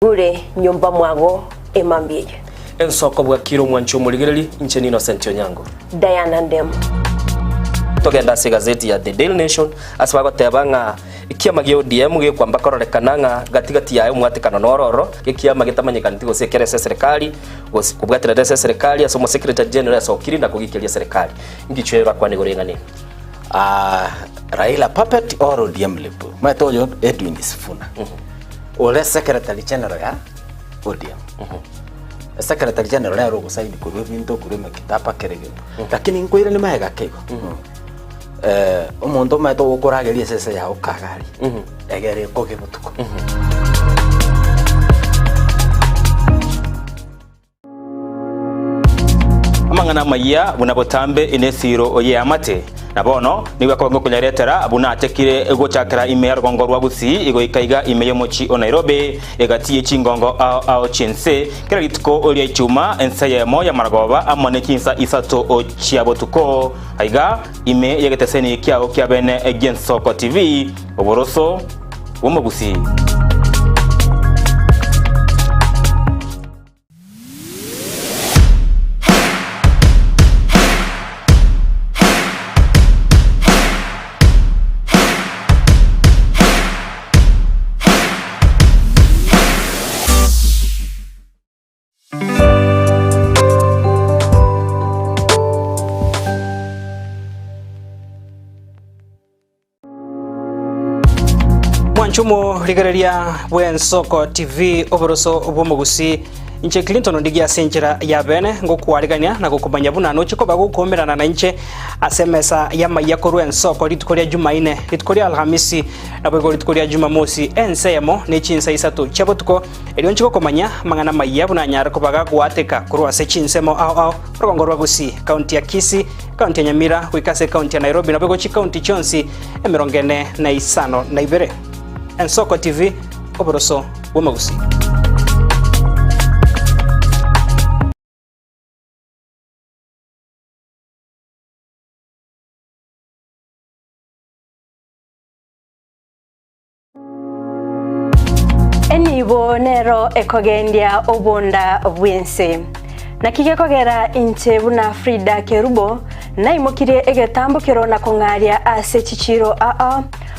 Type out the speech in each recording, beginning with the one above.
Gure nyumba mwago emambieje. Ensoko bwa kiro mwancho muligereri inche Innocent Onyango. Diana Ndemu. Togenda se gazeti ya The Daily Nation asbago tebanga ikiama gyo DM gyo kwamba kororekananga gatigati yayo mwatikano nororo ikiama gitamanyikana tigo sekere serikali kubwatira serikali asomo secretary general asokirinda kugikelia serikali ngichwera kwa negorengane. Raila puppet or ODM lepo matoyo Edwin Sifuna. Ole secretary general ya ODM. Secretary general ya rogo saidi kuru binto kuru makitapa kerege. Lakini nkwira ni maega kego. Umuntu mato gukurageria sese ya ukagari. Egere koge mutuko. Amangana maya bunabotambe inesiro oye amate nabono niwe akongo kunyaretera abuna atekire ego chakira ime rugongo rwa Busi ego ikaiga ime yo mochi o Nairobi egatiye chingongo ao chinse kira gituko oli ichuma ensaye moya maragoba amone kinsa isato o chiabotuko aiga ime yegeteseni kiao kiabene Ensoko TV oboroso wo Busi. Mwanchumo ligereria Ensoko TV oboroso obomogusi inche Clinton ndigia senjera ya bene ngokwarigania na gukumanya buna no chiko bagukomerana na inche asemesa ya mayakoro Ensoko litukoria Jumaine litukoria Alhamisi na bwego litukoria Jumamosi ensemo ne chinsa isatu chabotuko elio nchiko komanya mangana mayabu na nyara kubaga gwateka kurwa se chinsemo ao rugongo rwa Busi county ya Kisii county ya Nyamira wikase county ya Nairobi na bwego chi county chonsi emirongene na isano na ibere. Ensoko TV oboroso womagusi. Enibo nero ekogendia obonda bwense. Nakige kogera inche buna Frida Kerubo na imokire egetambukiro na kongaria ase chichiro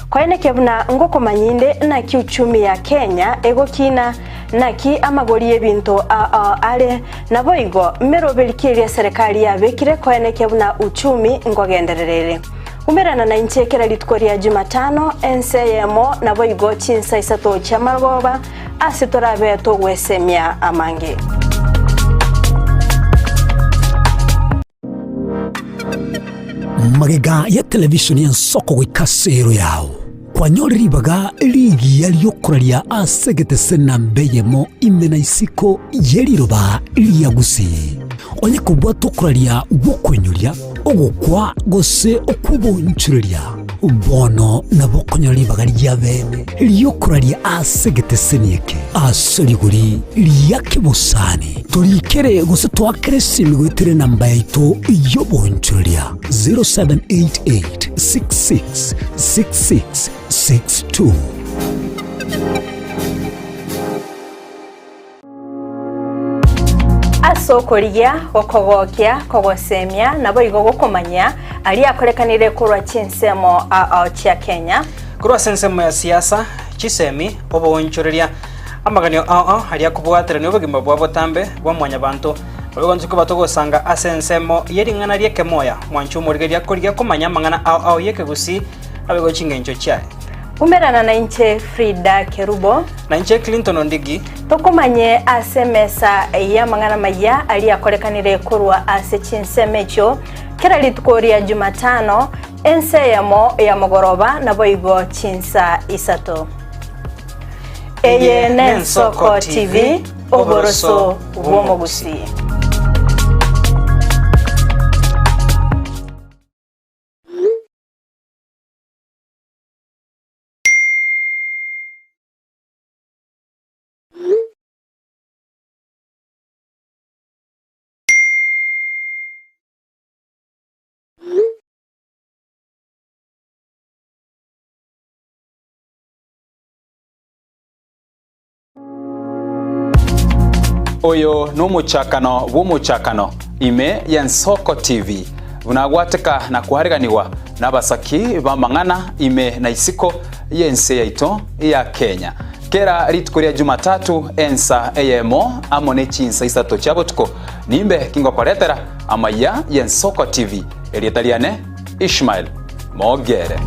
Kwaene kebuna ngoko manyinde na kiuchumi ya Kenya egokina na ki amagori ebinto ale naboigo merobelikiria serikali ya bekire kwaene kebuna uchumi ngogendererere umerana na inchekera litukoria Jumatano enseyemo naboigo chinsa isato chamagoba asitorabe to wesemia amange. Magega ya televisioni Ensoko gwikasero yao kwanyori baga ligi yaliyokuralia asegete sena mbeyemo imena isiko yeriroba liyagusi onye kubwa tokuralia gukwenyuria ogukwa gose okubonchuria bono nabokonyori baga lya bene liyokuralia asegete senieke aseriguri liyakibusani tulikere gose twakeresimi gwitere namba yaito yobonchuria 0788666662. Asokoria okogokia kogosemia nabo igogo komanya ali akorekanire kurwa chinsemo chia Kenya Kurwa sensemo ya siasa chisemi obonchoreria amaganyo ali akubwatira ne obugima bwa botambe bwa mwanya bantu Ogonzi ko batogosanga asensemo yeringana rieke moya mwanchu murigeria koria komanya mangana yeke gusi abego chingencho chae umerana na inche Frida Kerubo na inche Clinton Ondigi tokomanye asemesa ya mangana maya ali akorekanire kurwa ase chinsemecho kera litukoria Jumatano enseyamo ya mogoroba naboigo chinsa isato Ensoko TV oboroso womogusi. Oyo n'umuchakano w'umuchakano ime ya Nsoko TV unagwateka na kuhariganiwa n'abasaki bamang'ana ime na isiko yense yaito ya Kenya. Kera ritukuria Jumatatu ensa eyemo amone chinsa isato chabotuko nimbe kingo koretera amaya ya Nsoko TV erietaliane Ishmael Mogere.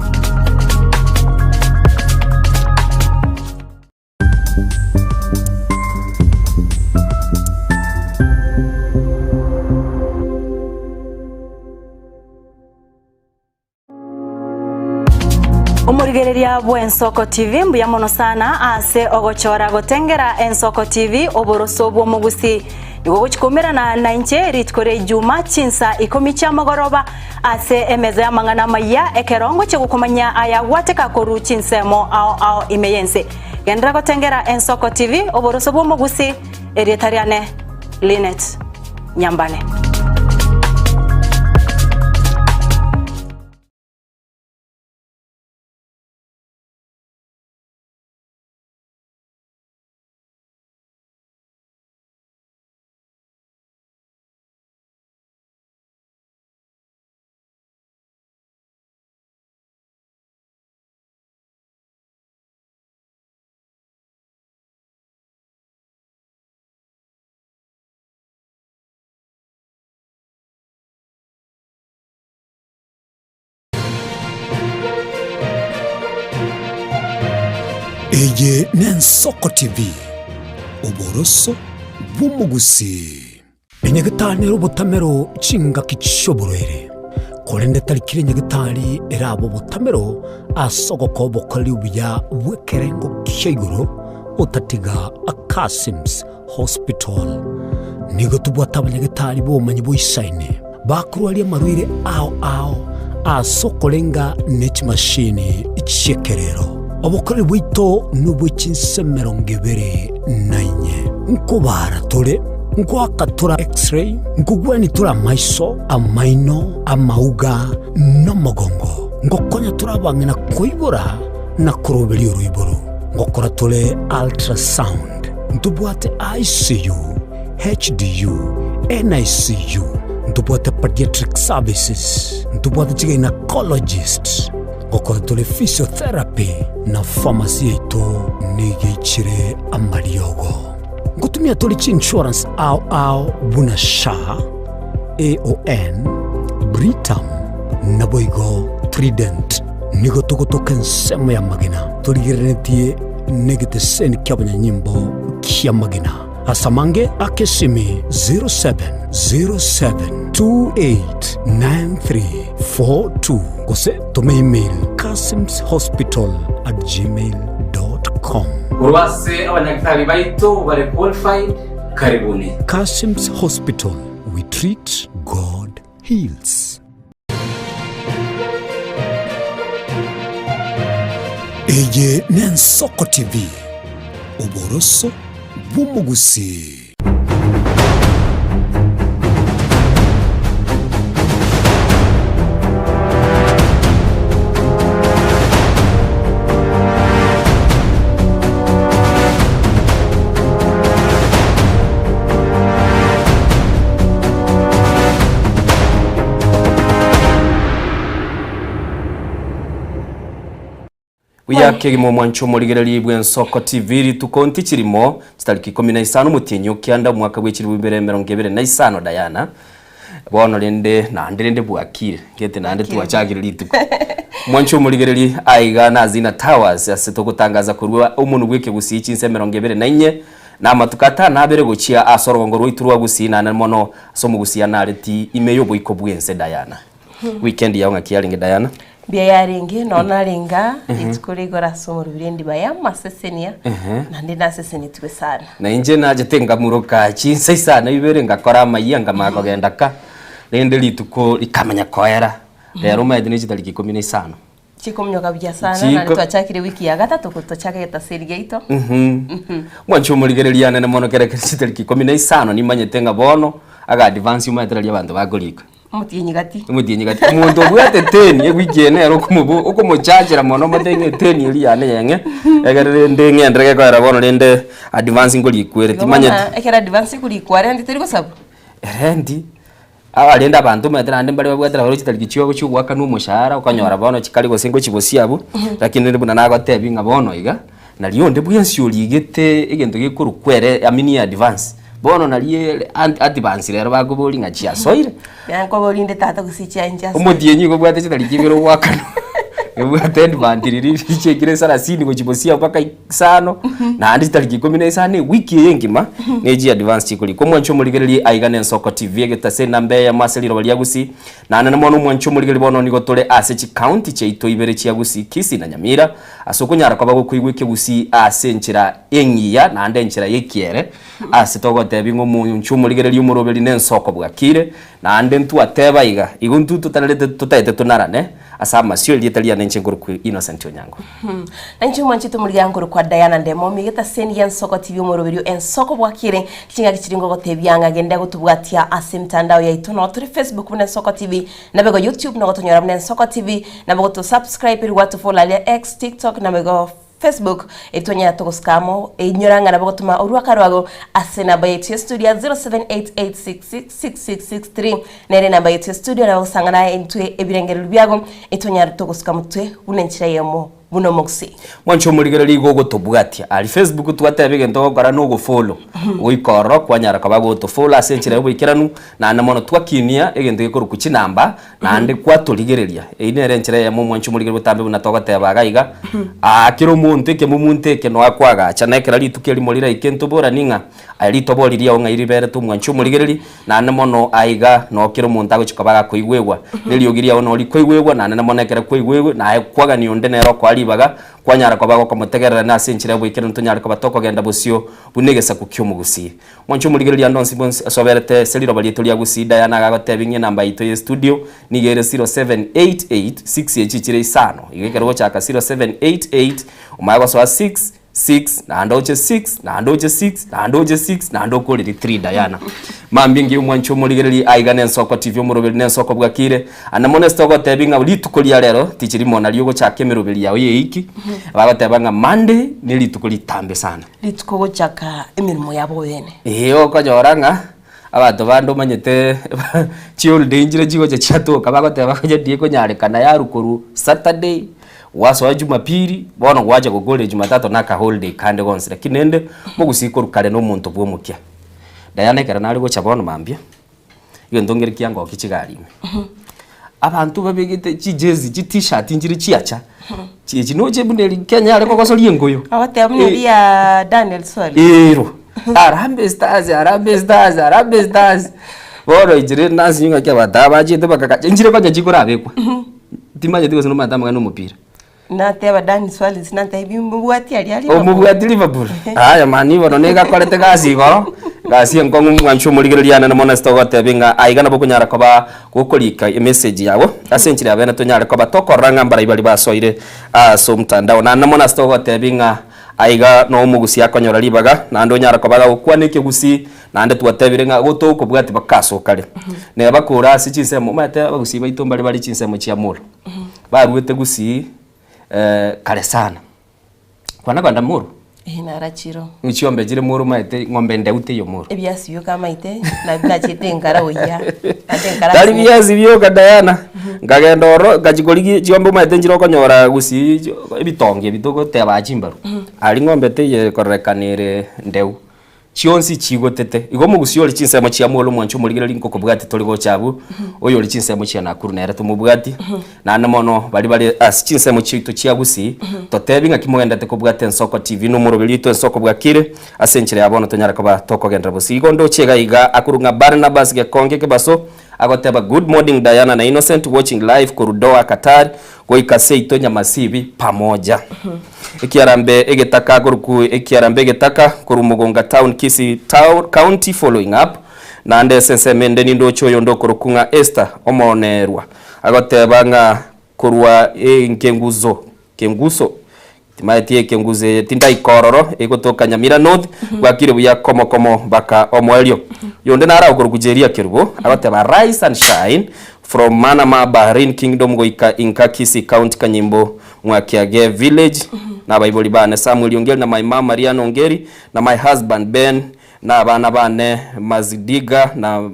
Umurigereria bw'Ensoko TV mbuya mono sana ase ogochora gotengera Ensoko TV oboroso bw'omugusi nigo guchikomerana na inche ritkore Juma chinsa 10 cy'amagoroba ase emeza y'amangana maya ekerongo cyo gukomanya ayagwateka koru chinsemo ao imeyense gendera gotengera Ensoko TV oboroso bw'omugusi erietariane Linet Nyambane. Eye n'Ensoko TV oboroso bw'omugusi enyegetani robotamero chinga kichoboroere kolende talikire nyegetani erabo botamero asogoko bokoli ubuya bwekerengo kyeiguro otatiga Kasim's Hospital nigo tubwata abanyegetani bomanyi boisaine bakurwalia marwire ao asokolenga nechimashini ichekerero obokore bwito n'ubw'ichinsemero 24 nkubara tole nkwakatura x-ray nkugwani tura maiso amaino amauga n'umugongo ngokonya turabangena koibora na kurobeli uruiboro ngokora tole ultrasound ndubwate ICU HDU NICU ndubwate pediatric services ndubwate gynecologist ngokora tole physiotherapy na pharmacy ito nigichire amariogo ngutumia tole insurance au buna sha AON Britam naboigo Trident nigo togotoka nsemo ya magina toligerenetie negete seni kyabanya nyimbo kya magina asamange akesimi 0707289342 kose tome email kasimshospital@gmail.com. Urwase abanyagitari baito bare qualified karibuni. Kasim's Hospital, we treat, God heals. Eye n'Ensoko TV oboroso bw'omugusi. Wiyake gimo mwancho murigereri bw'Ensoko TV tukonti kirimo kitariki 15 mutinyo kyanda mwaka w'ekiri 2025 Diana bono lende na ndirende bwakire ngete nande tuwachagire lituko mwancho murigereri aiga na Zina Towers asito gutangaza kurwa umuntu gweke gusici inse 2024 na matukata nabere gucia asorongo rwiturwa gusina na mono so mugusia nareti imeyo boiko bwense Diana weekend yaunga kialinge Diana bia yaringi nona ringa itukurigora somo rubirindi baya masesenia na ndina seseni twe sana na inje naje tenga muroka chinsa isana ibere ngakora mayanga makogenda ka rende lituko ikamanya koera rero maidini chitariki 15 chikomnyoka bya sana na twachakire wiki ya gatatu kutochaka tasiri gaito mwancho murigereria nene mono kerekere chitariki 15 nimanye tenga bono aga advance umaiteralia bantu bagolika Mutienyi gati. Mutienyi gati. Umuntu obwate teni egwikene ero kumubu ukumuchajira mono matenge teni iri yane yenge. Egere ndenge ndrege kwa rabono rende advance ngoli kwere timanyete. Ekera advance kuri kware ndi teri gusaba. Rendi abalenda abantu metera ande mbali babwatira baro kitali kichiwa kuchugwaka n'umushahara ukanyora bono kikali go singo chibosiabu lakini ndibuna nago tebinga bono iga naliyo ndibwensi oligete egento gikuru kwere amini advance bono naliye advance rero bagubuli ngachia soire yanko bolinde tata gusichia injas umutienyi go bwate kitali kibiro wakano ebwate bandiri bichekire sara sini go chibosia paka isano na andi kitali kikomine isane wiki yengima neji advance chikuli ko mwancho muligereri aigane Ensoko TV egeta nambe ya maseliro bali yagusi na nana mono mwancho muligeri bono nigo tole ase chi county cheito ibere chi yagusi Kisi na Nyamira asukunyara kwa bago kuigwike gusi ase nchira engiya na ande nchira yekiere ase togo tebingo mwancho muligereri umuroberi n'Ensoko bwakire na ande ntu ateba iga iguntu tutalete tutaite tunarane asama sio lietalia nenche nguru ku Innocent Onyango nancho mwancho tumuryango kwa Diana Ndemo migeta seni ya Ensoko TV umuroberi Ensoko bwakire kinga kichiringo gotebyanga genda gutubwatia ase mtandao ya itono turi Facebook na Ensoko TV na bego YouTube na gotonyora na Ensoko TV na bego to subscribe iri watu follow ya X TikTok na bego Facebook itonya togoskamo inyoranga na bagotuma uruaka rwago ase namba yetu studio 0788666663 nere namba yetu studio na usangana intwe ebirengero byago itonya togoskamo twe unenchira yemo buno moksi mwancho muligereri go gotobwatia ali Facebook twatebege ndo gora no go follow uikoro kwanyara kabago to follow asenchira bwikiranu na namono twakinia egento gikuru kuchi namba na ande kwatoligereria einere nchira yemo mwancho muligereri butambe buna togateba gaiga akiro muntu ke mumunte ke no akwaga chanekera litukeli molira ikento bora ninga ali toboliria onga iribere tu mwancho muligereri na namono aiga no kiro muntu agochikabaga koigwegwa neliogiria ono likoigwegwa na namonekera koigwegwa na akwaga ni onde nero kwali baga kwanyara kwa bago komutegerera na senchira bwikira ntunyara kwa batoko genda busio bunegesa kukyumugusi mwancho muligereri andonsi bonsi asoberete seliro bali tulia gusida yana gagotebinge namba ito ye studio nigere 07886835 igekero chaka 0788 umago so 6 na andoche 6 na andoche 6 na andoche 6 na andoko li 3 Diana mambingi mwancho muligereri aigane Ensoko TV umuroberi n'Ensoko bwakire anamone stoko tebinga litukolia rero tichiri mona liyo chake meroberi yawe yeiki bagotebanga Monday ni litukoli tambe sana lituko chaka emirimo yabo bene okonyora abantu bando manyete chiol danger jigo chatoka bagoteba kuje dieko nyarekana yarukuru Saturday waso wa Jumapili bono gwaje gogole Jumatatu naka holiday kande gonsira kinende mugusikuru kale no muntu bwomukia Diana kera nari gocha bono mambia iyo ndongere kiango kichigarime abantu babegete chijezi t-shirt njiri chiacha chiji noje buneli Kenya ale kokosoli ngoyo awate amuni ya Daniel Swali ero Harambee Stars bono ijire nasi nyinga kya badaba jite bakaka njire kwa jikora abekwa timaje tigo sino matama no mupira na teba Daniel Swali sinante ibimbuati ali omubwati Liverpool aya mani bono nega kolete gasi go gasi nkongu mwancho muligereriana na mona stogo tebinga aigana bokunyara koba gukolika message yawo asenchira abena tonyara koba tokoranga mbara ibali basoire so mtandao na mona stogo tebinga aiga no mugusi akonyora libaga na ndo nyara kobaga ukwanike gusi na ande twatebirenga gutoko bwati bakaso kale ne bakura sichinse mu mate bagusi baito mbali bali chinse mu chiamuro baruete gusi kale sana kwana kwanda muru narachiro nchiombe jire muru maite ngombe ndeute yo muru ebyasi byo kamaite na bwachete ngara oya ate ngara dali byasi byo Diana ngagenda oro gachigoligi chiombe maite njiro konyora gusi ebitonge bitoko teba chimbaru ali ngombe teye korekanire ndeu chionsi chigotete igo mugusiyo lichinsemo chia molo mwancho muligera linkoko bwati toligo chabu oyo lichinsemo chia nakuru nere tumubwati na namono bali chinsemo chito chia gusi totebinga kimogenda te kubwate Ensoko TV no murobelito Ensoko bwakire asenchire abono tonyara koba toko gendra busi igo ndo chega iga akurunga Barnabas ge konge ke baso agoteba good morning Diana na Innocent watching live Kurudoa Qatar goikase itonya masibi pamoja ikiarambe egetaka kuruku ikiarambe egetaka kurumugonga town Kisi town county following up na ande sensemende nindo choyo ndo kurukunga Esther omonerwa agotebanga kurwa kenguso timaetie kenguze tinda ikororo igutuka Nyamira North gwakire buya komo baka omwelio yonde nara ukurukujeria kirubo abateba rise and shine from Manama Bahrain Kingdom goika Inkakisi County Kanyimbo Mwakiage village na Bible bane Samuel Ongeri na my mom Mariana Ongeri na my husband Ben na abana bane Mazidiga na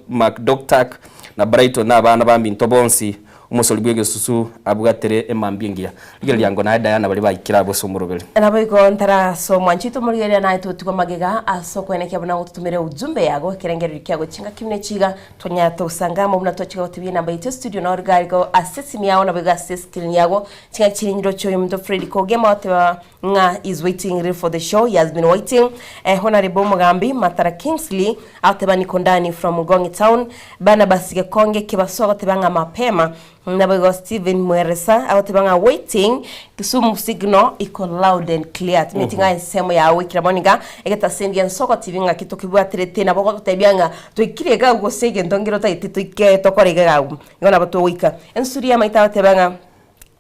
McDoctak na Brighton na abana bambi ntobonsi umusori bwege susu abwatere emambingia ligeli yango na Diana bali bayikira bo somurubele nabo ikontara so mwanchito murigeria na tutuko magega asoko ene kyabona gututumire ujumbe yago kerengero kyago chinga kimne chiga tonya to sangamo muna to chiga tv namba ite studio na orgarigo assessing yawo na bega assessing yago chinga chirinjiro cyo yumto Freddy Kogema otewa nga is waiting for the show. He has been waiting. Honorable Mugambi Matara Kingsley ateba nikondani from Mugongi town bana basige konge kibasoga tebanga mapema nabego Steven Mweresa atebanga waiting Kisumu signal iko loud and clear meetinga nsemo ya wiki ramoninga egeta sendi Ensoko TV nga kitokibwa terete na boko tebyanga twikirega go sege ndongiro taiti twike tokorega ngona bato wika ensuria maita tebanga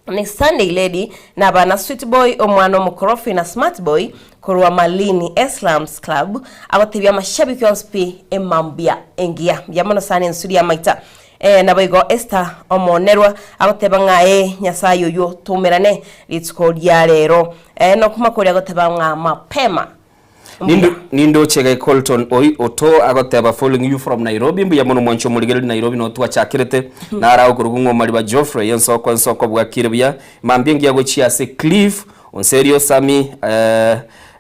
ni Sunday lady na bana sweet boy omwana mukorofi na smart boy kurwa Malini Islams Club abatebya mashabiki ospi emambia engia yamana sana ensuri ya maita na baigo Esther omonerwa abatebanga nyasayo yo tumerane litskodia rero no kuma kuri agatebanga mapema Nindo chega Colton oi oto agoteba following you from Nairobi mbuya mono mwancho muligere Nairobi no twa chakirete na ara okurugungo mali ba Geoffrey Ensoko bwakire bya mambingi yago chiase Cliff onserio Sami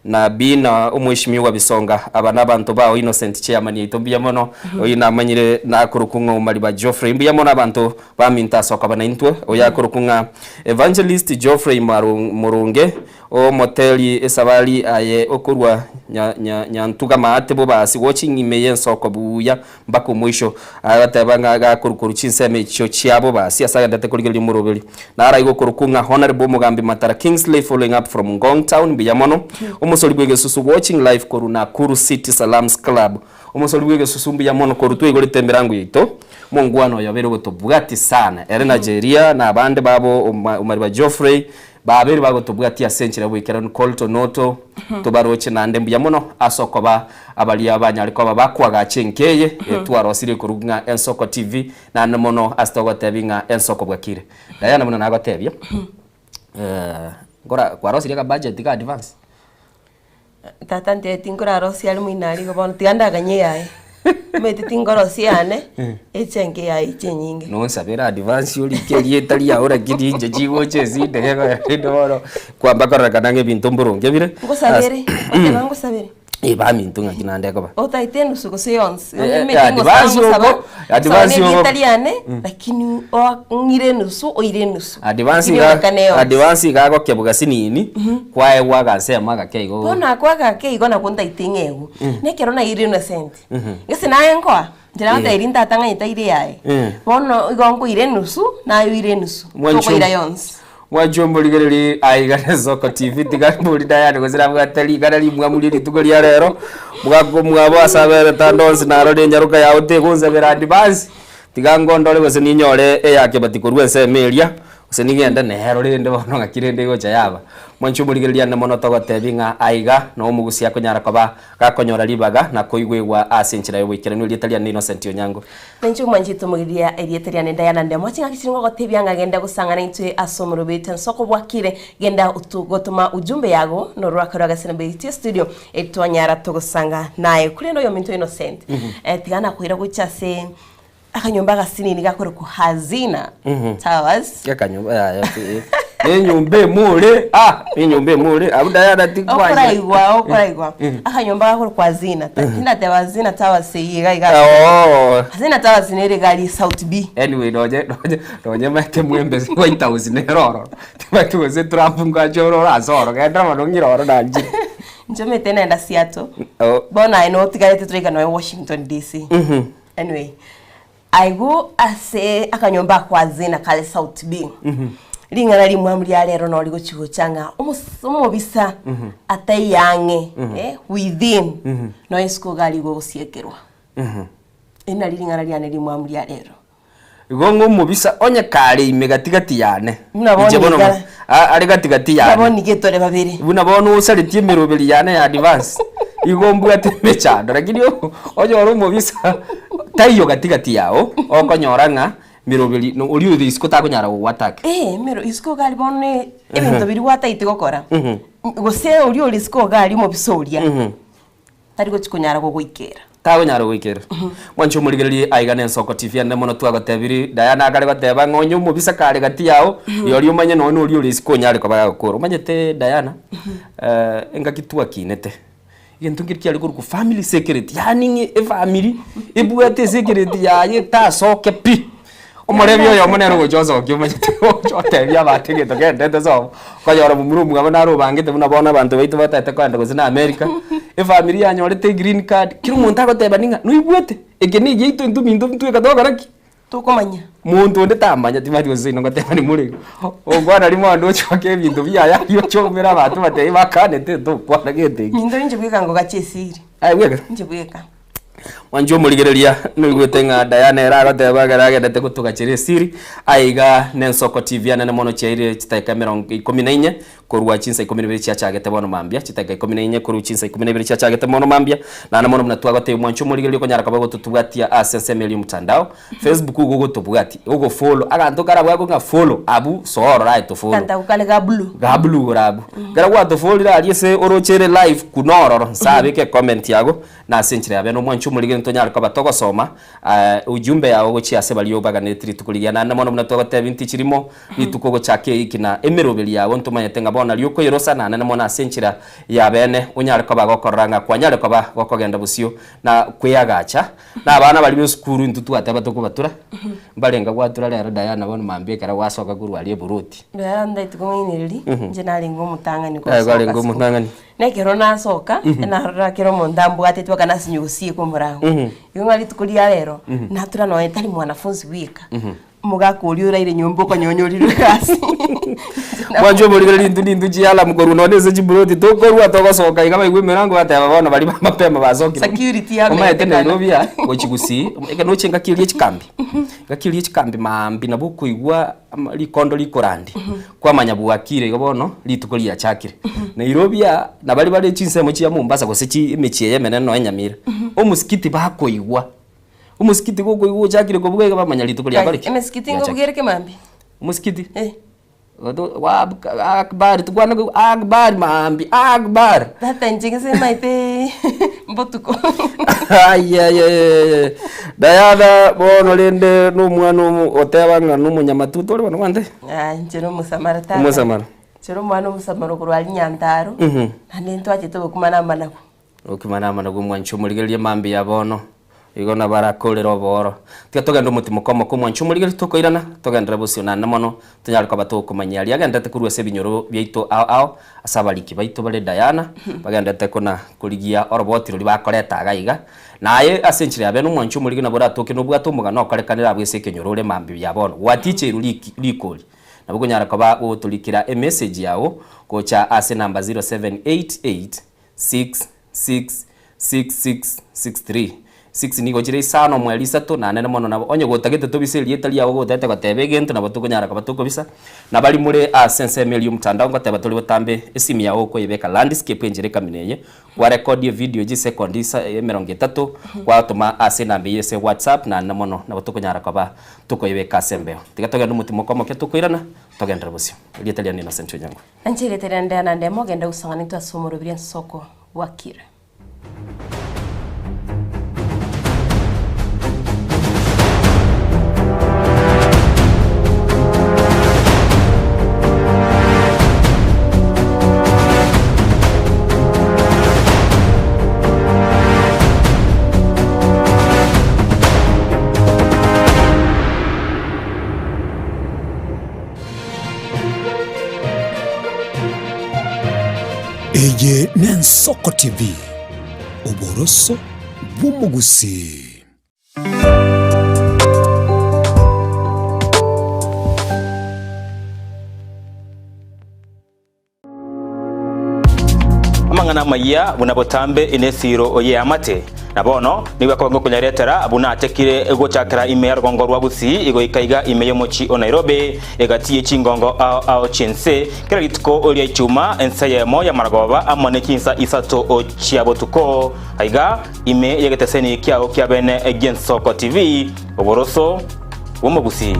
na bina umwishimiwa Bisonga abana abantu bawo Innocent chairman yitombya mono oyina amanyire na kurukunga mali ba Geoffrey mbuya mono abantu baminta soka bana intwe oya kurukunga Evangelist Geoffrey Murunge o moteli esabali aye okurwa nyantuga maate bo basi watching imeye Ensoko buya mbako mwisho abatebanga ga kurukuru chinseme cyo cyabo basi asaga ndate kurigeli murobeli nara igo kurukunga Honorable Mugambi Matara Kingsley following up from Ngong Town biyamono umusori bwege susu watching live koruna Kuru City Salams Club umusori bwege susu biyamono korutwe igole temberangu yito mungwano yabere gotobwati sana ere Nigeria na abande babo umariba Geoffrey babiri bagotobwati asenchira bwikera Colton Noto tubaroche na ndembu ya mono asoko ba abali abanyaliko babakwaga chenkeye twarosire kurugunga Ensoko TV na namono astogotebinga Ensoko bwakire dayana mono nagotebya ngora kwarosire ka budget ka advance tatante tingora rosi ali mwinari go bono tianda ganye yae mete tingoro siane echenge ya ichenginge no sabera advance yoli keli etali ya ora kidi nje jigo chezi dehega ndoro kwa bakara kanange bintu mburunge bire ngo sabere ngo sabere ba mintunga kinande ko ba otaitenu suko science advance yo italiane lakini o ngirenusu o irenusu advance ga ko kebuga sinini kwae waga sema ga keigo bona kwaga keigo na kunta itingego nekero na innocent ngese naye nkwa njira nda irinda tanga itaire yae bono igongo irenusu na yo irenusu ko ira yons wajomboligeri aigana Ensoko TV tigambuli dayane gozira bwatali garali mwamuliri tugoli ya rero mwago mwabo asabere tandonsi na rode nyaruka ya ote gonza bera advance tigangondole gose ninyore yake batikurwe semelia ose nigenda ne hero rende bono ngakirende gocha yaba mwanchumuligeri na mono togotebinga aiga no mugusi yakonyara koba gakonyora libaga na koigwewa asenchira yo wikira no litalia Innocent Onyango nenchu mwanchito mugiria elitalia ne Diana ndemo chinga kisingo gotebyanga genda gusangana intwe asomero beta Ensoko bwakire genda utugotuma ujumbe yago no rwakara gasina beta studio etwanyara tugusanga naye kule no yo minto Innocent tigana kuira guchase akanyumba gasini nigakore ku Hazina Towers yakanyumba ya nyumbe mure nyumbe mure abudayana tikwaje okuraigwa akanyumba gakore ku Hazina tina te Hazina Towers yiga Hazina Towers nere gali South B anyway doje make mwembe kwa 1000 eroro tibatuze Trump ngajoro azoro genda manongiroro nanje njome tena enda Seattle bona ino tigarete trega no Washington DC anyway aigo ase akanyomba kwa Hazina kale South B lingana limwamuli rero no ligo chigo changa umubisa atayange within no esiko gali go siekerwa ina lingana lyane limwamuli rero Igongo mubisa onye kare ime gatigati yane. Mnabona ari gatigati yane. Mnabona getore babiri. Mnabona usalitie mirobeli yane ya advance. Igombu atemecha lakini onye oro mubisa tayo gatigati yao okonyoranga mirobeli no uri uthiko takunyara watake. Miro isko gali bone ebintu biri wataite gokora. Gose uri isko gali mubisoria. Tari gochikunyara gogwikera. Tago nyaro wikera. Mwancho murigerie aigana Ensoko TV ande mono twagotebiri Diana agare goteba ngonyo mubisa kare gati yao yori umanye no uri risiko nyare ko bagakoro manyete Diana engakitwa kinete igentu ngiriki ari ku family security yani family ibuete security yaye tasoke pi umurebi yo monero gojozo kyumanyete otebya bategete gendete zo kwayora mumuru mugabo naro bangete bunabona abantu baitu batete kwanda guzina America family yanyorete green card kiri umuntu agoteba ninga nuibwete egeni yito ndumindu ntweka dogaraki tukomanya muntu ndetamanya timari gozino ngoteba ni muri ogwana ari mwandu choke ebintu byaya yo chomera abantu bateye bakanete to kwana gete nyindo nje bwika ngo gachesiri wega nje bwika wanjo murigereria nuigwete nga Diana era goteba garagete gutugachire siri aiga Ensoko TV anene mono chaire chitaika 14 korwa chinsa 12 chiachagete bono mambia chitaika 14 korwa chinsa 12 chiachagete bono mambia na na mono mnatwagote mwancho murigereria konyara kabago tutubwatia asensemeli mtandao Facebook ugo gutubwati ugo follow aganto karabwa nga follow abu soro right to follow kanta ukale ga blue rabu garagwa to follow aliese orochere live kunororo sabike comment yago na senchire abeno mwancho murigere ntonyara kabatoko soma ujumbe yawo gochiase baliyo baganetri tukuligana na mono mnatwagote binti chirimo bituko chake ikina emerobeli yawo ntumanyete ngabona liyo koyirosa na na mona senchira ya bene unyara kabagokoranga kwanyara kabagokogenda busio na kweyagacha na abana bali mu skuru ntutu ataba tukubatura balenga gwatura lero Diana bono mambie kara wasoka guru ali buruti ndanda tukomwiniriri nje nali ngomutangani ko bali ngomutangani nekero nasoka na rakero mondambu atetwa kana sinyusi ko murango yongali tukulia lero natura no etali mwanafunzi wika mugakuri uraire nyombo ko nyonyoriro kasi wanjo burigereria ndindu jiala mugoru no neze jiburoti to korwa to gosoka igaba igwe mirango ataba bona bali mapema bazokira security ya mete Nairobi ya gochigusi eka no chenga kirie chikambi gakirie chikambi mambi na buku igwa likondo likorandi kwa manyabuakire gobono litukolia chakire Nairobi ya na bali chinsemo chia Mombasa gosechi imichie yemene no enyamira omusikiti bako igwa umusikiti goko igwo chakire ko bugega bamanya litukolia bali umusikiti ngo bugereke mambi umusikiti wa akbar tukwana akbar mambi akbar tata njingise maite mbotuko ay Diana bono lende numwana otebanga numunyamatuto bano wande njero musamara tata musamara njero mwana musamara ko rwali nyantaro ande ntwaje to kumana manako okimana manako mwancho murigereria mambi ya bono igona barakolera boro tugenda umutimo komo ko mwancho murigeri tukoirana tugendera busio na mono tunyarika batukumanya ali agendete kurwa se binyoro byaito ao asabaliki baito bale Diana bagendete kona kurigia orobotiro libakoreta gaiga naye asenchire abeno mwancho murigi na bora toke no bwato muga no korekanira bwese kenyoro le mambi ya bono watiche likoli nabwo nyarika ba utulikira a message yawo kocha ase number 0788666663 6 nigo jire sano mweli sato na nene mono nabo onye gotagete to biseli etali yawo gotete gatebe gento nabo tukonyara kabatuko bisa na bali mure sense medium mtandao ngateba toli botambe esimu yawo ko yebeka landscape enjire kaminenye wa record video ji second isa 30 kwa tuma nambe yese WhatsApp na nene mono nabo tukonyara kaba tuko yebeka sembeo tigatoga n'umutimo komo ke tukoirana togendera busio lietali ni Innocent nyango anjire terende na ndemo genda usangani to asomoro biri Ensoko wakire Eye Ensoko TV oboroso bw'umugusi. mangana maya buna botambe inethiro oye amate na bono niwe kongo kunyaretera abuna atekire egochakira ime rugongo rwa Gusii igoikaiga ime yo mochi o Nairobi egatiye chingongo ao chense kira gitiko oria ichuma ensayemo ya maragoba amone kinsa isato o chiabotuko aiga ime yegeteseni kiao kiabene Ensoko TV oboroso womo Gusii.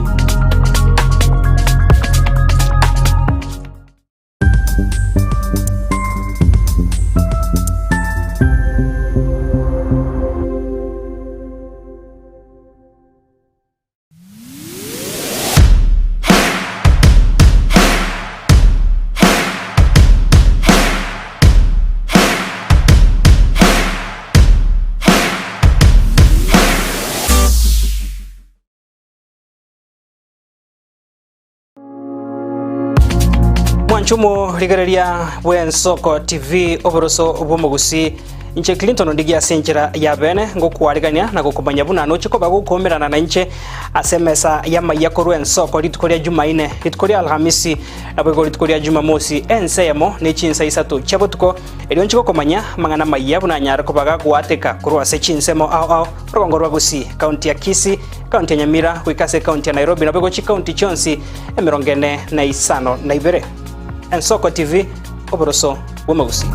Mwanchumo ligareria Ensoko TV oboroso obomo Gusii inche Clinton ndigia senjera ya bene ngokwarigania na gukumanya buna no chiko bagukomerana na inche asemesa ya mayako Ensoko litukoria Jumaine litukoria Alhamisi na bwego litukoria Jumamosi ensemo ne chinsa isatu chabotuko elio nchiko komanya mangana mayabu na nyara kubaga kuateka kurwa se chinsemo ao rugongo rwa Gusii county ya Kisii county ya Nyamira wikase county ya Nairobi na bwego chi county chonsi emirongene na isano na ibere. Ensoko TV oboroso womo Gusii.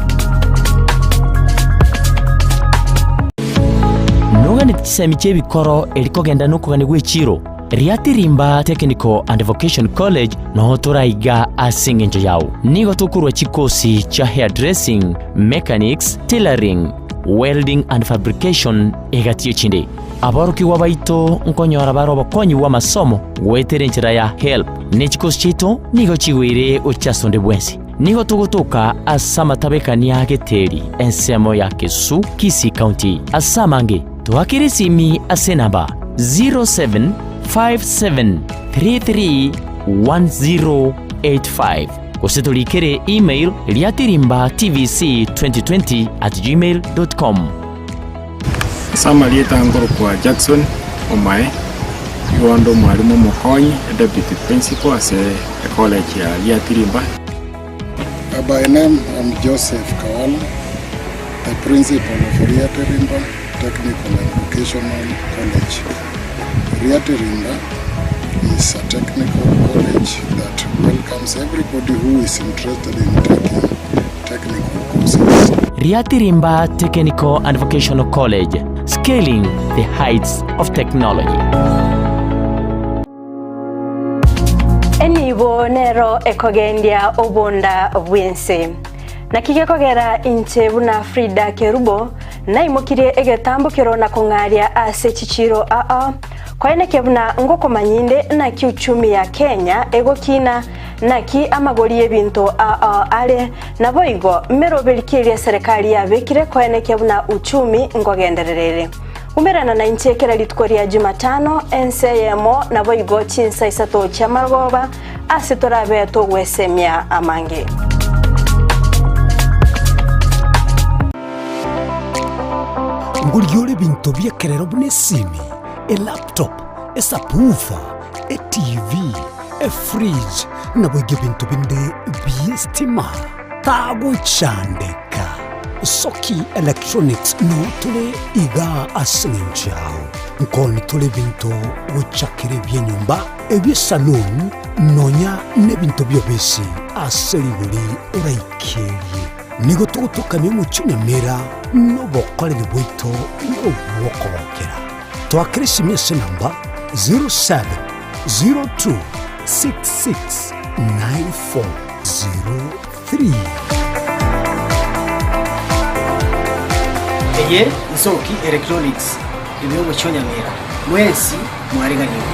Nogani tisemi chebi koro elikogenda nukugani gwechiro Riatirimba Technical and Vocation College no turaiga asingenje yao nigo tukurwa chikosi cha hairdressing, mechanics, tailoring, welding and fabrication egatiyo chinde abaruki wabaito nkonyora baro bakonyi wa masomo wetere njira ya help nechikosi chito nigo chiwire uchasonde bwensi nigo tugutuka asama tabekania geteri ensemo ya Kesu Kisii County asamange tuakirisimi asenaba 0757331085 kusitulikere email riatirimbatvc2020@gmail.com. Samalieta ngoro kwa Jackson Omae yuando mwalimu Mokonyi deputy principal at a college ya Riatirimba. By name I'm Joseph Kawala, the principal of Riatirimba Technical and Vocational College. Riatirimba is a technical college that welcomes everybody who is interested in taking technical courses. Riatirimba Technical and Vocational College, scaling the heights of technology. Enibo nero ekogendia obonda bwense na kigekogera inche buna Frida Kerubo na imukirie egetambukiro na kungaria ase chichiro kwaeneke buna ngoko manyinde na kiuchumi ya Kenya egokina na ki amagori ebinto ale na boigo merobelikiria serikali ya bekire kwaeneke buna uchumi ngogendererere umerana na inche kera litukoria Jumatano ensemo na boigo chinsa isato cha magoba ase torabe to wesemia amange. Nguriole bintu byekerero bunesimi a laptop, a subwoofer, a TV, a fridge na bwege bintu binde byestima tago chandeka Soki Electronics no tule iga asinjao nkoni tule bintu uchakire byenyumba ebye salon nonya ne bintu byobesi aseribuli uraikeye nigo tugutukame mu Nyamira no bokole bwito no bwokobokera twakirisi mese namba 0702669403. Eye Soki Electronics ibyo mu Nyamira mwesi mwareganyirwa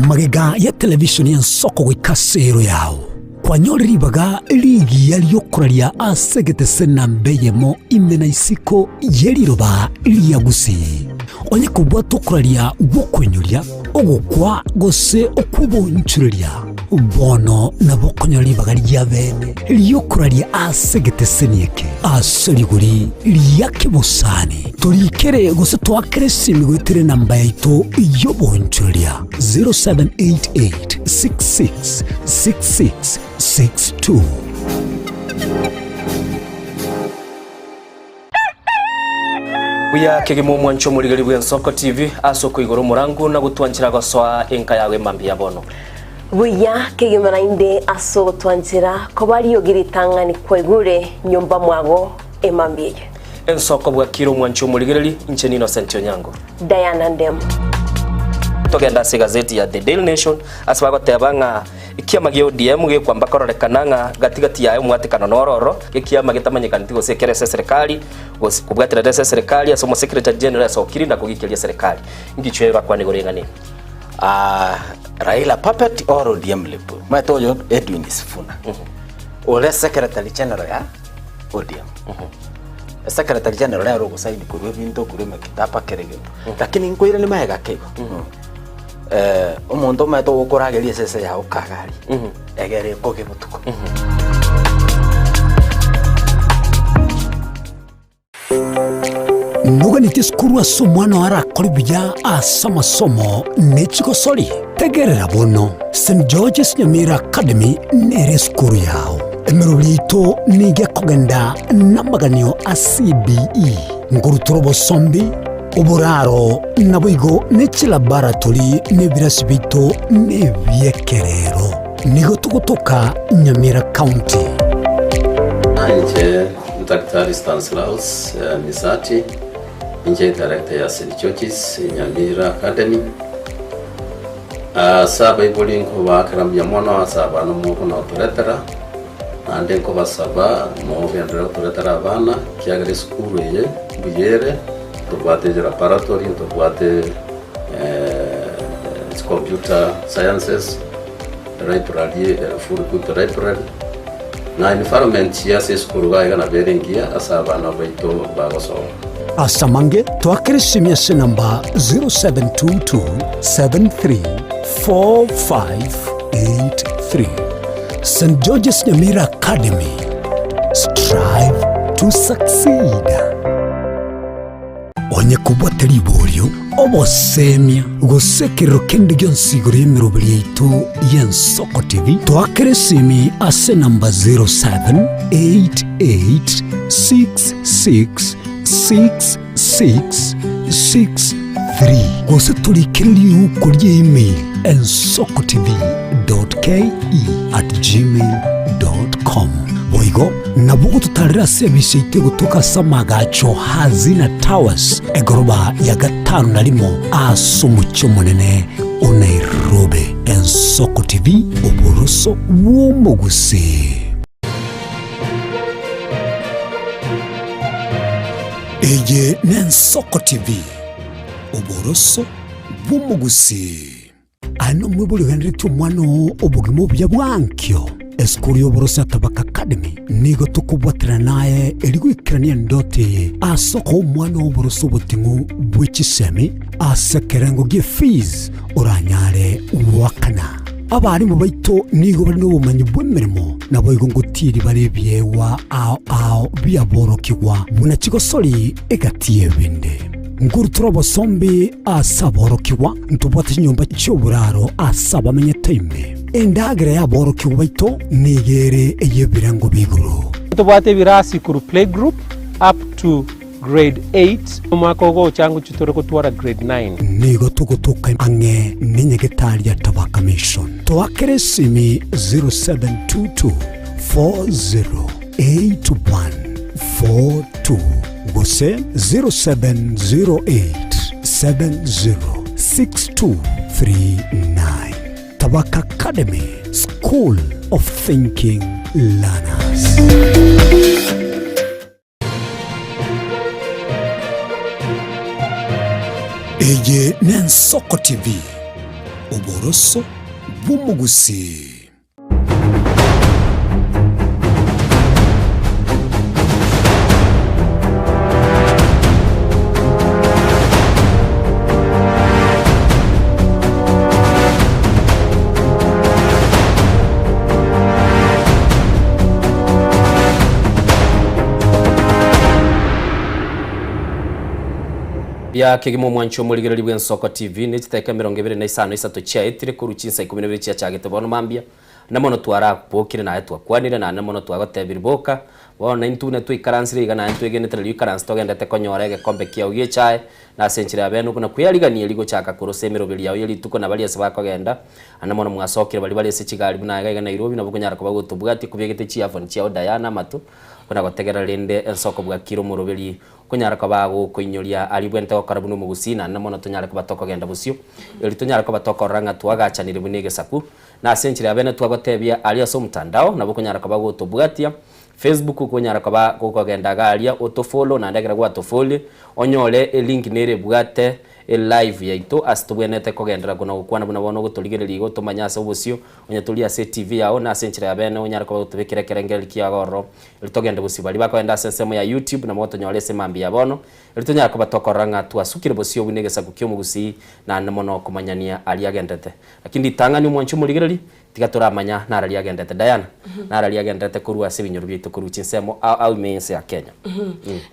magega ya televisioni Ensoko gwikasero yao kwanyoribaga ligi yaliyokuralia asegete senambeyemo imena isiko yeliroba liya Gusii onye kubwa tukuralia gukwenyuria ogukwa gose okubonchuria bono nabo konyori bagari ya bene liyokuraria asegitesenieke asoriguri liyakibusani turikere gose twakere simi gwitire namba yaito yobonchoria 0788 66 66 62. Buya kegemo mwancho murigari bwa Nsoko TV asoko igoro murangu na gutwanchira goswa enka yawe mambia bono. Buya kegemo inde aso twanchira ko bari yogiritanga ni kwegure nyumba mwago emambie. Nsoko bwa kiro mwancho murigari inche Innocent Onyango. Diana Ndemo. Togenda se gazeti ya The Daily Nation asbago tebanga ikiama gyo DM gyo kwamba kororekananga gatigati yayo mwatikano nororo ikiama gitamanyikana tigo sekere serikali kubwatira serikali asomo secretary general asokiri na kugikiria serikali ngichwega kwa nigorengani Raila puppet or ODM lepo matoyo Edwin Sifuna ole secretary general ya ODM secretary general ya rogo saidi kurwe binto kurema kitapa kerege lakini nkoire ni maega kego umuntu mato gukurageria sese ya ukagari egere koge mutuko nuganite skuru asomwana arakora ibya asamasomo n'ekigosori tegerera bono St George's Nyamira Academy nere skuru yawo emirulito nige kugenda namaganio a CBE ngurutorobo sombi uburaro nabuigo n'ekilaboratori n'ebirasi bito n'ebyekerero nigo tugutuka Nyamira County. Nje Daktari Stanislaus Misati, nje director ya St George's Nyamira Academy. Saba ibolinko bakarambya mwana saba no mu kuno turetera ande ko basaba mo vendera turetera abana kiagere skuru ye buyere tubate laboratory tubate computer sciences library full good library na environment ya skuru ga na berengia asaba na baito bagosoma asamange twakirisimia se namba 0722 734583 St George's Nyamira Academy. Strive to succeed. Onye kubwateri iborio obosemia gusekero kende gyonsigoro yemirobiri yaitu y'Ensoko TV twakeresimi ase namba 0788666663 gose turikiriri uko ry'email ensokotv.ke@gmail.com boigo nabugo tutarira service itego tukasamaga hazina towers egoroba ya gatanu narimo asumucyo munene Nairobi. Ensoko TV uboroso w'umuguse. Ege n'Ensoko TV uboroso bw'umuguse. Ano mwibuli Henry mwana obugimo bya bwankyo eskuri y'uboroso Tabaka Academy nigo tukubwatira naye erigwikirania ndote asoko mwana w'uboroso butingu bw'ikisemi asekerengo g'efees oranyare wakana abarimu baito nigo bari n'ubumenyi bw'emirimo nabo igongutiri barebyewa ao byaborokigwa muna kigosori egatiye binde nguru turobo sombi asaborokiwa ntubwate nyumba cy'uburaro asaba menye time endagere yaborokiwa baito nigere eyebirango biguru tubwate birasi kuru play group up to grade 8 umakogo changu chitoro kutwara grade 9 nigo tugutuka ange ninyegetari ya Tabaka Mission twakeresimi 0722 408142 gose 0708706239 Tabaka Academy School of Thinking Learners. Ege n'Ensoko TV uboroso bw'umugusi. bya kigimo mwancho muligirari bwa Nsoko TV ni chiteka 25 isatu chia etire kuruchinsa 12 chia chagete bono mambia na mono twara pokire na etwa kwanire na mono twagotebiriboka bona intune twikaransire igana ntwegene tele ikaransi togendete konyorege kombe kia ugie chae na senchire abenu kuna kuyarigania ligo chaka kurosemero bili yawe yeli tuko na bali ase bakogenda ana mono mwasokire bali ase chigari buna ga Nairobi na bukunyara ko bagotubwati kubegete chiafon chia Diana matu kuna gotegera lende Nsoko bwa kiro morobeli kunyara ko bago kuinyoria ali bwente okarabu no mugusina na mono tunyara ko batoko genda busio eli tunyara ko batoko ranga twagachanire bunege saku na senchire abene twagotebia ali aso mtandao na bukunyara ko bagotubwatia Facebook kunyara ko bagokogenda galia autofollow na ndagera gwa autofollow onyole link nere bwate live yaito astubwenete kogendera kuna gukwana buna bono gutuligereri gutumanyasa ubusio onya tuli ase TV yao na senchire abene onyara ko tubikire kerengeri kia goro litogenda busi bali bakoenda sensemo ya YouTube na moto nyole se mambi ya bono litonyara ko batokoranga twasukire busio bunegesa gukyo mugusi na mono kumanyania ali agendete lakini tangani mwanchu muligereri tigaturamanya narali agendete Diana narali agendete kurua ase binyoro byeto kuruchi nsemo au mense ya Kenya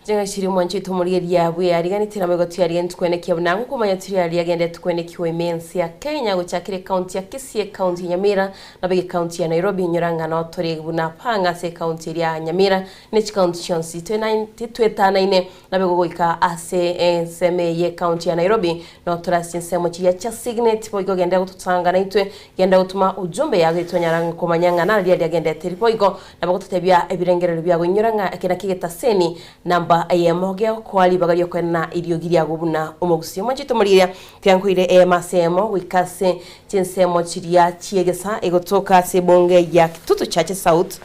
jenga shiri mwanchu tumurigeria bwe ariganitira mego tuyari ntukwene kiabuna kumanya turi ali agendete kwene kiwe mense ya Kenya guchakire county ya Kisii county Nyamira na bege county ya Nairobi nyoranga no tori buna panga se county ya Nyamira ne county chonsi 29 na bege goika ase seme ye county ya Nairobi no torasi nsemo ya cha signet poigo genda gututanga na itwe genda gutuma ujumbe ya gitonyaranga komanyanga na ali agendete ripoigo na bagutebya ebirengerero bya gonyoranga akena kigeta seni namba ayemoge kwali bagario kwena iriogiria gubuna omogusi mwanjito muriria tiankuire masemo wikase tinsemo chiria chiegesa egotoka sebonge ya Kitutu Chache South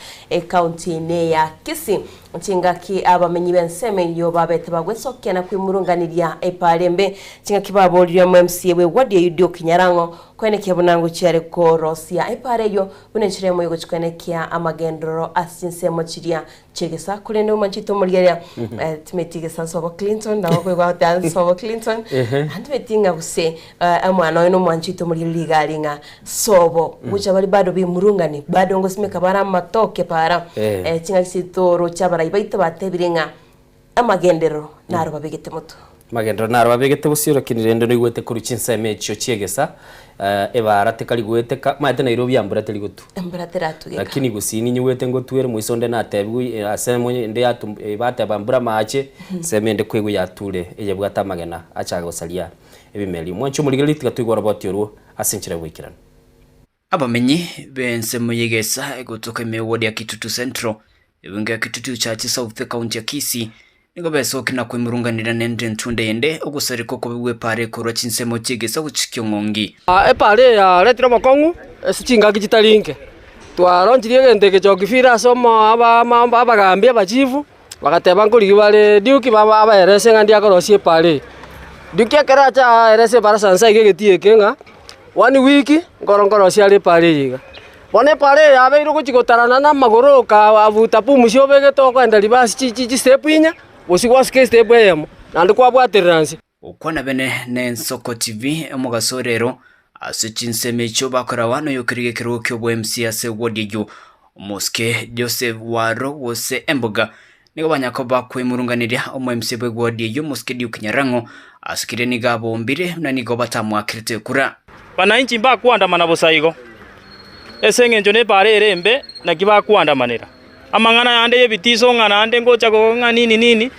county ne ya Kisii chingaki abamenyi benseme yo babete bagwesoke na kwimurunganiria epalembe chingaki babolira mu MCA we wadi yudio kinyarango kwene kibunango cyare ko Rosia epareyo bunenchire mu yogochwenekia amagendoro asinsemo chiria chegesa kulende umanchito muriria timetigesa Nsobo Clinton na wako kwa Nsobo Clinton antimetinga buse amwana no mwanchito muriria galinga sobo bucha bali bado bimurungani bado ngosimeka bara matoke para chingaki sitoro chaba ibaita batebirenga amagendero naro babegete muto magendero naro babegete busiro kinirendo no igwete kuruchinsa emecho chiegesa ebara tekali gwete maete Nairobi ambura teli gutu ambura teratu lakini gusini nyugwete ngotwere muisonde na tebu asemo nde atu bate bambura maache semende kwego yature eye bwata magena acha gosalia ebimeli mwancho muligeli tigatwigora botyo asinchira gwikirana abamenyi bense muyegesa egotoka mewodi ya Kitutu Central ebunga Kitutu Chache South county ya Kisii nigo besoke na kwimurunganira nende ntunde yende ogusariko ko bwe pare koro chinsemo chigesa guchikyo ngongi epare ya letira makongu esichinga gitalinke twaronjirie gendeke jogifira soma abagambia bachifu bagateba nguri bale diuki baba abaerese ngandi akorosie pare diuki akaracha erese para sansa igegetie kenga 1 week ngorongorosia le pare yiga bone pare yabe irugo chigotarana na magoro ka avuta pumusho begeto kwenda libasi chichi step inya bosigwa step yemo nandi kwa bwateransi ukwana bene ne Nsoko TV omugasorero asichinseme cyo bakora wano yokirige kirokyo bwo MCA se wodiyo Moske Joseph Waro wose emboga nigo banyako bakwimurunganira omu MCA bwo wodiyo Moske Diukinyarango asikire niga bombire na nigo batamwakirite kura bananchi mba kuandamana bosaigo esengenjo ne pare erembe na kiba kuandamanira amangana yande yebitiso ngana ande ngocha go nini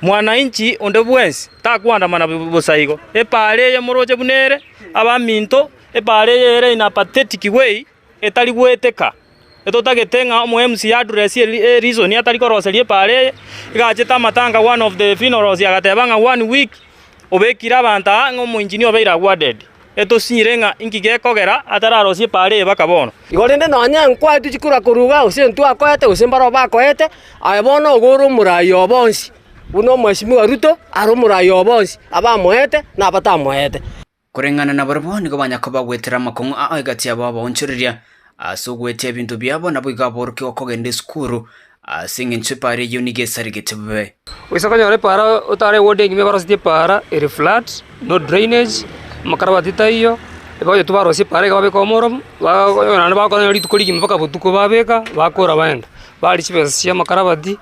mwananchi onde bwensi ta kuandamana bosaigo epare ye moroje bunere abaminto epare yere ina pathetic way etali gweteka etotagetenga mu MC address reason atali koroserie pare igacheta matanga one of the funerals yagatebanga 1 week obekira banta ngo mu engineer beira awarded eto sirenga ingigekogera atararosie pare bakabono igorende nonya nkwa tuchikura kuruga usentu akoete usembaro bakoete ayebono ogoro murayo bonsi uno mweshimiwa Ruto aro murayo bonsi abamoete na batamoete kurengana na barabo nigo banyakoba gwetera makongo agati abo bonchuriria asogwete bintu byabo nabo igaboroke okogende skuru singenche pare yunige sarigete wisakanyore para utare woding me barosite para ere flat no drainage makarabati iyo ebo yetubaro si pare gabe komorom ba nana ba ko yori tukuri mpaka butuko babeka bakora banda bari chibesa cia makarabati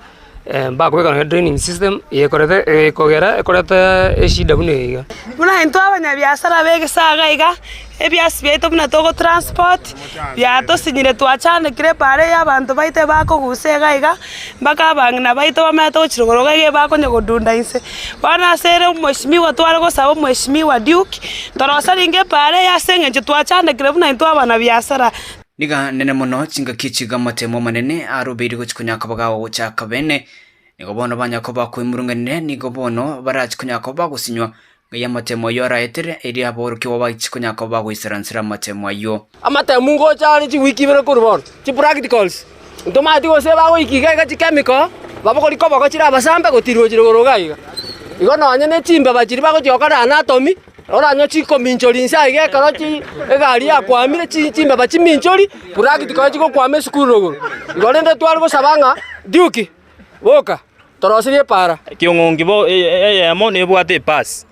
bakubeka training system yekorete kogera ekorete eshida bunega buna into abanyabiasara begesaga iga ebiasi byaito buna togo transport byato sinyire twachane kire pare y'abantu baite bakogusega iga baka bangna baito bameto chirogoroga ge bakonye godunda inse bana sere umweshimiwa tware gosaba umweshimiwa Duke torosaringe pare yasengenje twachane kire buna into abanabiasara niga nene muno chingaki chiga matemo manene arubiri guchikunyaka bagawo chaka bene nigo bono banyakoba kwimurunganire nigo bono barachikunyaka gusinywa ya matemo yora etere eri aboruki wabachikunyaka bagwiseransira matemo ayo amatemo ngo cyane chi wiki bere kurbon chi practicals ntomati go se bago ikiga ga chi chemical babakori ko bako chira basambe gotirwo chirogoroga iga igo nonye ne chimbe bachiri bago chokora anatomy ora nyo chiko minchori nsa ige karo chi egari akwamire chimbe bachi minchori practical chiko kwame skuru rogo igo rende twalgo sabanga Duke boka torosirie para kiongongi bo emo ne bwate pass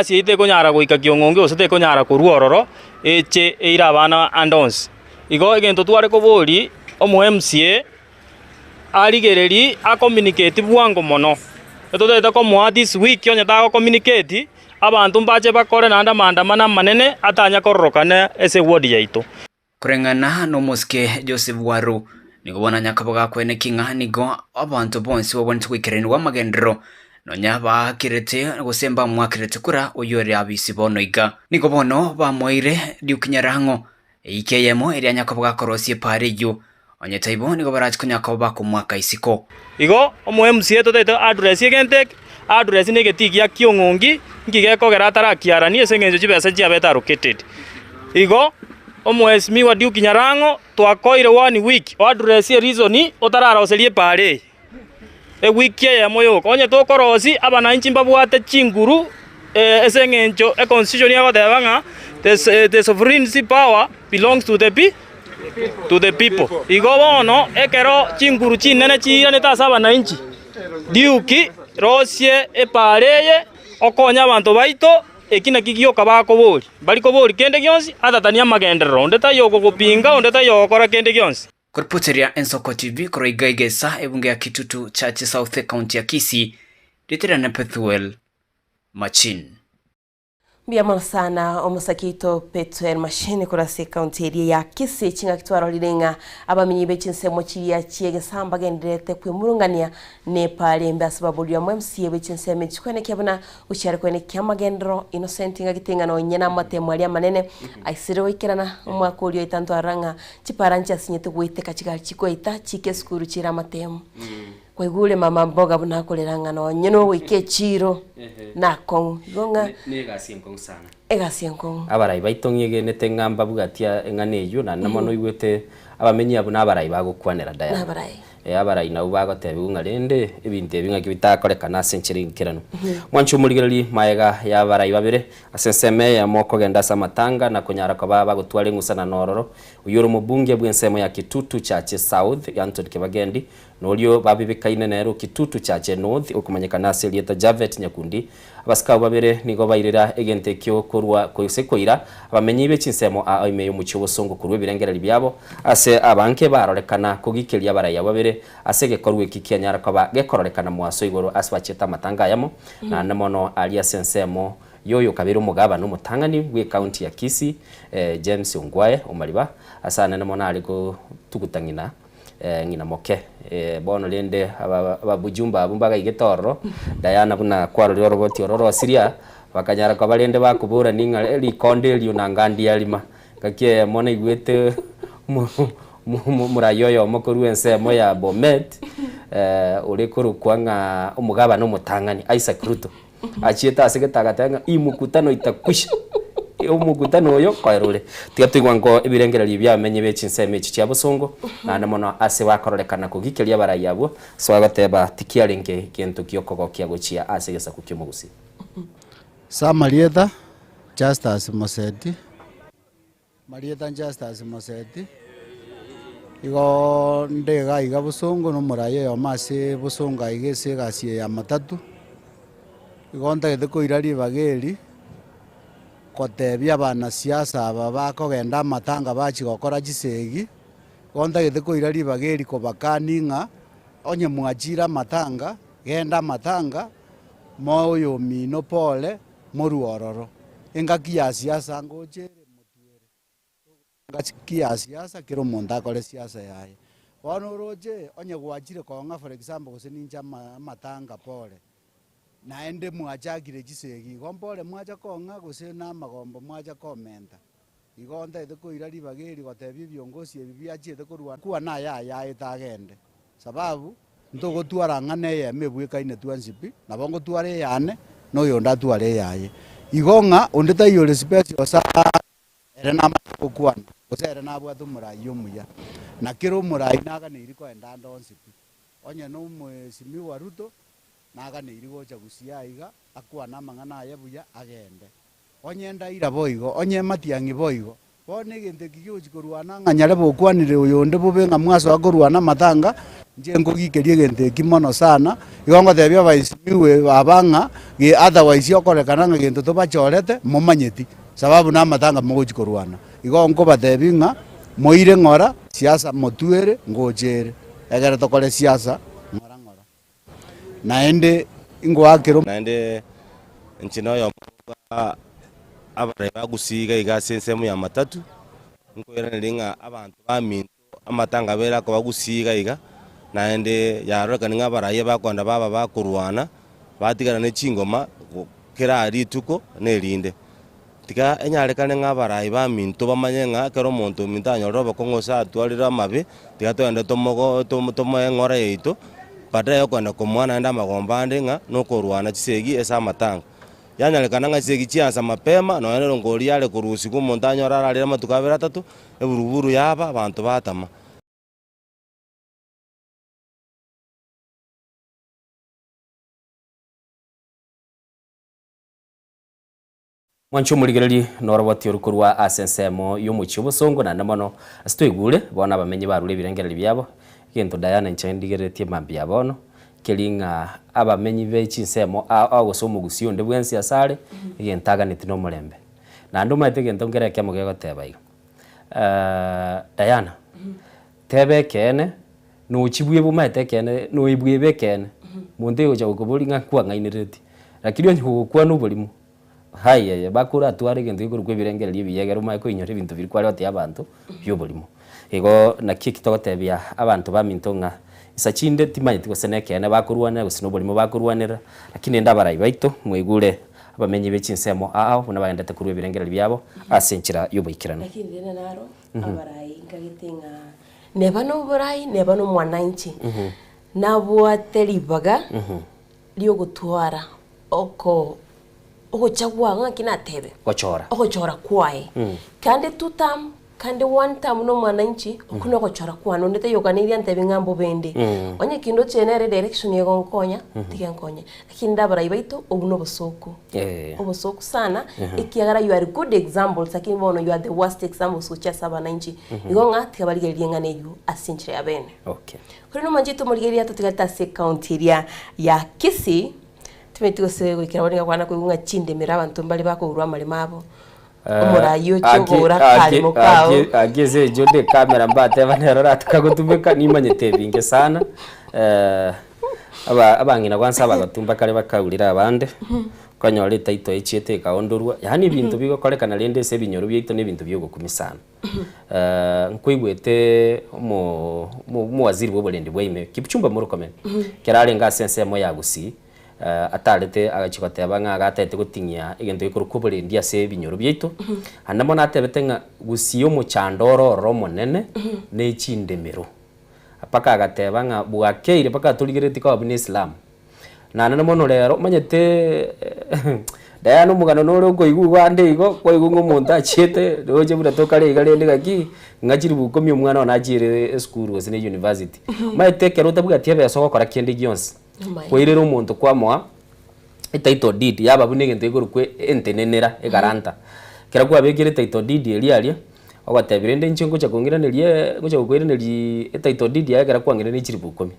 ite konyara goika kiongongi osete konyara kuruororo eche eira bana andons igo egento tware ko bori omo MCA arigereri a communicate bwango mono etotete ko mwa this week onye ta communicate abantu mbache bakore nanda maandamana manene atanya kororokane ese ward yaito kurengana no Moske Joseph Waru nigo bona nyakaboga kwene kinga nigo abantu bonse wabonetse kwikirenwa magendero nonya bakirete gusemba mwakirete kura oyore abisi bono iga nigo bono bamoire diukinyarango ikeyemo eri nyakaboga korosie pareyo onye taibo nigo barachikunyaka ku mwaka isiko igo omo MCA totete address yegente address negetigia kiongongi ngigeko geratara kiarani esengenjo chibesa chiabeta roketed igo omwesimi wa Duke Nyarango twakoire 1 week address reason otarara oserie pare wiki ya moyo onye tokorosi abananchi mbabwate chinguru esengenjo constitution ya badabanga the sovereignty power belongs to the people igo bono ekero chinguru chinene chira netasa abananchi Duke rosie epareye okonya abantu baito ekina kigioka bakobori bali kobori kende gyonsi atatania magenderero ndeta yoko gupinga ndeta yokora kende gyonsi Kurputeria Ensoko TV koroigaigesa ebunge ya Kitutu Chache South County ya Kisii ditira na Pethuel Machin Biamano sana omusakito Pethuel Machin kurase county area ya Kisii chinga kitwaro lirenga abamenyi bechinsemo chiya chiege samba genderete kwimurungania ne pale mbasababu ya MCA bechinseme chikwene kyabana ucyari kwene kyamagendero Innocent ngagitenga no nyena matemo ali manene aisire wikirana umwaka uri itanto aranga chiparancha sinyete gwiteka chikoita chike skuru chira matemo kwa igule mama mboga bunakoreranga no nyeno wike chiro nako gonga negasienko sana egasienko abarai baitongege netengamba bugatia enganeyo na namono igwete abamenyi abo nabarai bagukwanera daya nabarai abarai na ubagotebi ungarende ebintu ebinga kibitakorekana sencheri nkirano mwanchu muligereri maega ya barai babire asenseme ya moko genda samatanga na kunyara kwa baba gutware ngusana nororo uyoro mubunge bwensemo ya Kitutu Chache South Anthony Kibagendi nolio babibikaine nero Kitutu Chache North okumanyekana Selieta Javet Nyakundi abasika babire nigo bairira egente kyo kurwa koisekoira abamenyi bechinsemo a imeyo muchibo songo kurwe birengereri byabo ase abanke barorekana kugikelia baraya babire asege korwe kikianyara kwa gekororekana mwaso igoro aswacheta matanga yamo na namono alia sensemo yoyo kabiro mugaba no mutangani we county ya Kisii James Ongwae omaliba asana namona aliko tukutangina ngina moke bono lende ababujumba abumbaga igetoro Diana buna kwaro roboti ororo siria bakanyara kwa balende bakubura ninga eli kondelio na ngandi alima kakie mona igwete murayoyo mokuru ensemo ya Bomet urekuru kwanga umugaba no mutangani Isaac Ruto achieta asegetagatenga imukutano itakwisha umukutano oyo kwairule tigatwigwango ibirengereri byamenye bechinseme chicha busongo na namono ase wakororekana kugikelia barayabo so agateba tikiarenge kintu kiyokoko kya gochia ase gesa kukyomugusi Samarietha Justus Moseti Marietha Justus Moseti igo ndega iga busongo no muraye yo mase busonga igese gasie ya matatu igo ndagete koirari bageri kotebia bana siasa aba bakogenda matanga bachi gokora chisegi igo ndagete koirari bageri kobakaninga onye mwajira matanga genda matanga moyo mino pole moruororo engakia siasa ngochere mutuere ngakia siasa kiro monda kole siasa yaye wanoroje onye gwajire konga for example kusininja matanga pole naende mwachagire gisegi gompole mwacha konga gusena magombo mwacha komenta igonda ithiko irari bageri gotebia biongozi ebibiachi ithiko ruwa kuwa na ya itagende sababu ntogo twara ngane ye mebwekaine twansipi na bongo tware yane no yonda tware yaye igonga ondeta yole special sa erena makukwana osere na bwa tumurai yomuya na kiro murai naga ne iriko enda ndonsipi onye no mwesimi wa Ruto naga ne irigo cha gusia iga akwana mangana yebuya agende onye ndaira boigo onye matiangi boigo bone gente kigochikorwana nganyare bokwanire uyonde bobenga mwaso akorwana matanga nje ngogikerie gente kimono sana igongo tebia baisimiwe babanga ge otherwise yokorekana ngento to bachorete momanyeti sababu na matanga mogochikorwana igongo batebinga moire ngora siasa motuere ngochere egere tokole siasa ngora naende ingwakero naende nchino yo abare bagusiga igasensemu ya matatu nkoyera linga abantu baminto amatanga bera ko bagusiga iga naende yaroka ninga baraye bakonda baba bakurwana batigana ne chingoma kera ari tuko nelinde tika enyarekane nga baraye baminto bamanyenga kero monto mintanyoro bakongosa atwalira mabe tika toende tomogo tomo engora yeito badaya kwenda komwana enda magomba ndenga nokorwana chisegi esa matanga yanyarekana nga chisegi chiansa mapema no ene ngori yale kurusi ku montanyo rararira matukabera 3 eburuburu yaba abantu batama Mwancho muligereri noroboti urukurwa asensemo yomuchi obusongo na namono asitoigure bona bamenye barule birengereri byabo gento Diana nchendigeretie mambi yabono kelinga abamenyi bechinsemo agosomo gusionde bwensi asare gentaga nitino mulembe na ndo maite gento ngereke mugego tebaiga Diana tebe kene no chibwe bu maite kene no ibwe be kene munde oja gukobolinga kwa ngainireti lakini onye kwa nubolimu haya bakura twari gento igurukwe birengereri biyegero maiko inyore bintu biri kwari ati abantu byobolimo ego nakiki togotebia abantu bamintonga isachinde timanyiti goseneke ne bakurwana gusinobolimo bakurwanira lakini ndabarai baito mwigure abamenyi bechinsemo bona bagendete kurwe birengereri byabo asenchira yoboikirana lakini dena naro abarai ngagitinga neba no borai neba no mwananchi nabo atelibaga lyo gutwara oko chagwa ngakina tebe ogochora kwae kandi tutam kandi one time no mwananchi okuno gochora kwano ndete yoganiria ntebe ngambo bende onye kindo chenere direction yego nkonya tigenkonya lakini ndabara ibaito obuno bosoko obosoko sana ikiagara you are good examples lakini bono you are the worst examples ucha saba nanchi igonga tikabaligeria ngane yu asinchire abene kuri no manjito muligeria tutigata se county ya Kisii tumetigose gwikira boninga kwana kwigunga chinde miraba ntombali bakurwa mali mabo umurayo cyogora kalimo kawo ageze jode kamera mbate banera tukagutumeka nimanye binge sana abangina kwanza bagatumba kale bakawulira abande kanyore taito echiete kaondorwa yani ibintu bigokorekana rende se binyoro byito n'ibintu byo gukumisana nkwigwete mu waziri w'oburendi bw'ime Kipchumba Murkomen kerare nga sensemo ya Gusii atarete agachikote abanga agatete gutingia igento ikurukuburendi ndia se binyoro byito anamo natebete nga Gusii omuchandoro romonene ne chindemero apaka agateba nga bwakeire paka tuligereti kwa bune Islam nana mono rero manyete Diana mugano no ko igugande igo ko igungo monta achete roje bura tokare igare ndegaki ngachiri bukomye umwana onachire school wose ne university maiteke rota buga tiebe soko kora kende gionse koirero umuntu kwamwa itaito deed yaba bune gento igurukwe entenenera egaranta kera kwa begire taito deed elialia ogatebirende nchengo cha kongiraniriye gocha gukwiraniri itaito deed yagera kwangire ni chiri bukomye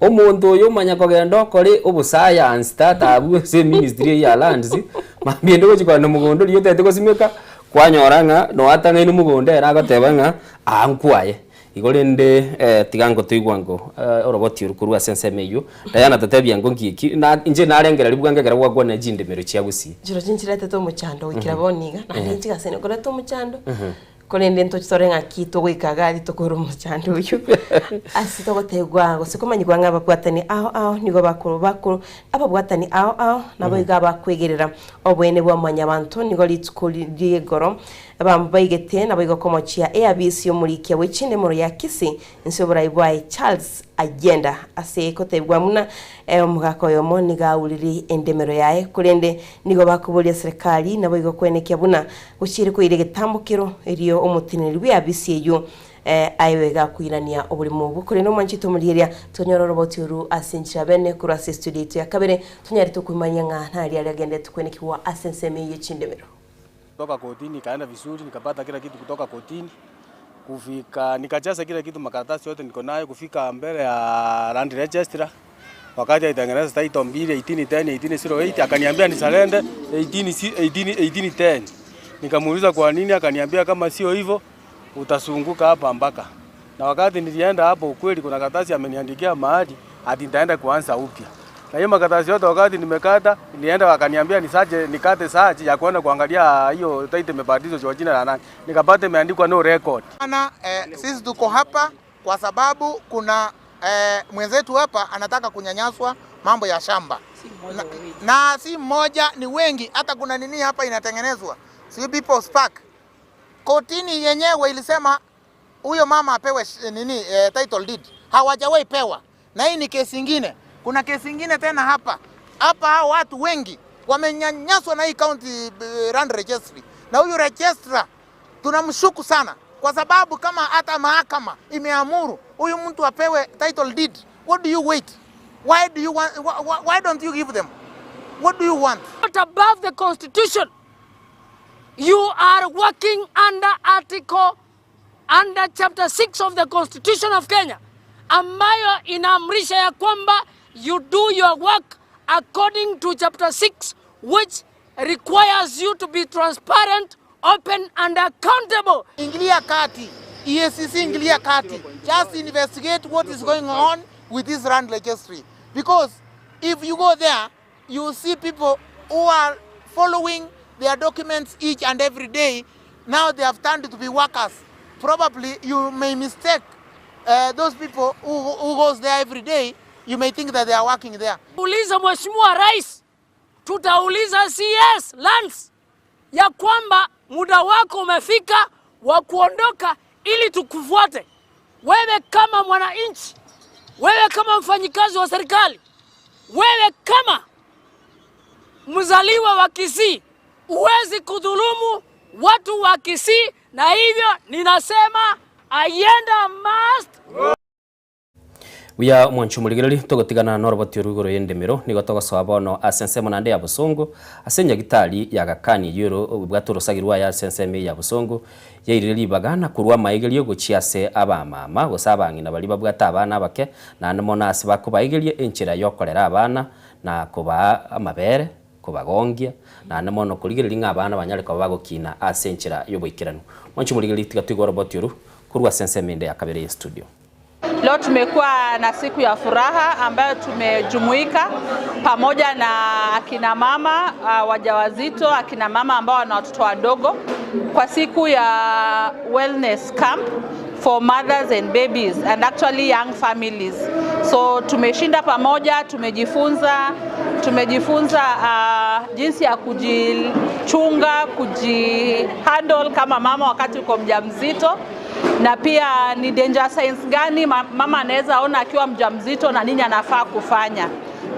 omuntu oyo manya kogenda okore obuscience tatabu se ministry ya lands mambiende gocha kwa mugondo liyo tete gosimeka kwanyoranga no atanga ino mugondo era agatebanga ankwaye igorende tigango tuigwango oroboti urukuru asenseme iyo Diana tatebya ngo ngiki na inje narengera ribwangagera gwagwa na jinde mero cia gusi jiro jinchirete to muchando wikira boniga na njinga sene kore to muchando kolende nto torenga kito gwikagari to koro muchando uyu asito gotegwango sikomanyigwa ngababwatani aho nigo bakuru ababwatani aho nabo igaba kwegerera obwene bwa manyabantu nigo litsukuliye goro bambaigete nabo igokomochia ABC omurikia wechinde moro ya Kisi nsobora ibwai Charles agenda ase kotegwa muna omugako yomo nigauliri endemero yae kulende nigo bakubulia serikali nabo igokwenekia buna gushire ko irege tambukiro eriyo omutiniri bwa ABC yo aiwega kuirania obulimo bukore no manchito muliria tonyororo botiuru asencha bene kura studio ya kabere tunyari tukumanya nga ntari agende tukwenekiwa asenseme yechindemero kutoka kotini kaenda vizuri, nikapata kila kitu kutoka kotini. Kufika nikajaza kila kitu, makaratasi yote niko nayo. Kufika mbele ya land registrar, wakati aitengeneza title mbili 1810 1808, akaniambia nisalende 1810. Nikamuuliza kwa nini, akaniambia kama sio hivyo utasunguka hapa mpaka. Na wakati nilienda hapo, ukweli kuna karatasi ameniandikia mahali ati nitaenda kuanza upya. Na hiyo makaratasi yote wakati nimekata, nilienda wakaniambia nikate saji ya kwenda kuangalia hiyo title imebadilishwa kwa jina la nani. Nikapata imeandikwa no record. Sisi tuko hapa kwa sababu kuna mwenzetu hapa anataka kunyanyaswa mambo ya shamba. Na si mmoja, ni wengi. Hata kuna nini hapa inatengenezwa. Si People's Park. Kotini yenyewe ilisema huyo mama apewe title deed. Hawajawahi pewa. Na hii ni kesi nyingine. Kuna kesi nyingine tena hapa. Hapa hao watu wengi wamenyanyaswa na hii county land registry. Na huyu registrar tunamshuku sana kwa sababu kama hata mahakama imeamuru huyu mtu apewe title deed, what do you wait? Why don't you give them? What do you want? Not above the constitution. You are working under chapter 6 of the Constitution of Kenya, ambayo inaamrisha ya kwamba you do your work according to chapter 6, which requires you to be transparent, open and accountable. Ingilia kati, EACC ingilia kati. Just investigate what is going on with this land registry. Because if you go there, you see people who are following their documents each and every day. Now they have turned to be workers. Probably you may mistake those people who goes there every day. You may think that they are working there. Uliza Mheshimiwa Rais, tutauliza CS Lands ya kwamba muda wako umefika wa kuondoka ili tukufuate. Wewe kama mwananchi, wewe kama mfanyikazi wa serikali, wewe kama mzaliwa wa Kisii, huwezi kudhulumu watu wa Kisii, na hivyo ninasema Ayenda must. Uya mwanchumuligiriri togotigana na roboti urugoro yendemero nigo togosoa bono asensemo nande ya Busongo asenya gitari ya gakani yuro bwatorosagirwa ya senseme ya Busongo yairiri bagana kurwa maigerio guciase abamama gosabangi na bali babwata abana bake na namona asibako baigerie enchira yokorera abana na kuba amabere kubagongia na namono kurigirira inga abana banyareka bagokina asenchira yoboikirano mwanchumuligiriri tigatwigo roboti uru kurwa senseme nde ya kabere studio. Leo tumekuwa na siku ya furaha ambayo tumejumuika pamoja na akina mama wajawazito, akina mama ambao wana watoto wadogo kwa siku ya wellness camp for mothers and babies and actually young families. So tumeshinda pamoja, tumejifunza jinsi ya kujichunga, kujihandle kama mama wakati uko mjamzito. Na pia ni danger signs gani mama anaweza ona akiwa mjamzito na nini anafaa kufanya.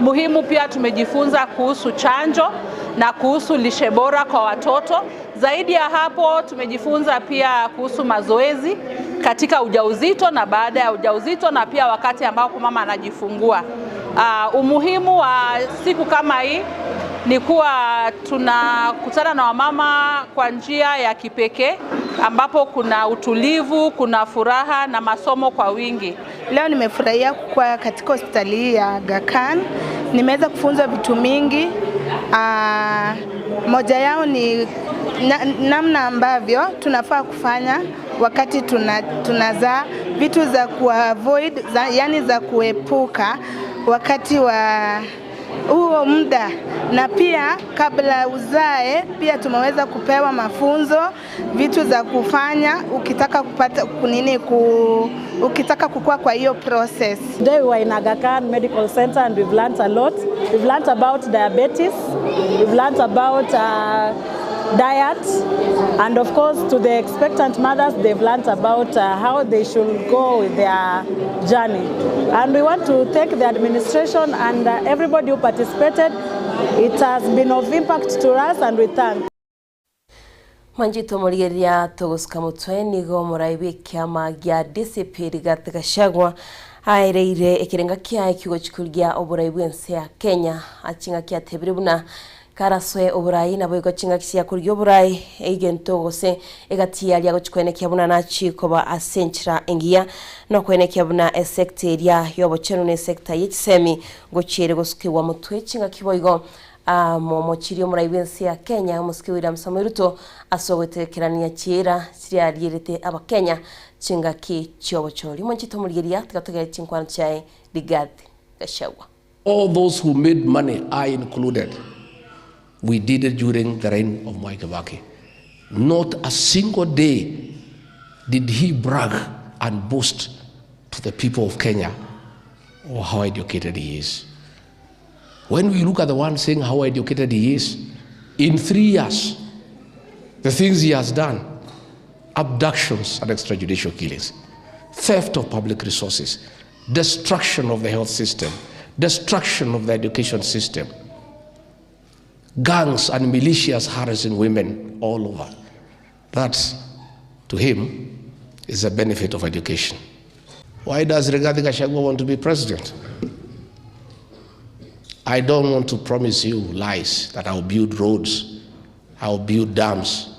Muhimu pia tumejifunza kuhusu chanjo na kuhusu lishe bora kwa watoto. Zaidi ya hapo tumejifunza pia kuhusu mazoezi katika ujauzito na baada ya ujauzito na pia wakati ambao mama anajifungua. Umuhimu wa siku kama hii ni kuwa tunakutana na wamama kwa njia ya kipekee ambapo kuna utulivu, kuna furaha na masomo kwa wingi. Leo nimefurahia kuwa katika hospitali hii ya Aga Khan. Nimeweza kufunzwa vitu mingi. Moja yao ni namna ambavyo tunafaa kufanya wakati tunazaa, vitu za kuavoid, yani za kuepuka wakati wa huo muda, na pia kabla uzae pia tumeweza kupewa mafunzo vitu za kufanya ukitaka kupata ukitaka kukua kwa hiyo process. Today we were in Aga Khan Medical Center and we've learned a lot. We've learned about diabetes, we've learned about diet, and of course to the expectant mothers they've learned about how they should go with their journey. And we want to thank the administration and everybody who participated. It has been of impact to us and we thank. Manjito murigeria tuguska mutwe nigo muraibi kiama gya DCP Gachagua aireire ekirenga kia ikigo chikulia oburaibu ense ya Kenya achinga kia tebiribuna karaswe oburai na boigo chinga kisia kuryo oburai egento gose egatia lya gochikwenekia buna nachi koba asenchira engia no kwenekia buna esekteria yobochenu ne sekta yitsemi gochire gosukiwa mutwe chinga kiboigo momochirio muraibu ense ya Kenya muski William Samoei Ruto asogotekerania chira siriarierete abakenya chinga ki chiobochori monchito murigeria tigatogere chinkwana chae Rigathi Gachagua. All those who made money are included. We did it during the reign of Mwai Kibaki. Not a single day did he brag and boast to the people of Kenya or how educated he is. When we look at the one saying how educated he is, in 3 years, the things he has done, abductions and extrajudicial killings, theft of public resources, destruction of the health system, destruction of the education system, gangs and militias harassing women all over. That, to him, is a benefit of education. Why does Rigathi Gachagua want to be president? I don't want to promise you lies that I'll build roads, I'll build dams,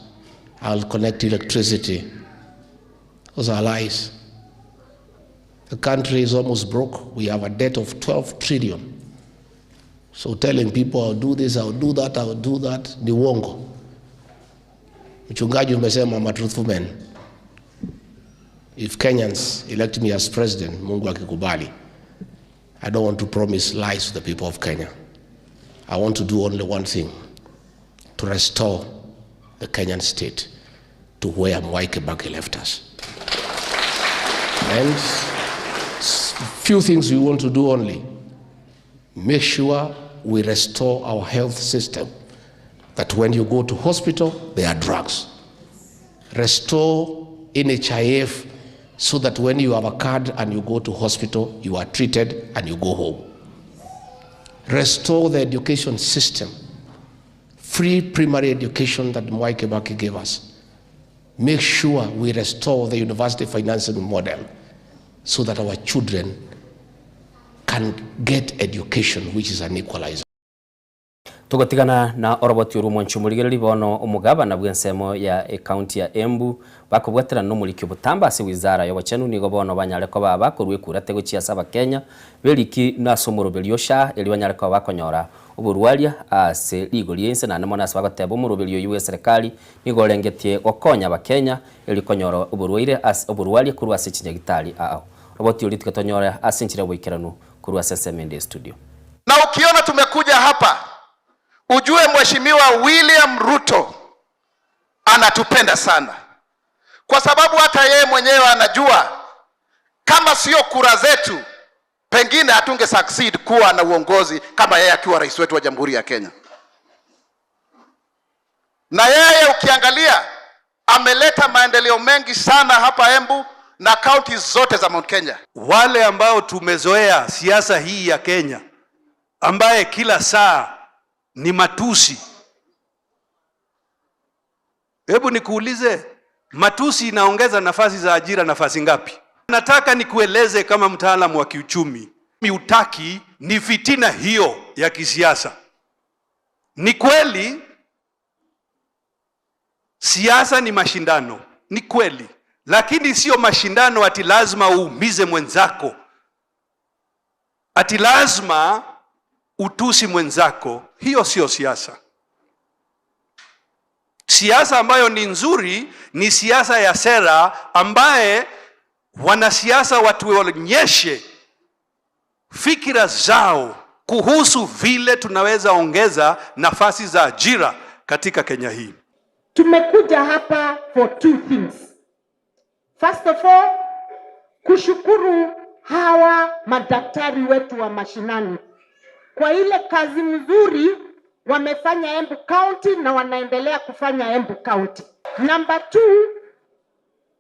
I'll connect electricity. Those are lies. The country is almost broke. We have a debt of 12 trillion. So telling people I'll do this, I'll do that, I'll do that, ni uongo. Mchungaji umesema I'm a truthful man. If Kenyans elect me as president, Mungu akikubali, I don't want to promise lies to the people of Kenya. I want to do only one thing, to restore the Kenyan state to where Mwai Kibaki left us. And few things we want to do only. Make sure we restore our health system, that when you go to hospital, there are drugs. Restore NHIF so that when you have a card and you go to hospital, you are treated and you go home. Restore the education system, free primary education that Mwai Kibaki gave us. Make sure we restore the university financing model so that our children can get education, which is an equalizer. Tugotigana na oroboti urumo nchumurigeri bono umugabana bwensemo ya county ya Embu bakubwatira no muri butamba se wizara yo bachenu nigo bono banyareko baba kurwe kurate gucia saba Kenya beriki nasomoro belyosha eli banyareko bakonyora uburwalia ase ligoliense na namona asabagotebo mu rubelyo yuwe serikali nigo lengetie okonya bakenya eli konyoro uburwaire as uburwalia kurwa se chinyagitali ao roboti uli tikatonyora asinchira boikeranu kurwa SSMD studio. Na ukiona tumekuja hapa ujue Mheshimiwa William Ruto anatupenda sana, kwa sababu hata yeye mwenyewe anajua kama sio kura zetu pengine hatunge succeed kuwa na uongozi kama yeye akiwa rais wetu wa Jamhuri ya Kenya. Na yeye ukiangalia ameleta maendeleo mengi sana hapa Embu na counties zote za Mount Kenya. Wale ambao tumezoea siasa hii ya Kenya ambaye kila saa ni matusi. Hebu nikuulize, matusi inaongeza nafasi za ajira nafasi ngapi? Nataka nikueleze kama mtaalamu wa kiuchumi, miutaki ni fitina hiyo ya kisiasa. Ni kweli siasa ni mashindano, ni kweli, lakini sio mashindano ati lazima uumize mwenzako, ati lazima utusi mwenzako. Hiyo sio siasa. Siasa ambayo ni nzuri ni siasa ya sera ambaye wanasiasa watuonyeshe fikira zao kuhusu vile tunaweza ongeza nafasi za ajira katika Kenya hii. Tumekuja hapa for two things. First of all, kushukuru hawa madaktari wetu wa mashinani kwa ile kazi nzuri wamefanya Embu County na wanaendelea kufanya Embu County. Number 2,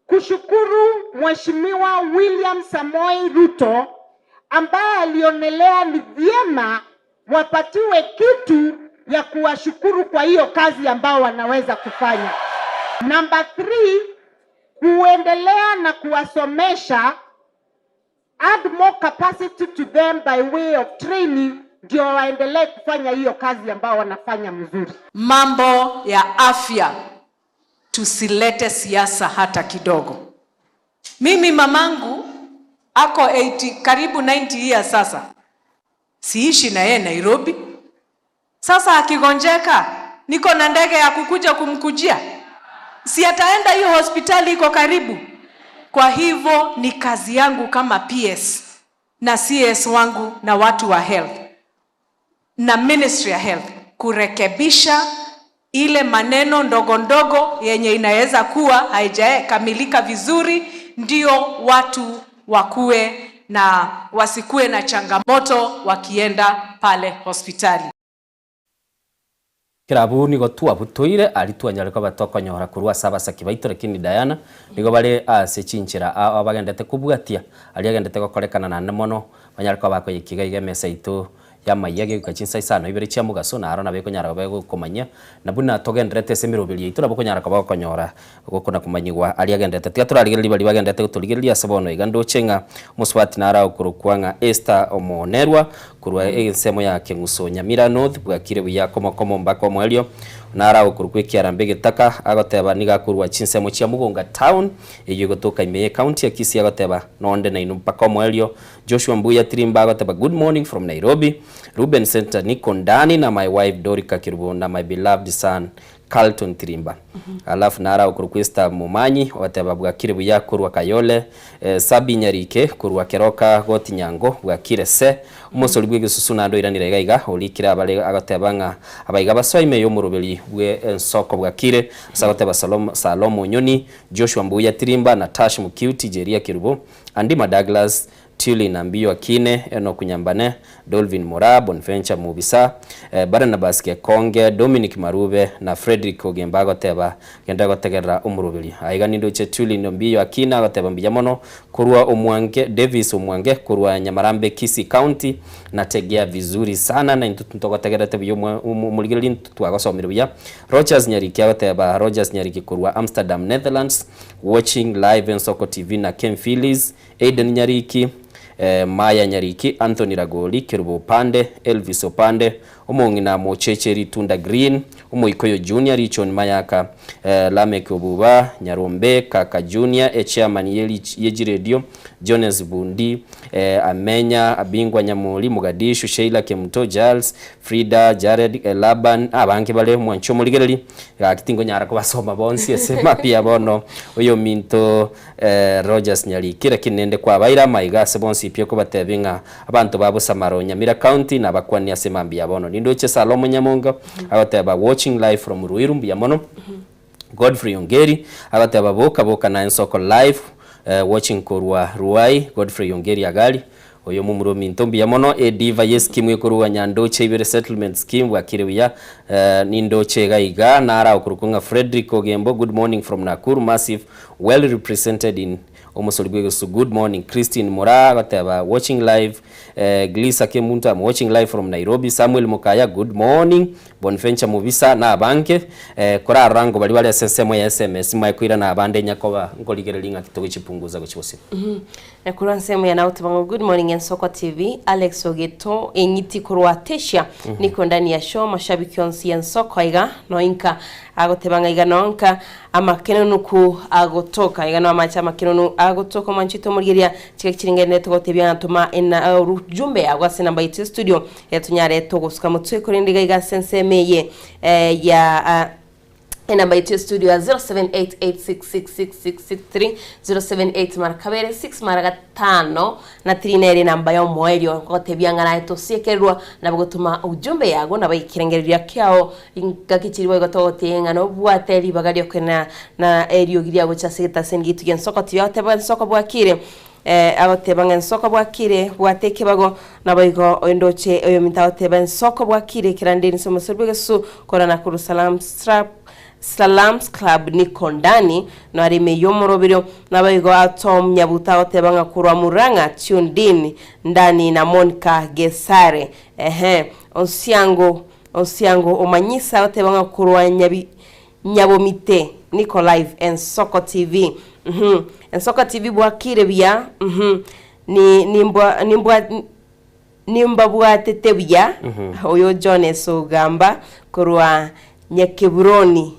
kushukuru Mheshimiwa William Samoei Ruto ambaye alionelea ni vyema wapatiwe kitu ya kuwashukuru kwa hiyo kazi ambao wanaweza kufanya. Number 3, kuendelea na kuwasomesha, add more capacity to them by way of training, ndio waendelee kufanya hiyo kazi ambao wanafanya mzuri. Mambo ya afya tusilete siasa hata kidogo. Mimi mamangu ako 80 karibu 90 years sasa. Siishi na yeye Nairobi. Sasa akigonjeka niko na ndege ya kukuja kumkujia. Si ataenda hiyo hospitali iko karibu. Kwa hivyo ni kazi yangu kama PS na CS wangu na watu wa health na Ministry ya Health kurekebisha ile maneno ndogo ndogo yenye inaweza kuwa haijakamilika vizuri, ndio watu wakue na wasikue na changamoto wakienda pale hospitali. Kirabu nigo tuabutoire aritwa nyareko batokonyora kurwa sabasa kibaito lakini Diana nigo bale asechinchira abagendete kubwatia ali agendete gokorekana na mono banyareko bakoyikiga igemesa itu ya mayage gukachinsa isano ibere cia mugaso na arona beko nyara bego komanya na buna togendrete semirobili itu nabo konyara kaba konyora gukona kumanyigwa ali agendete tia turarigiriri bali bagendete guturigiriria sabono igando chenga muswati na ara ukurukwanga Esther Omonerwa kurwa ensemo ya Kenguso Nyamira North bwakire buya komo mbako mwelio na ara ukurukwe Arambe Gitaka agoteba niga kurwa chinsemo cia Mugonga town iyo gotoka Imeye county ya Kisii agoteba nonde na inu mpaka mwelio Joshua Mbuya Tirimba agoteba good morning from Nairobi. Ruben Center niko ndani na my wife Dorika Kirubo na my beloved son Carlton Tirimba. Alafu nara ukurukwista Mumanyi wateba bwakire buya kurwa Kayole Sabi Nyarike kurwa Keroka Goti Nyango bwakire se umusori bw'igisusu nando iranira igaiga ulikira abale agatebanga abaiga basoime yo murubeli bwe ensoko bwakire sagoteba Salomo Nyoni Joshua Mbuya Tirimba na Tash Mukiuti Jeria Kirubo Andima Douglas Tuli Nambio Akine Eno Kunyambane Dolvin Mora Bonventure Mubisa Barnabas Konge Dominic Marube na Frederick Ogemba goteba genda gotegera umurubili aiga nindo che Tuli Nambio Akina goteba mbijamono kurwa Omwange Davis Omwange kurwa Nyamarambe Kisii County na tegea vizuri sana na ntogotegera tebiyo muligili twagosomera bya Rogers Nyariki goteba Rogers Nyariki kurwa Amsterdam Netherlands watching live en Soko TV na Ken Phillies Aiden Nyariki Maya Nyariki Anthony Ragoli Kirubo Pande Elvis Opande Omongina Mochecheri Tunda Green Omoikoyo Junior Richon Mayaka Lamek Obuba Nyarombe Kaka Junior Chairman Yeji Radio Jones Bundi Amenya Abingwa Nyamuli Mogadishu Sheila Kemuto Giles Frida Jared Laban abanke bale mwancho muligereri akitingo nyara ko basoma bonsi esema pia bono uyo minto Rogers Nyariki kinende kwa baira maigase bonsi pia ko batebinga abantu babo Samaro Nyamira County na bakwani asemambi yabono nindoche Salomo Nyamonga abateba watching live from Ruiru Mbiamono Godfrey Ongeri abateba boka na Ensoko live watching korwa Ruai Godfrey Ongeri agali oyo mumuro mintombi yamono ediva yeskimwe kuruwa nyandoche ibere settlement scheme wakiriya nindoche gaiga nara okurukunga Frederick Ogembo good morning from Nakuru massive well represented in omusolibwe so good morning Christine Mora bataba watching live Glisa Kemunta I'm watching live from Nairobi Samuel Mukaya good morning Bonventure Mubisa na banke kora rango bali bali sensemo ya SMS maikwira na abande nyakoba ngoligerelinga kitogo chipunguza gochose na kura nsemo ya nauti bango good morning Ensoko TV Alex Ogeto enyiti kurwa Tesha niko ndani ya show mashabiki onsi Ensoko iga noinka agotebanga iga nonka amakenonu ku agotoka iga no amacha amakenonu agotoka manchito murigeria chikiringene tugotebya ntuma ena rujumbe agwase namba ite studio etunyare togosuka mutwe kurindiga iga sensemeye ya Namba yetu ya studio ya 0788666663 078 mara kabere 6 mara 5 na 3 neri namba ya mwerio ngotebia ngana etosiekerwa na bugutuma ujumbe yago na bayikirengereria kyao ingakikiriwe gotote ngano bwateri bagario kwena na erio giria gocha segeta sengitu gen sokoti yote ba soko bwakire abotebanga nsoko bwakire bwateke bago nabayigo endoche oyo mitaoteba nsoko bwakire kirandeni somo serbegesu korana kuru Salams Club niko ndani na arime yomorobiro nabayigo atom nyabuta otebanga kurwa muranga tundin ndani na Monica Gesare onsiango omanyisa otebanga kurwa nyabomite niko live en Soko TV en Soko TV bwakire bya nimba bwatete bya oyo Jones ogamba kurwa Nyakeburoni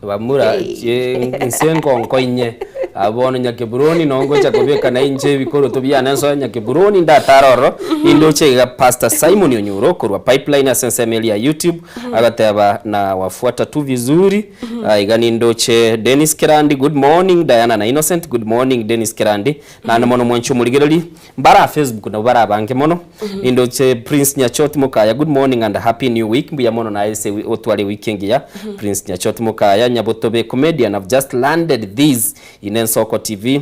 bamura nsengo nkoinye abono Nyakeburoni nongo chakobeka na inje bikoro tobyana so Nyakeburoni ndataroro indoche ga Pastor Simon Onyuro kurwa Pipeline asensemeli ya YouTube agateba na wafuata tu vizuri igani indoche Dennis Kirandi good morning Diana na Innocent good morning Dennis Kirandi na mono mwancho muligeroli mbara Facebook na bara banke mono indoche Prince Nyachoti Mukaya good morning and happy new week mbuya mono na ese otwale weekend ya Prince Nyachoti Mukaya Nyabotobe comedian have just landed this in Soko TV.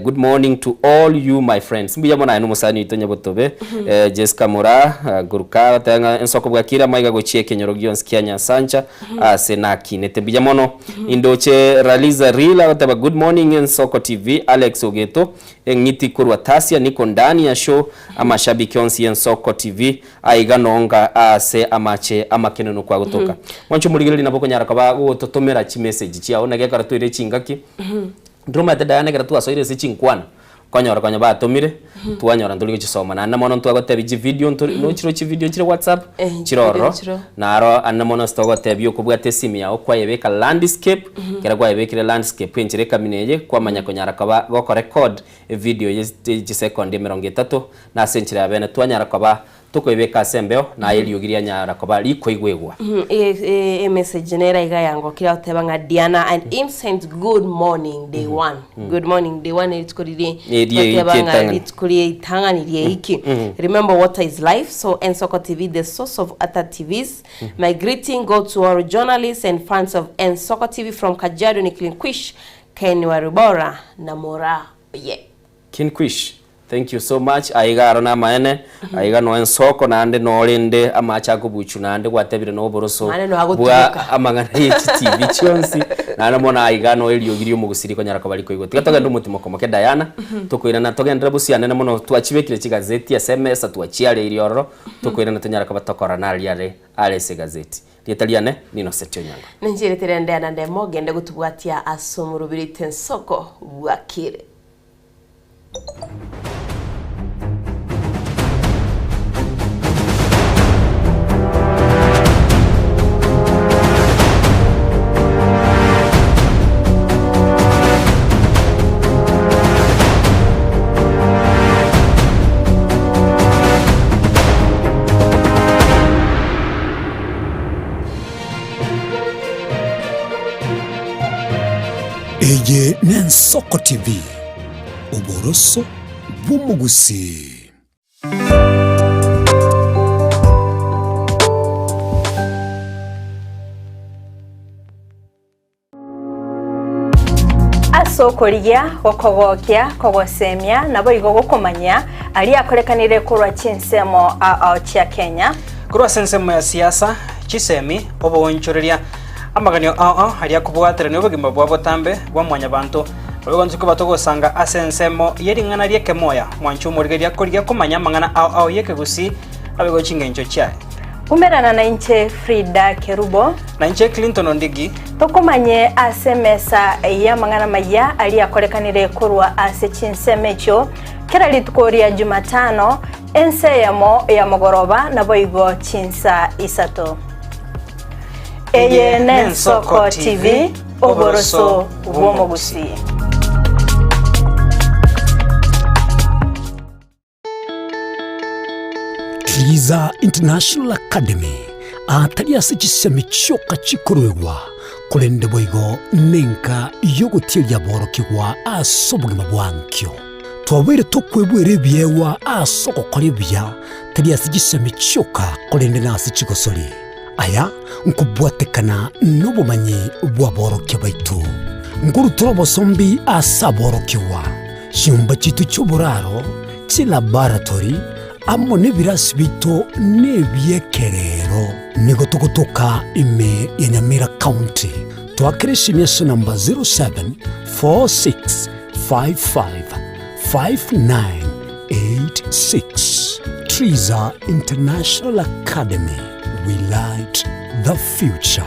Good morning to all you my friends. Mbuya mona eno musani ito Nyabotobe Jessica Mura guruka tanga Soko bwakira maiga gochieke nyorogion skianya sancha senaki netembuya mono indoche Raliza Rila wataba good morning in Soko TV Alex Ogeto ngiti kurwa Tasia niko ndani ya show amashabiki onsi en Soko TV aiga nonga ase amache amakeneno kwa gutoka mwancho muligirili naboko nyara kaba utotomera chi message chia ona gekara tuire chingaki ndroma tedana gara tu asoire se chinkwana konyora konya batomire tuanyora nduli gisoma na namono twagotebi ji video no chiro chi video chire WhatsApp chiroro naro anamono stogotebi okubwate simu ya okwa yebeka landscape kera kwa yebekire landscape enchire kamineje kwa manya konyara kaba goko record video ye second 30 na senchire abene tuanyara kaba tukwebeka sembeo na eliyogiria nyara koba liko igwegwa message nera iga yango kira otebanga Diana and Innocent good morning day one good morning day one itkorire otebanga itkorire itanganirie iki remember what is life so en Soko TV the source of other TVs my greeting go to all journalists and fans of en Soko TV from Kajiado ni Kinquish Ken Warubora na Mora Kinquish. Thank you so much. Aiga arona maene. Aiga no ensoko na ande no lende amacha kubuchu na ande gwatebire no boroso. Bwa amangana TV chionsi. Na namona aiga no eliyogirio mugusiri ko nyarako baliko igo. Tigatoga ndo mutimo komoke Diana. Tukoira na togenda busi ane namono tuachibekire chigazeti ya SMS tuachiale ilioro. Tukoira na tonyarako batokora na aliare alese gazeti. Lietaliane nino setyo nyanga. Njire terende na ndemo gende gutubwatia asomurubiri tensoko bwakire. Eye nen Soko TV Oboroso bumugusi Asokoria okogokya kogosemya nabo igo gokomanya ali akorekanire kurwa chinsemo chia Kenya kurwa sensemo ya siasa chisemi obonchoreria amaganyo ali akubwatira ne obugima bwa botambe bwa mwanya bantu bagonze ko batogosanga asensemo yeringana rieke moya mwanchu murigeria koria komanya mangana yeke gusi abego chingencho chae umerana na inche Frida Kerubo na inche Clinton Ondigi tokomanye asemesa ya mangana maya ali akorekanire kurwa ase chinsemecho kera litukoria Jumatano enseyamo ya mogoroba nabo igo chinsa isato Eye nen Soko TV oboroso bwomogusi Kiza International Academy atari ase chisemi choka chikorwegwa kulende boigo nenka yogotiria borokigwa asobugima bwankyo twabwire tukwebwere byewa asoko kore bya tari ase chisemi choka kulende nasi chigosori aya nkubwatekana n'obumanyi bwa borokya baitu nguruturo bosombi asaborokiwa cyumba chitu cy'uburaro cy'laboratory amo n'ibirasi bito n'ebyekerero nigo tugutuka ime ya Nyamira County twakirisha so number 0746555986 Triza International Academy, we light the future.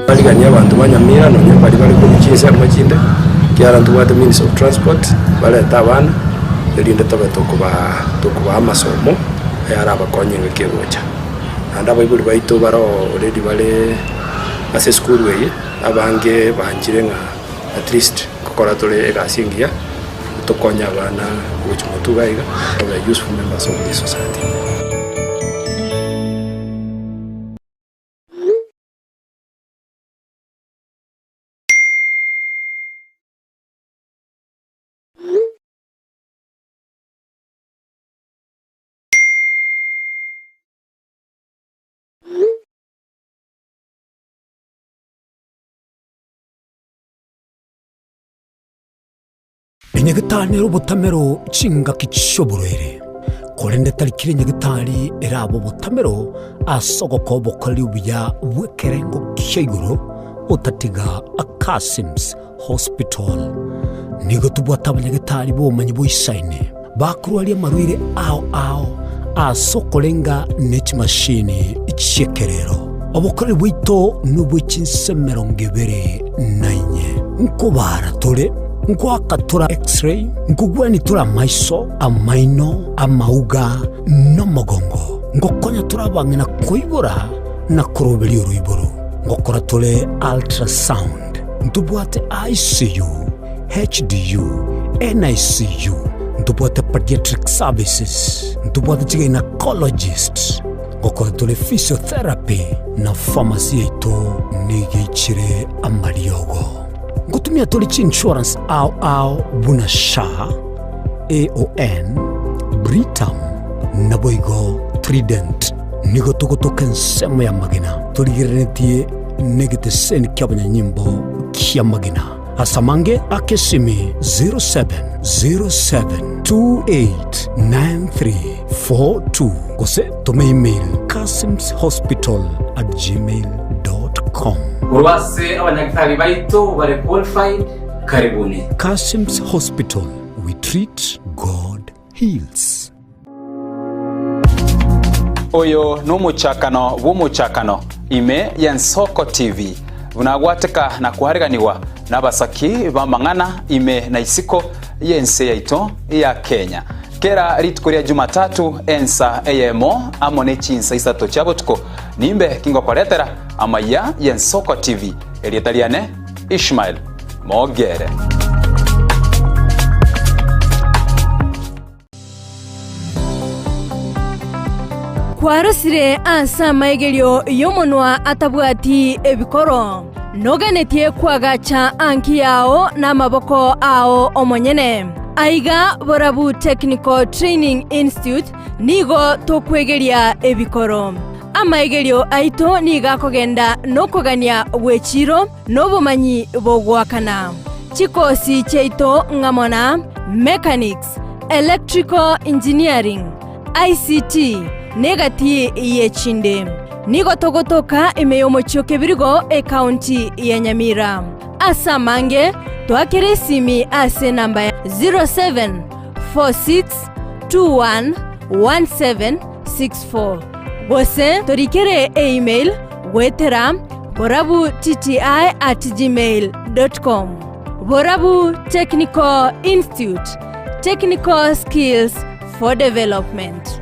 Baliganya abantu banyamira no nyambari bali kubikiza amachinde kyara ntubate Ministry of Transport bale tabana elinde tokuba amasomo yara abakonyenge kegocha anda bayibuli bayito baro already bale ase school way abange banjire nga at least kokora tole egasingia tokonya bana which motugaiga are useful members of this society. Nyagitari ubutamero chinga kichoborere kolende tarikire nyagitari erabo butamero asogoko bokali ubya bwekerengo kiguro utatiga Kasims Hospital nigo tubwata nyagitari bo manyi boisaine bakurwali marwire ao asokolenga nech machine ichekerero obokali bwito nubwichinsemero ngebere nanye nkobara tole nkwakatura x-ray nkugwani tura maiso amaino amauga n'umugongo ngokonya turabangena kuibura na kurobeli uruiburu ngokora tule ultrasound ntubwate ICU HDU NICU ntubwate pediatric services ntubwate gynecologist ngokora tule physiotherapy na pharmacy ito nigichire amariogo ngutumia tolichi insurance au bunasha AON Britam naboigo Trident nigo tugotoka nsemo ya magina toligirenetie negite seni kyabanya nyimbo kya magina asamange akesimi 0707289342 gose tome email kasimshospital@gmail.com. Urwase abanyagitari baito bare qualified karibuni. Kasims Hospital, we treat, God heals. Oyo n'umucakano w'umucakano ime ya Nsoko TV unagwateka na kuhariganiwa n'abasaki bamangana ime na isiko yense yaito ya Kenya kera ritkuria Jumatatu ensa AMO amone chinsa isato chabotuko nimbe kingo koretera amaya ya Nsoko TV elietaliane Ishmael Mogere. Kwarasire ansa maegelio yomonwa atabwati ebikoro nogenetie kwagacha anki yao na maboko ao omonyene aiga Borabu Technical Training Institute nigo tokwegeria ebikoro amaegelio aito niga kogenda nokogania wechiro nobumanyi bogwakana chikosi cheito ngamona mechanics electrical engineering ICT negati yechinde nigo togotoka imeyomochoke birigo county ya Nyamira asamange twakeresimi ase namba 0746211764 bose torikere email wetera borabu.tti@gmail.com. Borabu Technical Institute, technical skills for development.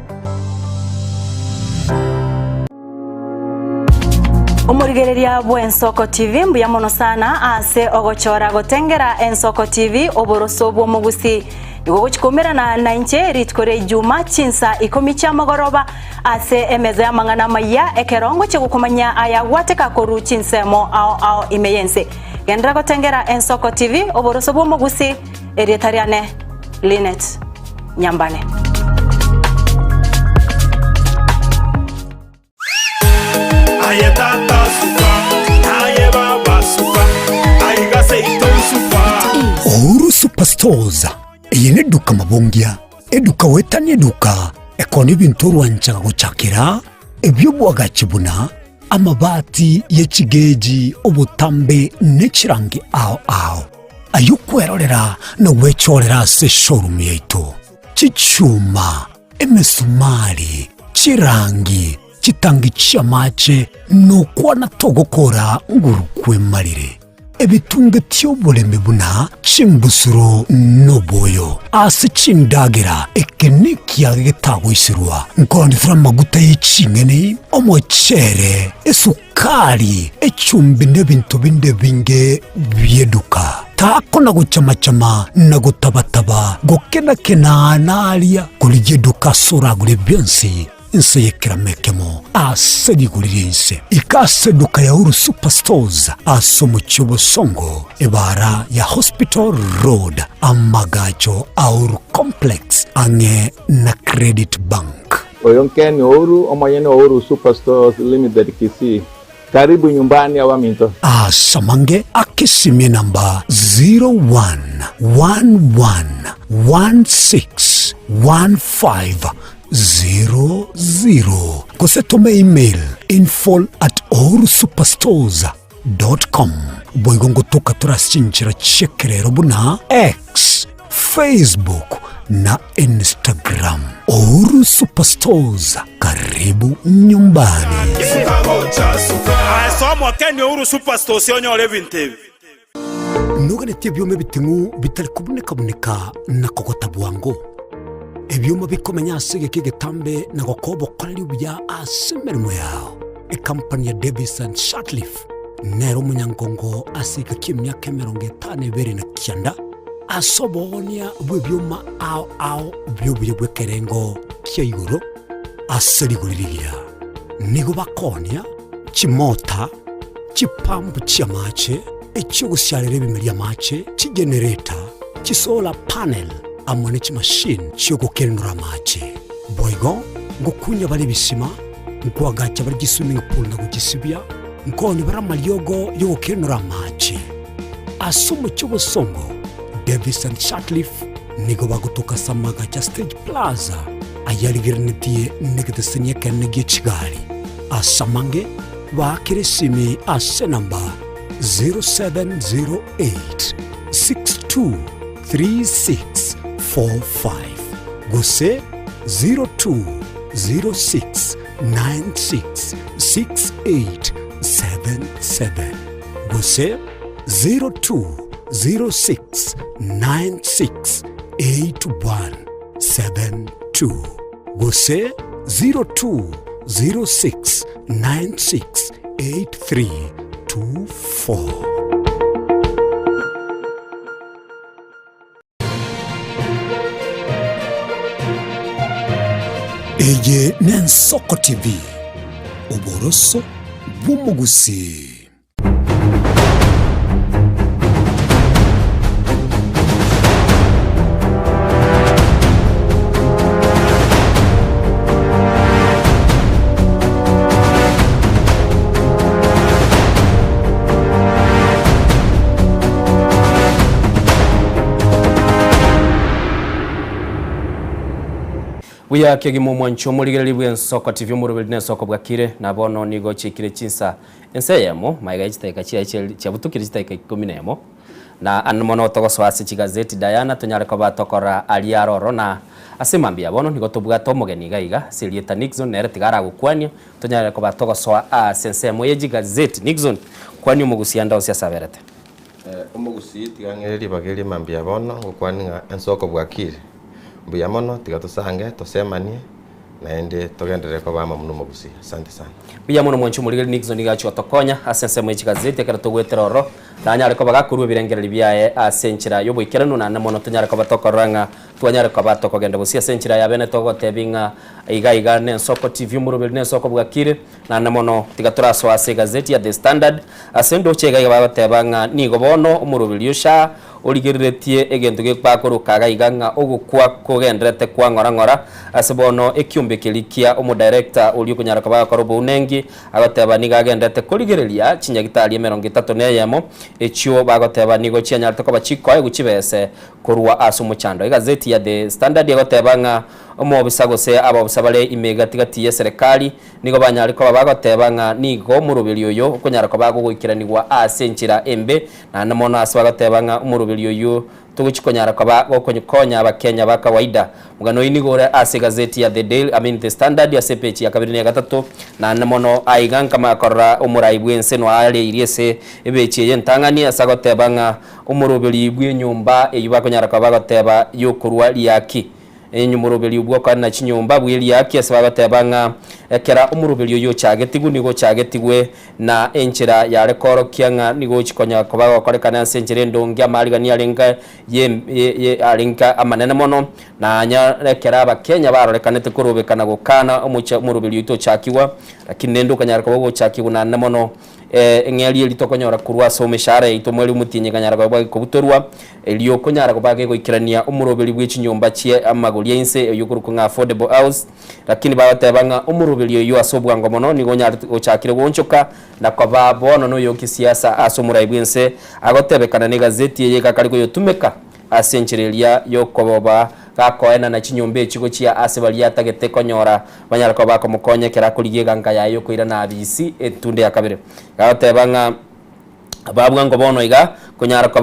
Umurigereria bwa Nsoko TV mbuya mono sana ase ogochora gotengera Nsoko TV oboroso bwo mugusi nigo guchikomerana na inche ritkore Juma chinsa ikomicha magoroba ase emeza ya mang'ana maya ekerongo chigukumanya ayagwateka koruchi nsemo ao imeyense gendera gotengera Ensoko TV oboroso bw'omugusi erietariane Linet Nyambane. Ouru Superstores eyene duka mabongia eduka wetani eduka ekoni bintu rwanchaga guchakira ebyo bwagachibuna amabati yechigeji obutambe nechirangi ao ayukwerorera no wechorera se showroom yaitu chichuma emesumari chirangi chitangi chiamache no kwana togokora ngurukwe marire ebitunge ty'obuleme buna chimbusuro noboyo ase chindagira ekenikia getagwisirwa nkondifura maguta y'echingene omuchere esukari echumbi n'ebintu binde binge byeduka tako na guchamachama na gutabataba gokenakena nalia kulijeduka suragure byonsi inse yekiramekemo asediguririnse ikaseduka ya Ouru Superstores asomu Chobosongo ebara ya Hospital Road amagacho Ouru Complex ange na Credit Bank. Oyonkeni Ouru omayene Ouru Superstores Limited Kisii. Karibu nyumbani ya Waminto. Samange akisimie namba 0111161500. Kosetome email info@ourusuperstores.com. Boigongo toka turashinchira chekerero buna X, Facebook na Instagram. Ouru Superstores, karibu nyumbani. Somo Kenya Ouru Superstores yonyore bintebe. Nugane byome bitingu bitari kuboneka na kokota bwango. Ebyoma bikomenya asige kigetambe na gokobo kwalibya asemermo yao. E company ya Davis and Shutleaf. Nero munyangongo asika kimyaka 50 na kianda. Asobonia bwebyoma ao byobye bwekerengo kyayuro aseriguriria. Nigo bakonia chimota chipambu chiamache ekyogushyarira ebimeri amache chigenerator chisolar panel amone chimashine chyogokenura amache boigo ngokunya bari bisima nkwagacha bari swimming pool na kugisibya nkoni bara malyogo yogokenura amache asumu cyobosongo Davis and Shutleaf nigo bagutuka samaga cha Stage Plaza ayarigirnetie negedesenya kanege Kigali asamange bakiresimi ase namba 0708623645 gose 0206966877 gose 0206968172 gose 0206968324. Eye n'Ensoko TV oboroso bw'omugusi. Buya kegimo mwancho muligere bwe Ensoko TV murubiri n'Ensoko bwakire nabono nigo chikire chinsa enseyemo maiga chitaika chabutukire chitaika 11 na anmono togoswase chigazeti Diana tunyare ko batokora aliaroro na asemambia bono nigo tubwato mugeni gaiga Silieta Nixon nere tigara gukwanya tunyare ko batogoswa sensemo yeji gazeti Nixon kwanyu mugusianda osia saberete umugusi tigangeri bageri mambia bono gukwaninga Ensoko bwakire mbuya mono tigatusange tosemanie naende togendere ko bama muno mugusi. Asante sana. Buya mono mwancho muligere Nixon gacho tokonya asensemo yeji gazeti akara togweteroro tanyare ko bagakurwe birengereri byaye asenchira yoboikerano na namono tanyare ko batokoranga twanyare ko batokogenda busia senchira ya bene togotebinga iga ne Soko TV murubiri ne Soko bwakire na namono tigaturaswa ase gazeti ya The Standard asendo chega iga bagotebanga nigo bono umurubiri yosha origeriretie egento gekwakorukaga iganga ogukwa kogendrete kwa ngora asebono ekiumbe kilikia umudirector uli kunyara kabaga korobo unengi agoteba niga agendete kurigereria chinyagitari 34 echio bagoteba nigo chianyarto ko bachiko guchibese kurwa asumuchando igazeti ya The Standard yagotebanga omobisago se ababusabale imega tigati ya serikali nigo banyari ko bagotebanga nigo murubiri oyo kunyara ko bagogoikiranirwa asenchira embe na namono asbagotebanga umurubiri yoyo tuguchikonyara kwa gokonyokonya abakenya ba kawaida mugano inigore ase gazeti ya The Standard ya sepechi ya 23 na namono aigan kama korra umurai bwense no ale iriese ebechi yentangani asagotebanga umurubiri bw'inyumba eyubakonyara kwa bagoteba yokurwa liyaki enyumurubiri ubwo kana chinyumba bwili yake asabagotebanga ekera umurubiri yo chagetigu nigo chagetigwe na enchira ya rekoro kianga nigo chikonya kobago korekana senchire ndongi amarigani alenga ye alenga amanene mono na anya ekera abakenya barorekanete kurubekana gukana umurubiri to chakiwa lakini nendo kanyara kobago chakiwa na namono engeli litokonyora kurwa someshara itomweli mutinye kanyara kobago kubutorwa elio konyara kobago goikirania umurubiri bw'ichinyumba chie amagulia inse yukuru nga affordable house lakini babatebanga umurubiri yo asobwango mono nigo nyara ochakire wonchoka na kwa bono no yoki siasa asumurai bwense agotebekana ni gazeti ye kakariko yotumeka asenchereria yokoboba gakoena na chinyumba echigo chia asebalia tagete konyora banyara ko bakomukonye kera kurigie ganga yayo koira na abisi etunde ya kabire gotebanga babwango bono iga kunyara ko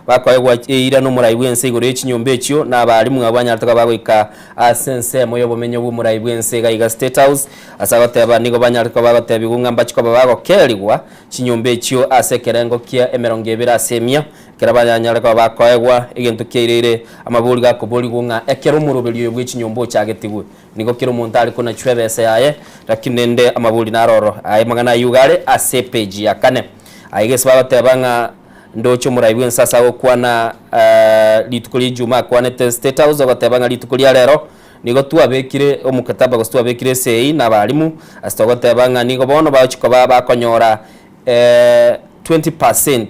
bakoegwa ira no murai bwense igoro echinyumba echio na abalimu abanyara to bagoika asense moyo bomenyo bu murai bwense ga iga State House asagoteba nigo banyara ko bagoteba igunga mbachiko bagokerigwa chinyumba echio asekerengo kia 20 asemia kera banyara ko bakoegwa egento keirire amabuli ga kubuli gunga ekero murubiri yo bw'ichinyumba chagetigwe nigo kiro muntali kuna chwebese yaye lakini nde amabuli naroro ay magana yugale ase page ya kane aigese babatebanga ndocho muraibu sasa okwana litukuli juma kwane State House batebanga litukuli lero nigo tuabekire omukataba go tuabekire sei na balimu asitogotebanga nigo bono bachiko bakonyora 20%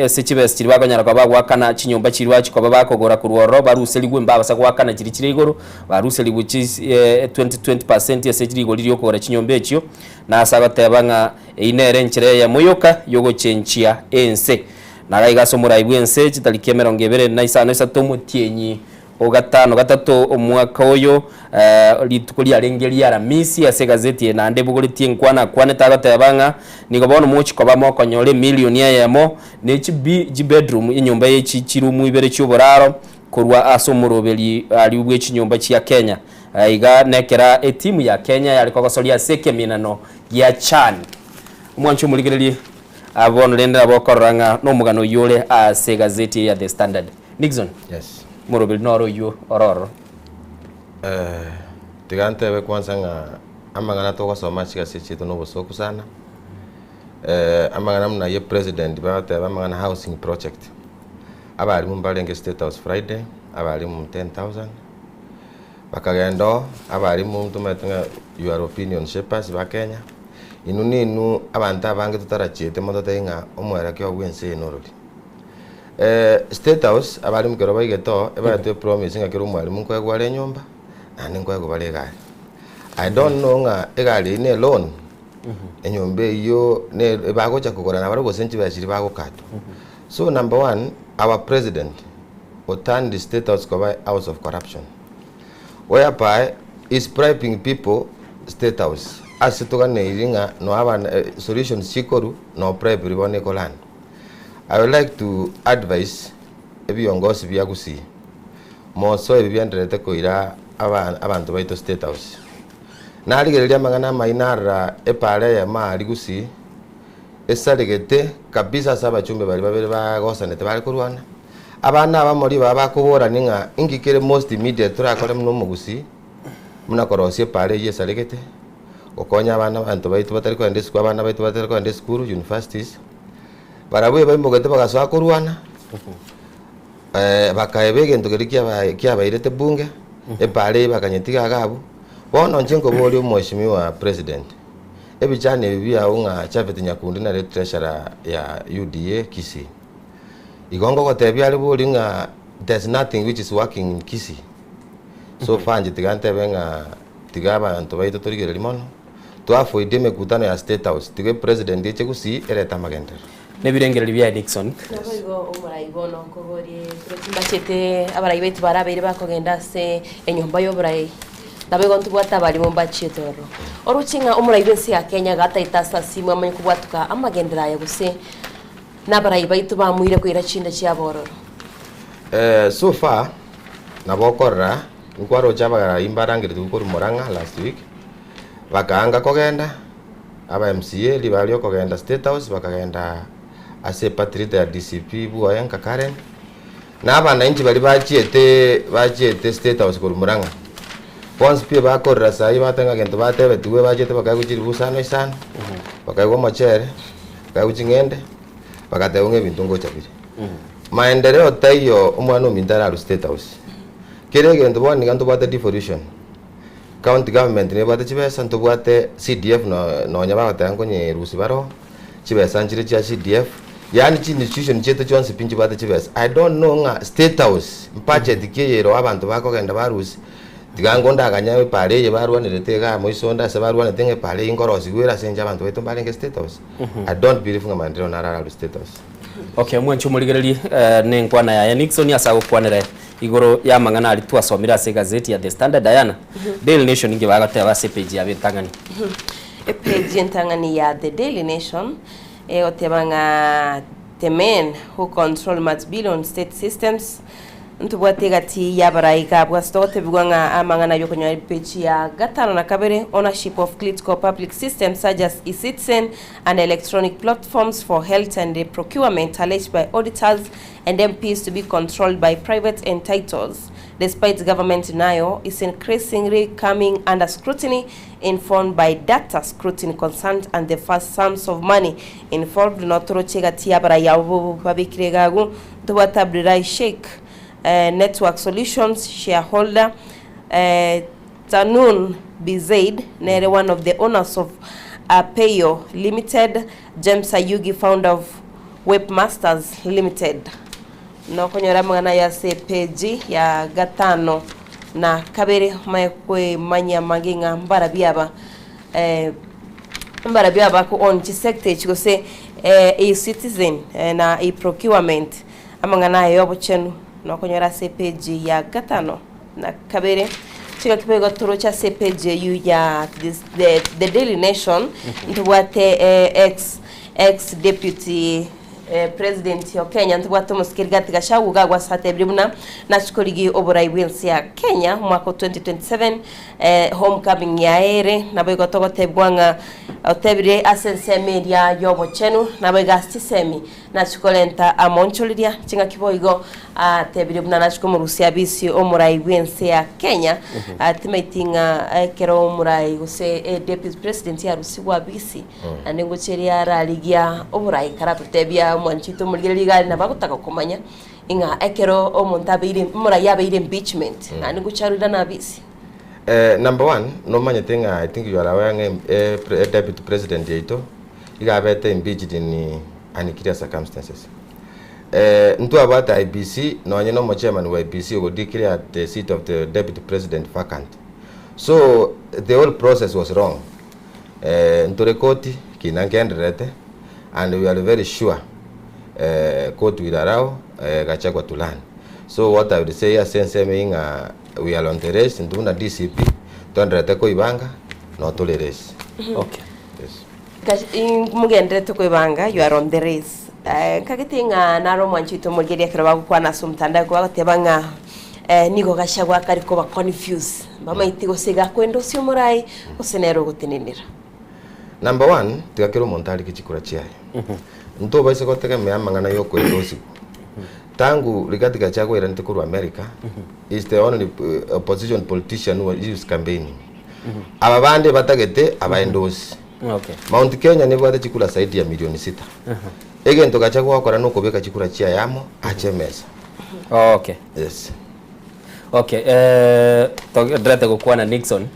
SHBS chiri bakonyara kwa bagwakana chinyumba chiri wachiko bakogora kurworo baruseli gwemba basa gwakana chiri chiri igoro baruseli buchi 20% yasechiri igoro ryo kogora chinyumba echio na asagotebanga inere nchire ya moyoka yogo chenchia ense naga igaso muraibu ense chitalikie 25 mutienyi ogatano gatatu omwaka oyo litukuli alengeri aramisi ase gazeti na nde bugolitie nkwana kwane tagatebanga nigo bono muchiko bamokonyole milioni yemo ne chi bedroom inyumba yechi chirumu ibere cy'uburaro kurwa asomurobeli ali bw'ichinyumba chia Kenya iga nekera etimu ya Kenya yali kogosolia seke minano ya CHAN umwancho muligereri abono lenda bokoranga no mugano yole ase gazeti ya The Standard Nixon. Yes. Murubiri noro yo ororo tigante we kwanza nga amangana to gosoma chiga secheto no bosoku sana amangana mna ye president bate amangana housing project abali mumbalenge State House Friday abali mu 10,000 bakagendo abali mu tumetenga your opinion shapers ba Kenya inuninu abantu abange tutarachete moto tenga omwera kyo bwense norori State House abali mukero bayigeto ebate promise nga kero mwali munkwegwa le nyumba nani nkwego bale gari I don't know nga egali ne loan enyombe iyo ne bagocha kugora na bari gosenchi bashiri bagokato so number one our president will turn the State House cover house of corruption whereby is bribing people State House asitoga ne iringa no aba solutions chikoru no bribe ribone kolan I would like to advise ebiongozi byagusi moso ebibyandrete koira abantu baito State House naligereria magana mainara epale ya mali gusi esalegete kabisa saba chumbe bali babere bagosanete bali kurwana abana abamori babakubora ninga ingikere most immediate turakore muno mugusi munakorosie pale yesalegete okonya abana bantu baitu batari kwenda school abana baitu batari kwenda school universities barabwe baimogete bagasoa kurwana bakaebe gento kia bairete bunge epale bakanyetiga gabu bono njengo boli mheshimiwa president ebichane bibia unga Chafet Nyakundi na treasurer ya UDA Kisii igongo gotebia ali boli nga there's nothing which is working in Kisii so far njitigante benga tigaba anto baito torigere limono twafo ideme kutano ya State House tige president eche Kisii ereta magender nebirengero bya Nixon nabo umurayibono ko bori mbachete abarayibeti barabere bakogenda se enyomba y'oburayi nabe gontu bwatabali mu mbachetoro oruchinga umurayibensi ya Kenya gata itasa simwe amanye kubwatuka amagendera ya guse nabarayibaitu bamuire kwira chinda cyabororo so far nabokorra nkwaro chabagara imbarangire tukuri Murang'a last week bakanga kogenda aba MCA libali kogenda State House bakagenda ase patrite ya DCP buayenka Karen na abana inji bali bachiete State House kuri Murang'a once pia bakorra sai batanga gento batebe tuwe bachete bakaguchiri busano isano bakagwa machere bakaguchingende bakateunge bintu ngocha bire maendeleo tayo umwana umindara ru State House kire gento boni ganto bata devolution county government ne bata chibesa nto bwate CDF no nyaba batango nye rusi baro chibesa nchire cha CDF yani chi institution cheto chonse pinchi bata chibesa I don't know nga State House mpache dikiyero abantu bakogenda barusi tigango ndaganyawe pale ye barwanire tega moisonda se barwanire tenge pale ingorosi gwera senja abantu beto mbalenge State House I don't believe nga mandiro narara State House. Okay, mwanchu muligereri nenkwana ya Nixon yasa gukwanira igoro ya mangana ali twasomira se gazeti ya The Standard Diana Daily Nation nge bagate abase page ya betangani page entangani ya The Daily Nation otebanga the men who control much billion state systems ntubwategati yabarayika bwastote bigwanga amangana yokonya page ya gatano na kabere ownership of critical public systems such as eCitizen and electronic platforms for health and procurement alleged by auditors and MPs to be controlled by private entities. Despite government denial, is increasingly coming under scrutiny informed by data scrutiny concerns and the vast sums of money involved. Notoro chegati yabaraya babikregagu tuwatabrirai Sheikh Network Solutions shareholder Tanun Bizaid, one of the owners of Payo Limited, James Ayugi, founder of Webmasters Limited. No konyora mwana ya se page ya gatano na kabere maekwe manya maginga mbarabiaba ko on chi sector chigose eCitizen na procurement amangana yobo chenu no konyora se page ya gatano na kabere chiga kipego toro cha se page yu ya the Daily Nation ntubwate ex deputy president ya Kenya ntubwate muskirigati gashagu gagwa satebribuna na chikorigi oborai wensi ya Kenya mwaka 2027 homecoming ya ere nabego togotebwanga otebire asense media yobo chenu nabega stisemi na chikolenta amoncholidia chinga kiboigo tebribuna na chikomurusia bisi omorai wensi ya Kenya timaitinga kero omorai gose deputy president ya rusiwa bisi anengo cheria raligia omorai karaptebia mwanchito mulgeliga na bagutaka kumanya inga ekero omontabire omorai yabeire impeachment anengo charida na bisi. Number one, no many thing I think you are aware deputy president yaito iga bete impeached in unclear circumstances. Ntu about IBC no nyeno mo chairman wa IBC go declare the seat of the deputy president vacant. So the whole process was wrong. Ntu rekoti kinangenderete and we are very sure court will allow Gachagua to learn. So what I would say is saying we are on the race and doing a DCP to ko ibanga not to the race. Okay. Yes. Mugendre to ko ibanga you are on the race. Kagitinga naro mwanchito mugeria kiraba kwa na sumtanda kwa tebanga nigo Gachagua kariko ba confuse bama itigo sega kwendo sio murai osenero gutinenera. Number one, tikakiro montali kichikura chiaye. Nto baise ko tega me amangana yo ko edosi. Tangu Rigathi Gachagua iranite kuru America is the only opposition politician who is campaigning. aba bande batagete abaendosi Okay. Mount Kenya ni bwate chikura zaidi ya milioni 6 egento gacha gwakora nuko beka chikura chia yamo achemesa. Okay. Yes. Okay, ndrete gukwana Nixon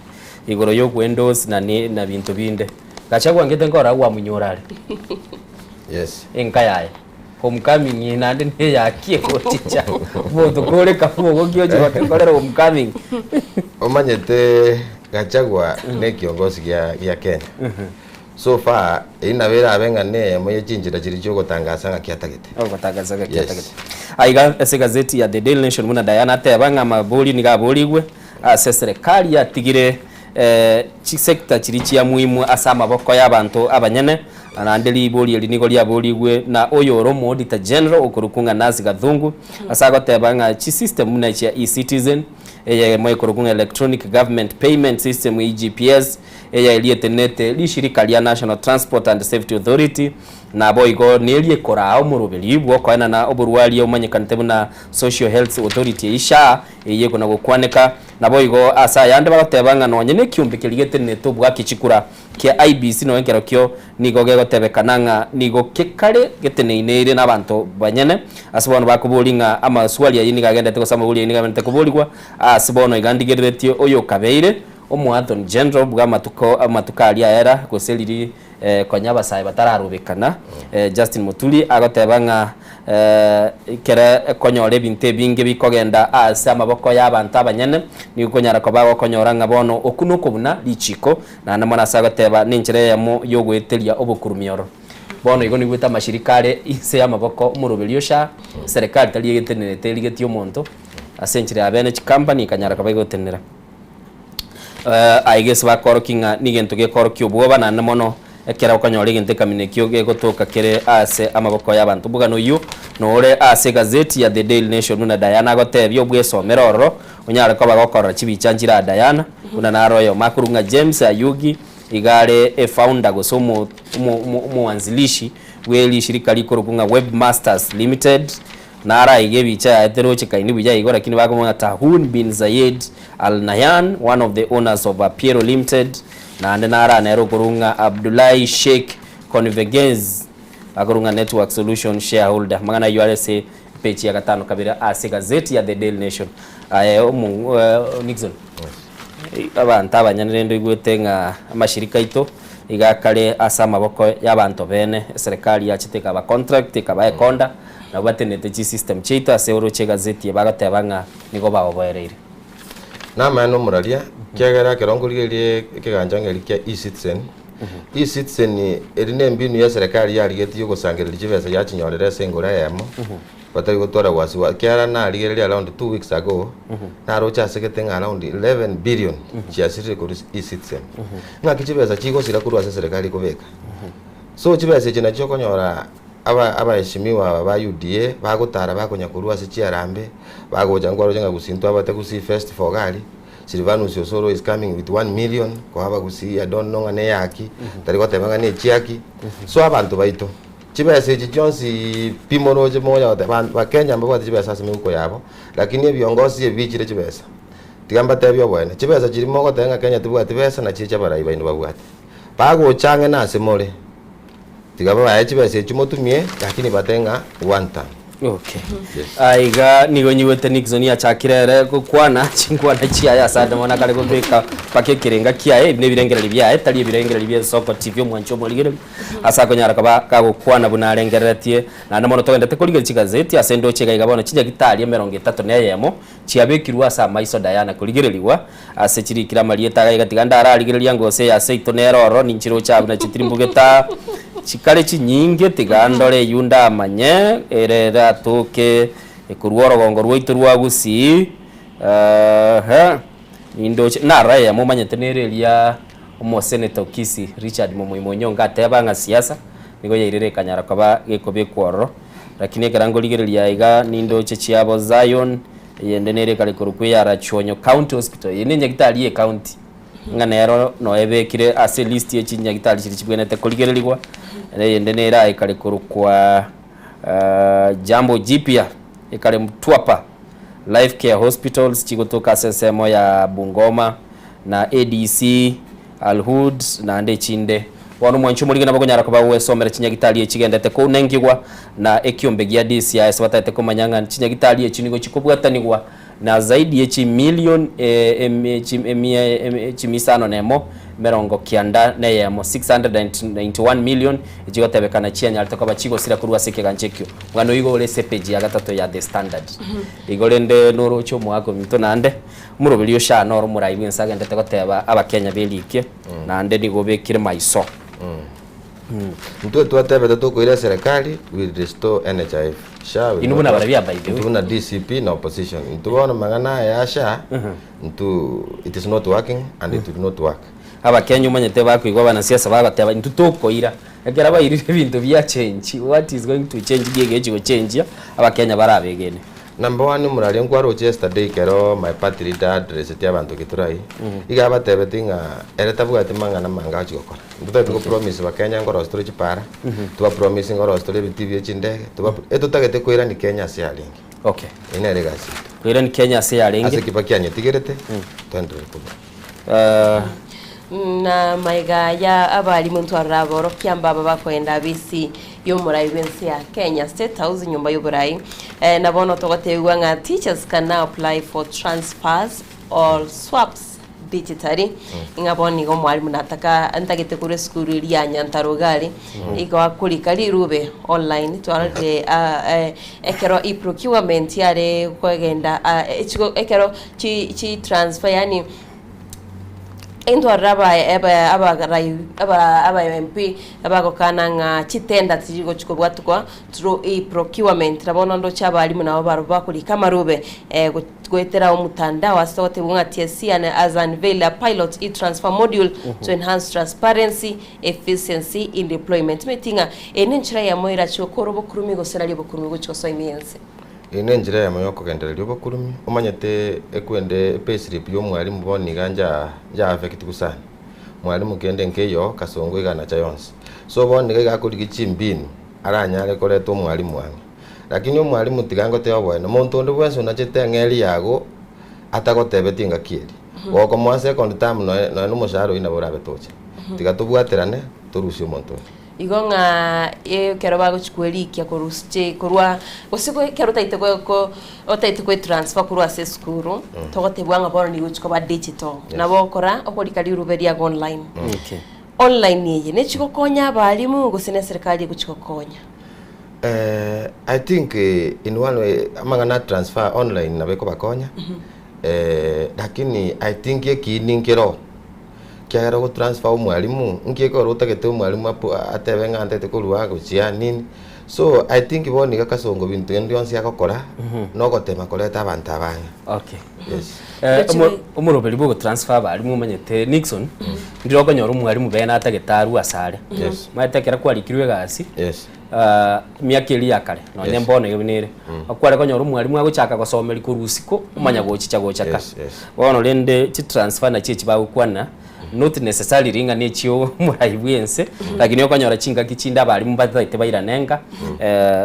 igoro yo Windows na bintu binde gachagwa ngete ngora wa munyorare. Yes. Enkayaye homecoming inande ne yakie koticha boto kore kafuo gokioje batekorera homecoming omanyete Gachagua ne kiongozi ya Kenya. So far inabera abengane moye chinjira chiricho gutangasa ngakiatagete. Gutangaza ngakiatagete. Aiga ese gazeti ya The Daily Nation muna Diana tebanga mabuli ni gabuligwe ase serikali yatigire sector chirichi ya muhimu asa maboko y'abantu abanyene anandeli iboli elinigo lya boligwe na oyo Oromo Auditor General okurukunga nazi gathungu asago tebanga chi system muna cha e-citizen eya moyo kurukunga electronic government payment system EGPS eya elietenete lishirika lya National Transport and Safety Authority na boigo nelie korao murubeli bwo kwaena na oburwali omanyekanite na Social Health Authority isha eye kuna gukwaneka na boigo asa yande bagatebanga no nyene kiumbi kiligete neto bwa kichikura kia IBC no enkero kyo nigo gegotebekananga nigo kekale geteneine n'abantu banyene asibono bakubulinga amaswali yini gagendete gusama buli yini gamente kubuligwa asibono igandigeretio oyo kabeire Omwathon General bwa matuka ali era goseliri konyaba sai batararubikana Justin Muturi agotebanga kera konyore binte binge bikogenda asa maboko y'abantu abanyene ni konyara ko bago konyoranga bono okunuko buna lichiko na namana sagoteba ninjire yamo yogweteria obukurumioro bono igo ni gwita mashirikare ise y'amaboko murubeliosha serikali tali yegetenere teligeti omonto asenjire abene company kanyara ko bagotenera I guess bakorokinga nigento gekorokyo bwoba na namono ekera ukanyore gente kaminekyo gegotoka kere ase amaboko y'abantu bugano yu nore ase gazeti ya The Daily Nation na Diana gotebyo bwesomero roro unyara ko bagokora chibichanjira Diana una naroyo makurunga James Ayugi igare founder gosomo muanzilishi weli shirika likorokunga Webmasters Limited nara igebicha etero chikaini bija igora kini bakomwa Tahun bin Zayed Al Nahyan, one of the owners of Piero Limited na nara naero kurunga Abdullahi Sheikh Convergence akurunga Network Solution shareholder magana URSA page ya gatano kabira ase gazeti ya The Daily Nation Nixon abantu abanyanirendo igwetenga amashirika ito igakale asa maboko y'abantu bene serikali yachiteka ba contract ikaba ekonda na batenete chi system cheito ase oroche gazeti bagatebanga nigo bagoboereire nama no muralia kiagera keronguririe kiganja kia e-citizen e-citizen erine mbinu ya serikali yarigeti yogosangirira chibesa yachinyorere sengora yamo batari gotora wasiwa kiara na arigereria around 2 weeks ago na rocha seketenga around 11 billion chiasire ko e-citizen na kichibesa chigo sira kurwa serikali kobeka so chibesa china chokonyora abaheshimiwa ba UDA bagutara bakonyakurwa se chiarambe bagoja ngwaro jenga gusinto abate kusi festival gali Silvanus Osoro is coming with 1 million ko haba kusi I don't know ane yaki tari ko tebanga ne chiaki so abantu baito chibese chichonsi pimoroje moya wa Kenya mbaba chibesa sime uko yabo lakini viongozi ebichire chibesa tigamba tebyo bwana chibesa chirimo ko tenga Kenya tibwati besa na chicha bara ibaino babwati bago change na semole tigaba ba chibesa chimotumie lakini batenga one time. Okay. Aiga nigo nyiwete Nixon ya chakirere kwana chingwana chia ya sada mona kale gombeka pake kirenga kia ne birengera bya tali birengera bya soko TV mwancho moligere asa konyara ka kwana buna rengeretie na namono togenda tekoligere chigazeti asendo chega igabona chija gitali 30 neyemo chiabekirwa asa maiso Diana kuligereliwa ase chirikira marieta igatiganda araligerelia ngose ya seito neroro ninchiro chabu na chitirimbugeta chikale chinyinge tigandore yunda manye erera toke ekuruoro gongo rwaitu rwagusi indo na raya mo manyetenerelia omo senator Kisi Richard Momoimonyo ngatebanga siasa nigo yairere kanyara kaba gekobe kworo lakini karango ligerelia iga nindo chiabo Zion yendenere kale kurukwe ya Rachonyo County Hospital yenenye gitali county nganero no ebekire ase list ye chinya gitali chibwenete koligerelirwa yendenera ikale kurukwa jambo jipya ikale mtwapa Life Care Hospitals chigotoka sesemo ya Bungoma na ADC Alhud na ande chinde wano mwanchu muri na bagonyara ko bawe somera kinyagitali ekigendete ko nengigwa na ekiombe gya DCIS batete ko manyanga kinyagitali ekinigo kikobwatanigwa na zaidi yechi million chimisano nemo merongo kianda neyemo 691 million igotebekana chianya alitoka bachigo sira kurwa sike ganchekyo ngano igo ole sepeji ya gatatu ya The Standard igorende noro cyo mwako mito nande murobelio sha noro murayi bwensage ndete goteba abakenya belike nande nigobekire maiso Ndio tuatebe tukoira serikali will restore NHIF. SHA inubuna barabia by the way. Tuna DCP na opposition. Tuona magana ya SHA it is not working and it will not work. Abakenya umanyete bakwigwa bana siasa bagateba ntutokoira egera bayirire ibintu bya change. What is going to change gege go change abakenya barabegene. Number 1 murali nkwaro yesterday kero my party leader address tia bantu kiturai igaba tebetinga eretabuga timanga na manga chikokora nduta tuko promise bakenya ngoro story chipara tuba promise ngoro story bitibye chinde tuba etutagete kwira ni Kenya sialingi okay ine legacy kwira ni Kenya sialingi ase kibakianye tigerete twende na maiga ya abali muntu araboro kyamba bakwenda bisi yo murayi bensi ya Kenya State House nyumba y'uburayi na bono togotegwa nga teachers can now apply for transfers or swaps digitally ingaboni go mwalimu nataka antagete kure school iri ya Nyantarugari iko kurikali rube online twarade ekero procurement yare kwegenda ekero chi transfer yani into araba aba MP abagokana nga chitenda tijigo chikobwatukwa through procurement rabono ndo chabalimu nabo baruba kuri kamarube gwetera umutandao asote bunga TSC and as unveil a pilot e-transfer module to enhance transparency efficiency in deployment metinga enenchira ya moira chokoro bokurumi gosera libo kurumi gochikoso imiense ine njira ya mayoko genderera obokurumi omanyete ekwende payslip yo mwalimu boni ganja ja affect kusana mwalimu kende nkeyo kasongo igana cha yonse so boni ga kuri gichimbinu aranyale koleto mwalimu wange lakini mwalimu tigango te obwene muntu ndi bwenso na chitengeli yago atagotebetinga kieri woko mwa second term no musharo ina borabe toche tigatubwaterane turusio muntu igonga kero bago chikwelikia korusche korwa osiko kero taite ko otaite ko transfer korwa se skuru togote bwanga bono ni guchiko ba digital nabokora okorikali ruberia online okay online yeye ne chiko konya balimu gusene serikali guchiko konya I think in one way amangana transfer online nabeko bakonya lakini I think yekiningiro kiagera go transfer umwalimu ngieko rutagete umwalimu atebenga antete kuruwa gucia nini so I think boni gakasongo bintu ndio nsi akokora no gotema koleta abantu abanye okay yes umurobeli bwo transfer balimu manyete Nixon ndiro gonyora umwalimu bena atagetaru asare yes matekera kwalikirwe gasi yes miakeli yakale no nyembone yobinire akware konyora umwalimu agochaka gosomeri kurusiko umanya gochicha gochaka bono lende chi transfer na chichi bagukwana not necessarily ringa nechio murayi bwense lakini okanyora chinga kichinda bali mbathaite bairanenga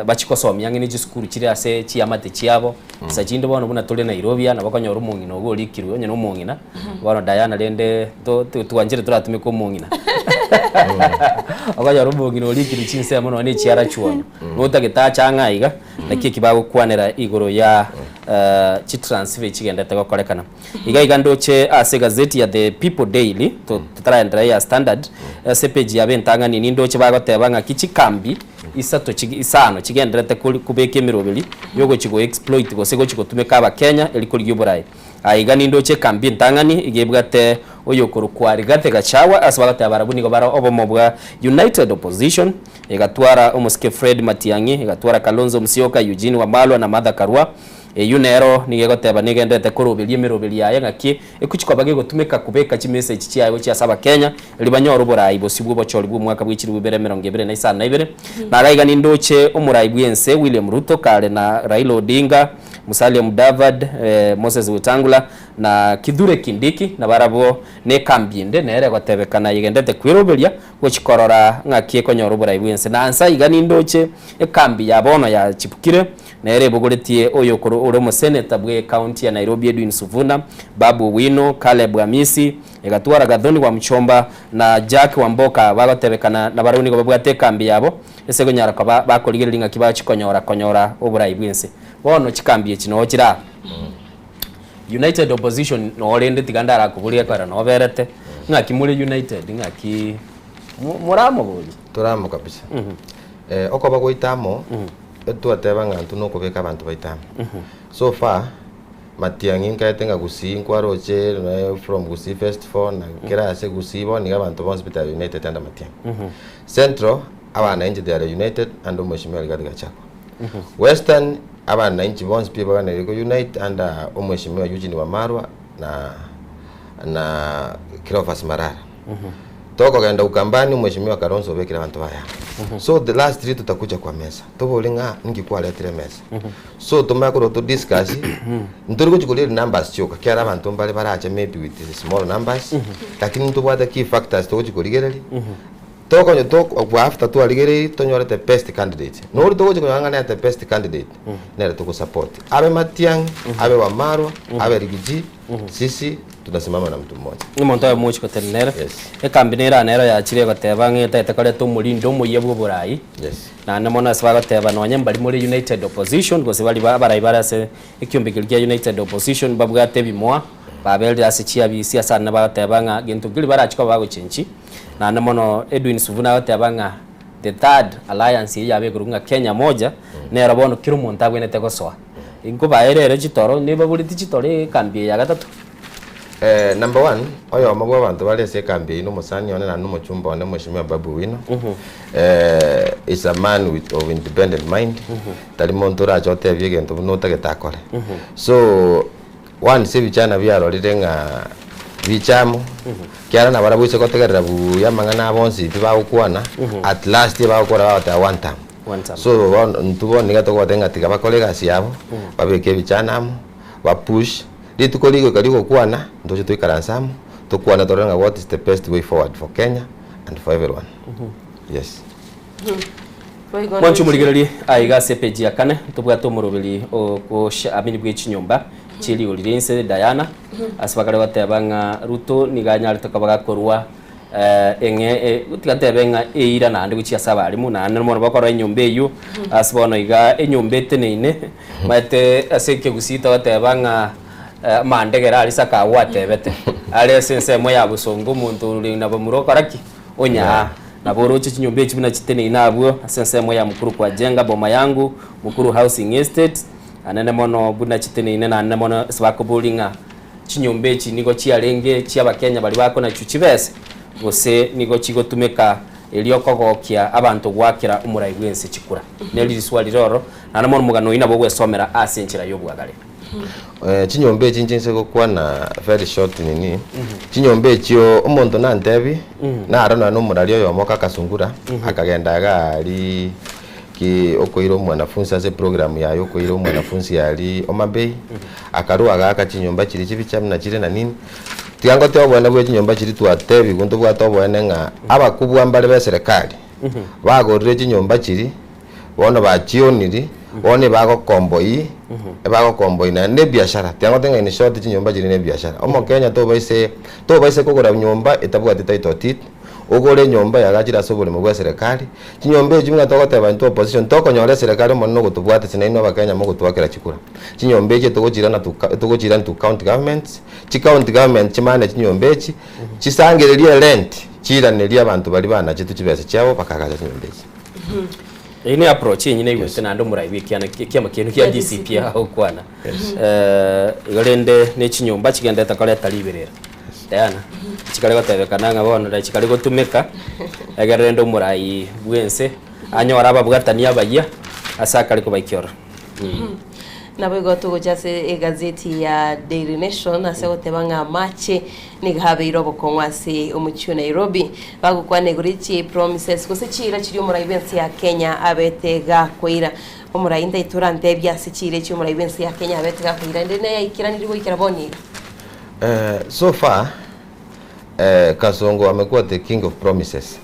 bachikosomya ngene gisukuru kiri ase chiamate chiabo sachindo bono buna tole Nairobi na bakanyora umungina ogo likirwe onye no umungina bono Diana lende tuanjire turatume ko umungina okanyora umungina olikiri chinse mono ne chiara chuono notageta changa iga nakie kibago kwanera igoro ya chi transfer chigenda tagokorekana iga ndoche ase gazeti ya The People Daily to try ya Standard ase page ya bentanga nini ndoche bagotebanga kichikambi isato isano chigenderete kubeka emiroberi yogo chigo exploit gosego chigotumeka abakenya eliko lyoburayi aiga ndoche kambi ntangani igebwate oyokoro kwari gate gachawa asbagate abarabuni gobara obomobwa United Opposition igatwara umuske Fred Matiang'i igatwara Kalonzo Musyoka Eugene Wamalwa na Martha Karua yunero nigegoteba nigendete kurubiria mirubiri yaye ngaki ekuchikobage gutumika kubeka chi message chiayo chia saba Kenya libanyoro burayi bosibwo bochori bwo mwaka bw'ikiri bubere 2022 na raiga nindoche umurayi bwense William Ruto kale na Raila Odinga Musalia Mudavadi Moses Wetangula na Kithure Kindiki na barabo ne kambinde nere gotebekana yigendete kwirubiria gochikorora ngaki ekonyoro burayi bwense na ansa iga nindoche ekambi ya bono ya chipukire nere buguretie oyokoro uri mu senator bwe county ya Nairobi Edwin Suvuna Babu Wino Caleb Amisi igatwara Gathoni wa Mchomba na Jack wa Mboka bagotebekana na baruni go babwate kambi yabo ese gonyara ko bakorigerelinga kibachi konyora oburai bwinse bono chikambi ekino kira United Opposition no orende tigandara kuburia kwara no berete ngaki muri United ngaki muramo buli turamo kabisa okoba goitamo twateba ngantu no kubeka abantu baitamo so far Matiang'i nkaetenga Gusii nkwaroche from Gusii first 4 na kera ase Gusii bo ni abantu ba Hospital United and Matiang'i Central abana inji they are united and Mheshimiwa Rigathi Gachagua Western abana inji bonds people bana liko unite and Mheshimiwa Eugene Wamalwa na Cleophas Malala toko genda Ukambani Mheshimiwa Kalonzo bekira abantu baya so the last 3 tutakuja kwa mesa tobolinga ngikwa letire mesa so tumakoro to discuss nduri kuchikulela numbers choka kyara abantu mbali barache maybe with small numbers lakini tubwata key factors to kuchikuligereri toko kwa after to aligereri tonyore the best candidate no uri toko kuchikungana the best candidate nere to support abe Matiang'i abe Wamalwa abe Rigiji sisi tunasimama na mtu mmoja ni muntu wa muchi kotenera ekambinera nero ya chire goteba ngeta kale to mulindo muyebwo burai na namona swa goteba no nyamba muri United Opposition gose bali barai barase ekyumbikirya United Opposition babwate bimwa babelde asichia bisi sana bateba nga gintu gili barachiko bagochenchi na namono Edwin Suvuna goteba nga the third alliance yabe kurunga Kenya moja nero bono kiru muntu agwenete gosoa ingo baerere chitoro niba buli tichitore kambi ya gatatu number 1 oyo mabwa abantu bali ase kambi ino musani one na numo chumba one Mheshimiwa Babu Wino is a man of independent mind tali muntu rachote byegento bunota getakore so one se bichana byarorirenga bichamo kyara na barabuse kotegerera bu yamangana abonsi bibagukwana at last bagukora bata one time so ntubone gato gotenga tiga bakolega siabo babeke bichana ba push litukoligo kaligo kwana ndoje tuikaransamu tukwana torenga what is the best way forward for Kenya and for everyone yes Mwanchu muligereri aiga sepeji yakane tubwato murubili ko amini bw'ikinyumba chili ulirense Diana asbagare batebanga Ruto niganya litakabaga korwa enge utigatebenga eira na ndi guchia sabarimu na nemo bakora enyumba eyo asbono iga enyumba eteneine mate aseke gusita batebanga mandegera alisaka watebete ale sense moya busongo muntu uri na bamurokaraki onya na boroche chinyumba chibina chitene inabwo sense moya mukuru kwa jenga boma yangu mukuru housing estate anene mono buna chitene ine na anene mono swakobulinga chinyumba chi niko chialenge chiabakenya bali bako na chuchibese gose niko chigotumeka eliokogokia abantu gwakira umurai gwense chikura neli swali roro na mono mugano ina bogwe somera asenchira yobwagale chinyombe chinjense kokwana very short nini chinyombe chio umuntu nantebi na arona no murario yo moka kasungura akagenda gali ki okoiro mwanafunzi ase program ya yokoiro mwanafunzi yali Omabei akarua gaka chinyomba chiri chibicham na chire na nini tiango te obwana bwe chinyomba chiri twatebi guntu bwa tobwana nga abakubwa mbale be serikali bagorire chinyomba chiri bono bachioniri one bago komboi bago komboi na ne biashara tiango tenga ni short chinyomba chiri ne biashara omo Kenya to baise kugura nyomba etabwa title tit ogore nyomba yagachira sobole mugwa serikali chinyomba ejimwe tokoteba into opposition tokonyore serikali monno gutubwate sinaino abakenya mo gutwakira chikura chinyomba eje togochira ntu county governments county government chimane chinyomba echi chisangererie rent chiraneria abantu bali bana chitu chibese chabo bakagaza chinyomba echi ini approach nyine igwete nando murayi kyana kyama kintu kya DCP aho kwana igalende ne chinyomba kigenda takale taliberera Diana chikale gotebekana nga bono da chikale gotumeka agarendo murayi bwense anyora ababwatania baya asakale ko bakiora nabo goto gojase gazeti ya Daily Nation asegotebanga mache nigabe irobo konwase umuchu Nairobi bagukwane gurichi promises kose chira chiri umurayi bensi ya Kenya abetega koira umurayi ndaiturante byase chire chi umurayi bensi ya Kenya abetega koira ndene yakiranirwo ikiraboni so far Kasongo amekuwa the king of promises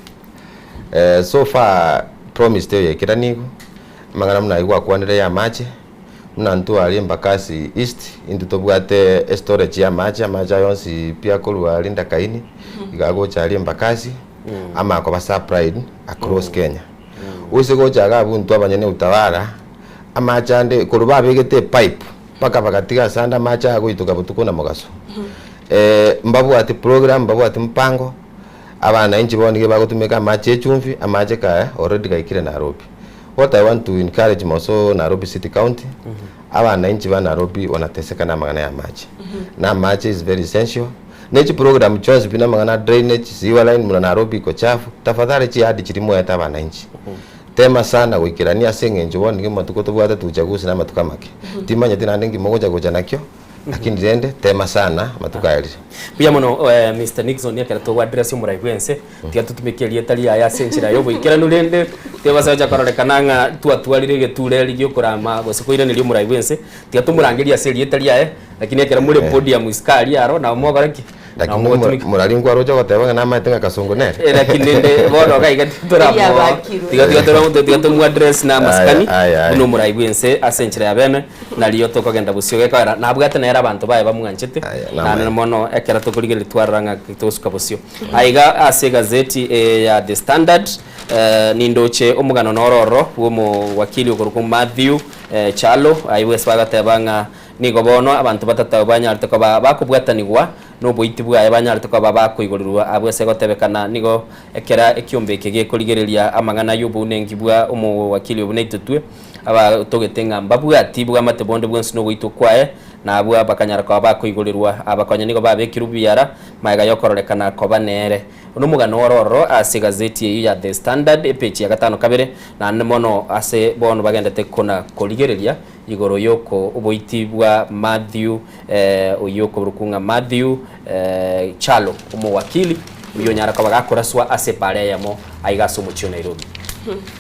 so far promise teo yakiranigo magana mna igwa kwanire ya mache muna ntwari Embakasi East into tobwate storage ya macha yonsi pia kolwa linda kaini igagocha ali Embakasi ama kwa supplied across Kenya usigocha gabuntu abanyene utawara amacha ande koluba begete pipe paka bakatiga sanda macha agoituka butukuna mugaso mbabwate program mbabwate mpango abana inchi bonige bagotumeka macha echumvi amache ka already gaikire Nairobi. What I want to encourage also Nairobi City County, abana inchi ba Nairobi wanateseka na magana ya maji. Na maji is very essential. Nechi program choice bina magana drainage siwa line muna Nairobi iko chafu. Tafadhali chi hadi chirimo ya abana inchi. Tema sana wikirania sengenjo woni ngima tukoto bwata tuchaguzi na matukamake. Timanya tina ndingi mogoja goja nakyo. Lakini rende tema sana matukaeli. Pia muno Mr. Nixon yakera to address yo muraigwense tia tutumekelie tali ya senchira yo boikera nurende teba saja kororekananga twatwalire getureri gyo kurama gosikoire nilio muraigwense tia tumurangiria seri tali ya lakini yakera muri podium iskari aro na mogoreki lakini muraringwa rojo goteba na maitenga kasongo ne lakini nende bono ga igatura tiga tumu address na maskani muno muraigwense asenchira ya bene na liyo to kogenda busiogeka na bwate na era abantu bae bamwanchete na mono ekera to kuligeli twaranga kitosuka busio aiga ase gazeti ya The Standard nindoche omugano nororo wo wakili okuruku Matthew Chalo aiwes bagatebanga nigo bono abantu batata banyarite ko bakubwatanigwa no boiti bwa abanyarite ko bakuigururwa abwese gotebekana nigo ekera ekiombe kege kuligereria amangana yubu nengibwa omu wakili obunaitutwe aba togetenga mbabwati bwa matebondo bwonsi no goito kwae na abwa bakanyara ko bakuigururwa abakonya nigo babekirubiara maiga yokororekana ko banere no mugano ororo ase gazeti ya The Standard page ya 5 kabere na mono ase bono bagendete kona koligereria igoro yoko uboiti bwa Matthew oyoko rukunga Matthew Chalo umo wakili uyo nyara ko bagakoraswa ase pare yamo aigaso mucho Nairobi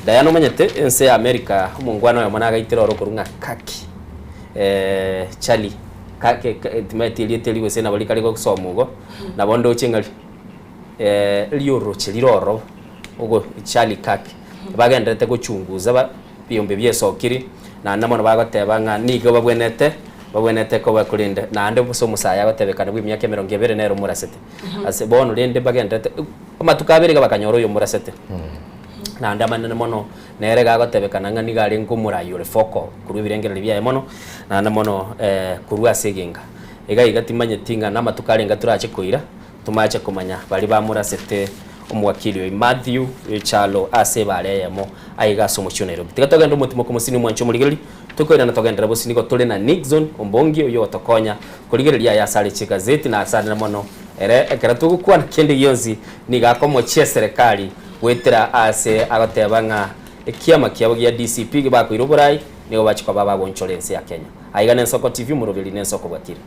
Dayano manyete ense America mungwano ya managa itiro rokorunga kaki Chali kake timetili teliwe sena balikali ko somugo na bondo chengali lioro cheliroro ugo Chali kake bagendete guchunguza ba byombe byesokiri na namono bagatebanga nigo babwenete ko bakulinde na ande buso musaya batebekana bwi myaka 20 nero murasete ase bono lende bagendete amatukabere bakanyoro yo murasete na ande manene mono nere gagatebekana ngani gari ngumurayo le foko kuru birengere bya mono na namono kuru asegenga ega igatimanye tinga na matukarenga turache koira tumache kumanya bali ba murasete omwakili we Matthew Chalo ase bareyemo aiga somo chyo Nairobi tigatogenda mutimo kumusini mwancho muligeli tukoina na togendera bosini ko tole na Nixon ombongi uyo otokonya kuligereria ya sale chigazeti na asana mono ere ekera tugukwana kende yonzi nigakomo che serikali wetera ase agatebanga ekiama kiabo ya DCP gibakwiruburayi nigo bachikwa baba boncholense ya Kenya aiga Nensoko TV murobeli Nensoko bwakire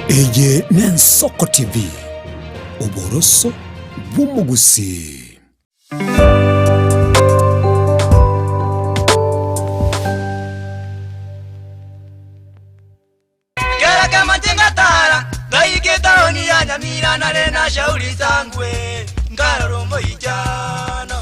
Eye Nensoko TV uboroso bw'umugusi Kera kama tingatara gaiketaoni ya Nyamira na lena shauri sangwe ngaroromo ijana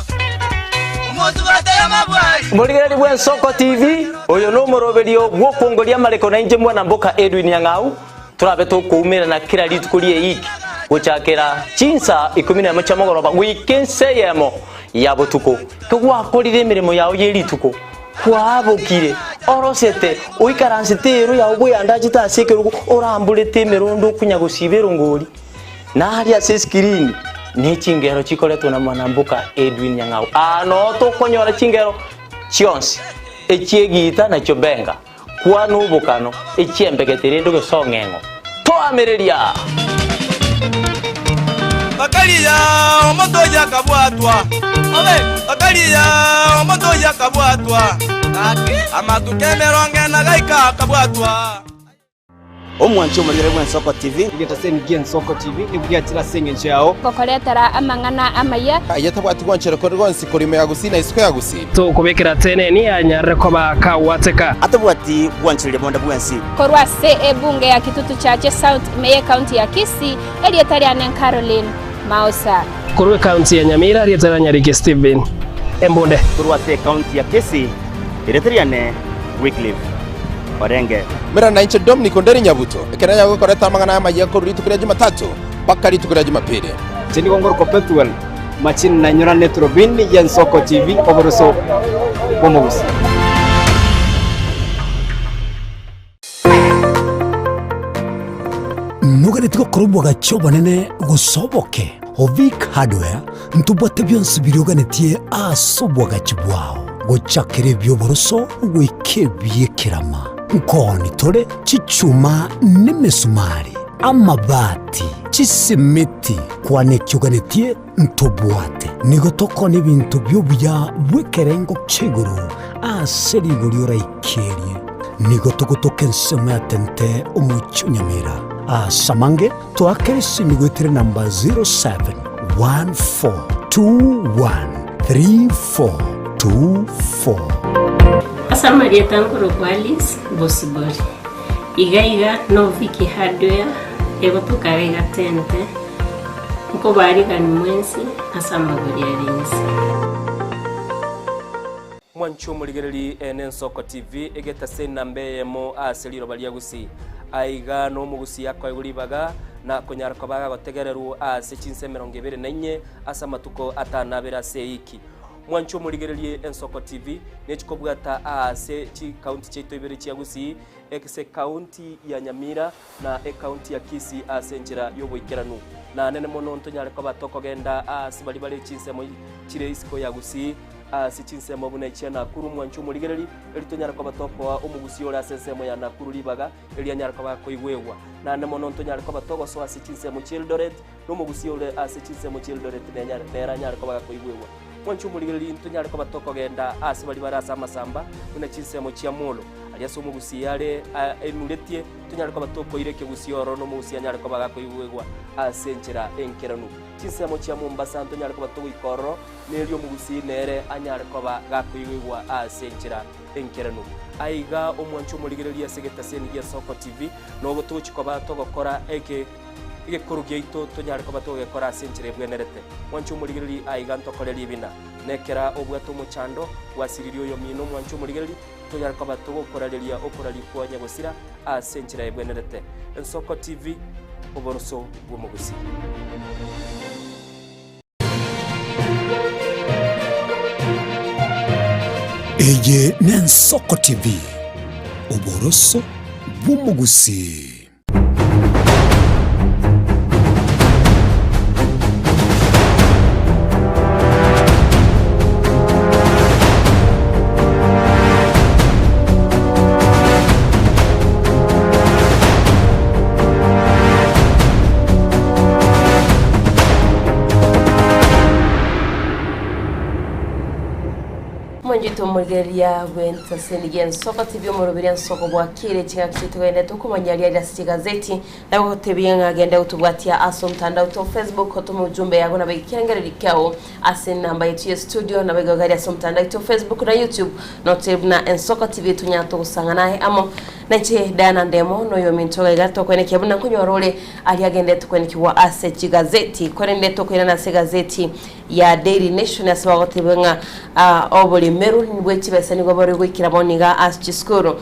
umozubate ya mabwari Muligeri bwa Nsoko TV oyo no moroberio gwokongoria mareko na inje mwana mboka Edwin Yang'au turabe tukumira na kira litukulie iki guchakira chinsa 10 chamogoroba wikenseyemo ya butuko kugwakorire mirimo yawo yerituko kwabokire orosete uikaransitero ya ubwo yandaje tasekerugo orambulete mirundo kunyagusibero ngori na hali ya screen ni chingero chikoleto na mwanambuka Edwin Yang'au ano to konyora chingero chionsi echiegita na chobenga kwa nubukano echiembegetere ndo gesongengo to amereria Bakalia omoto yakabwatwa Bakalia omoto yakabwatwa Amatukemeronge na gaika kabwatwa omwancho omulire bw'ensoko tv igetasengia ensoko tv nibwatira sengenche yao kokoretera amang'ana amaya ayatabwati gwanchereko rwonsi kurimo yagusina isiko yagusi to kubekera teneni anyarre koba kawateka atabwati gwanchirire bonda bwensi korwa se ebunge ya Kitutu Chache South Meye County ya Kisii elietariane Caroline Mausa kurwe county ya Nyamira elietariane Nyariki Steven Embonde kurwa se county ya Kisii elietariane Wycliffe Orenge mera na inche Dominic Onderi Nyabuto ekeranya gukoreta amang'ana amaya kururitu kuri Jumatatu mpaka ritu kuri Jumapili tini gongoro Perpetual machini na nyora netrobini ya Nsoko TV oboroso bomogusi nugaretigo korobwa gachoba nene gusoboke Ovik Hardware ntubate byonse biryoganetie asobwa gachibwao gochakire byoboroso wikebye kirama nkoni tore chichuma nemesumari amabati chisimiti kwane kyuganetie ntubwate nigotoko n'ibintu byobuya bwekerengo cheguru aseriguriora ikerie nigotogotoke nsemo ya tente umucyo Nyamira samange twakeresi nigwetire namba 0714213424 Asamaria tangoro kwalis bosibori iga no Viki Hardware egotukare tente uko bari gani mwensi asamagoria rinsi mwancho muligereri Ensoko TV egeta sena mbeyemo aseliro balia gusi aiga no mugusi yakwa iguribaga na kunyara kwabaga gotegereru ase chinse 24 asa matuko atanabera seiki mwancho muligereri Ensoko TV nechikobwata ase chi county cheto ibere chia gusi ekse county ya Nyamira na county ya Kisii ase njira yoboikeranu na nene mono ntonyare kwa batoko genda ase bali bali chinse mo chire isiko ya gusi sichinse mabuna ichana kuru mwancho muligereri elitonyara kwa batoko omugusi ora sensemo ya nakuru libaga elianyara kwa koigwewa na nene mono ntonyara kwa batoko so asichinse mo Childoret no mugusi ora asichinse mo Childoret nenyara nyara kwa koigwewa mwancho muligereri ntonyara kwa batoko genda ase bali barasa masamba una chinse mo Chiamolo aliaso mugusi yale enuletie tonyara kwa batoko ireke gusi oro no mugusi anyara kwa koigwewa asenchera enkeranu chisemo chia Mombasa ntonyara kwa batoko ikoro nelio mugusi nere anyara kwa gakoigwa asenchera enkeranu aiga omwancho muligereri asegeta seni ya Soko TV no gotochi kwa batoko kora ege kurugeito tonyara kwa batoko kora asenchera bwenerete mwancho muligereri aiga ntokoreri bina nekera obwato muchando wasiririo yo mino mwancho muligereri tonyara kwa batoko korareria okorari kwa nyagosira asenchera bwenerete Ensoko TV oboroso bw'omugusi Eye n'Ensoko TV oboroso bw'omugusi Mwanjito muligeria bwenta seni Ensoko TV omurubiri Ensoko bwakire kinga kitugende tukumanyalia ya gazeti na gutebyenga agenda utubwatia aso mtandao to Facebook hotuma ujumbe yago na bekirengereri kyao asen namba yetu ya studio na begagari aso mtandao to Facebook na YouTube notebna Ensoko TV tunyato kusanganahe amo nache Diana Ndemo no yo mintoga gato kwene kyabuna kunyorole ali agenda tukwenekiwa ase gazeti kwende tokwena na gazeti ya Daily Nation aswa gutebyenga obuli meru nibwechi besani gobore gwikira boniga aschiskuru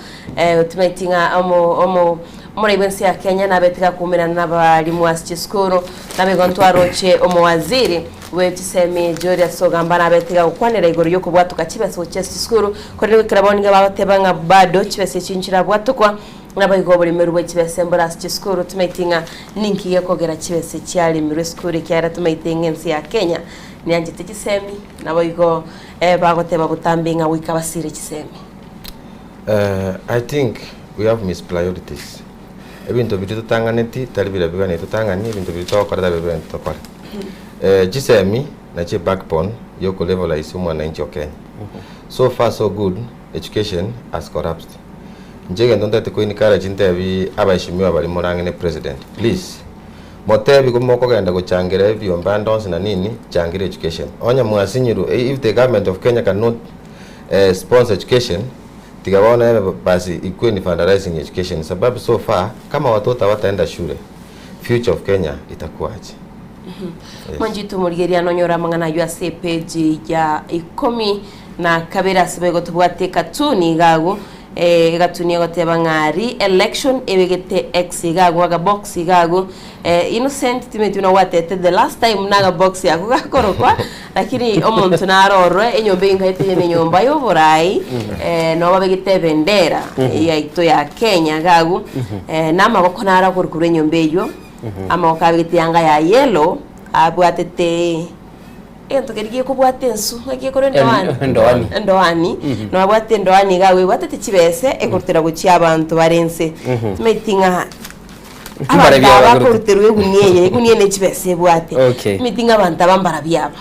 tumaitinga omo muri bensi ya Kenya na betika kumira n'abalimu aschiskuru na begontwaroche omo waziri wetisemi Joria Sogamba na betika kwanira igoro yo kubwatuka kibeso cy'aschiskuru kone gwikira boniga babatebanga bado kibese cinchira bwatukwa nabayigo buri meru bw'ekibesembura aschiskuru tumaitinga ninki yekogera kibese cyali miru skuru kyara tumaitinga ensi ya Kenya nianje tikisemi nabayigo bagoteba butambinga wikabasire kisemi. I think we have missed priorities. Ebintu bitu tanganeti talibira bigane tutangani ebintu bitu okora bebe ntokora. Kisemi na che backbone yoko level isu mwana nchi Kenya. So far so good, education has collapsed. njege ndonte ko inikara chintebi abashimiwa bali morangene president please motebi kumoko genda guchangira byomba ndonse na nini changira education onya mwasinyiru if the government of Kenya cannot sponsor education tigabona basi ikuwe ni fundraising education sababu so far kama watoto wataenda shule future of Kenya itakuwaje? Mwanjitu murigeria nonyora mangana yu ase page ya 10 na kabera sibego tubwate katuni gagu gatuni goteba ngari election ebegete x gagu aga box gagu innocent timeti na watete the last time naga box yago gakorokwa lakini omuntu narorwe enyombe ingaite ne nyomba yo borai no babegete bendera ya ito ya Kenya gagu nama gokonara kurukure nyombe yo ama okabegete yanga ya yellow abwatete ento keriye kubwate nsu ngiye koro ndoani no abwate ndoani gawe watete kibese ekortera guchi abantu barense meetinga abara bakorterwe guniye ne kibese bwate meetinga abantu abambara byaba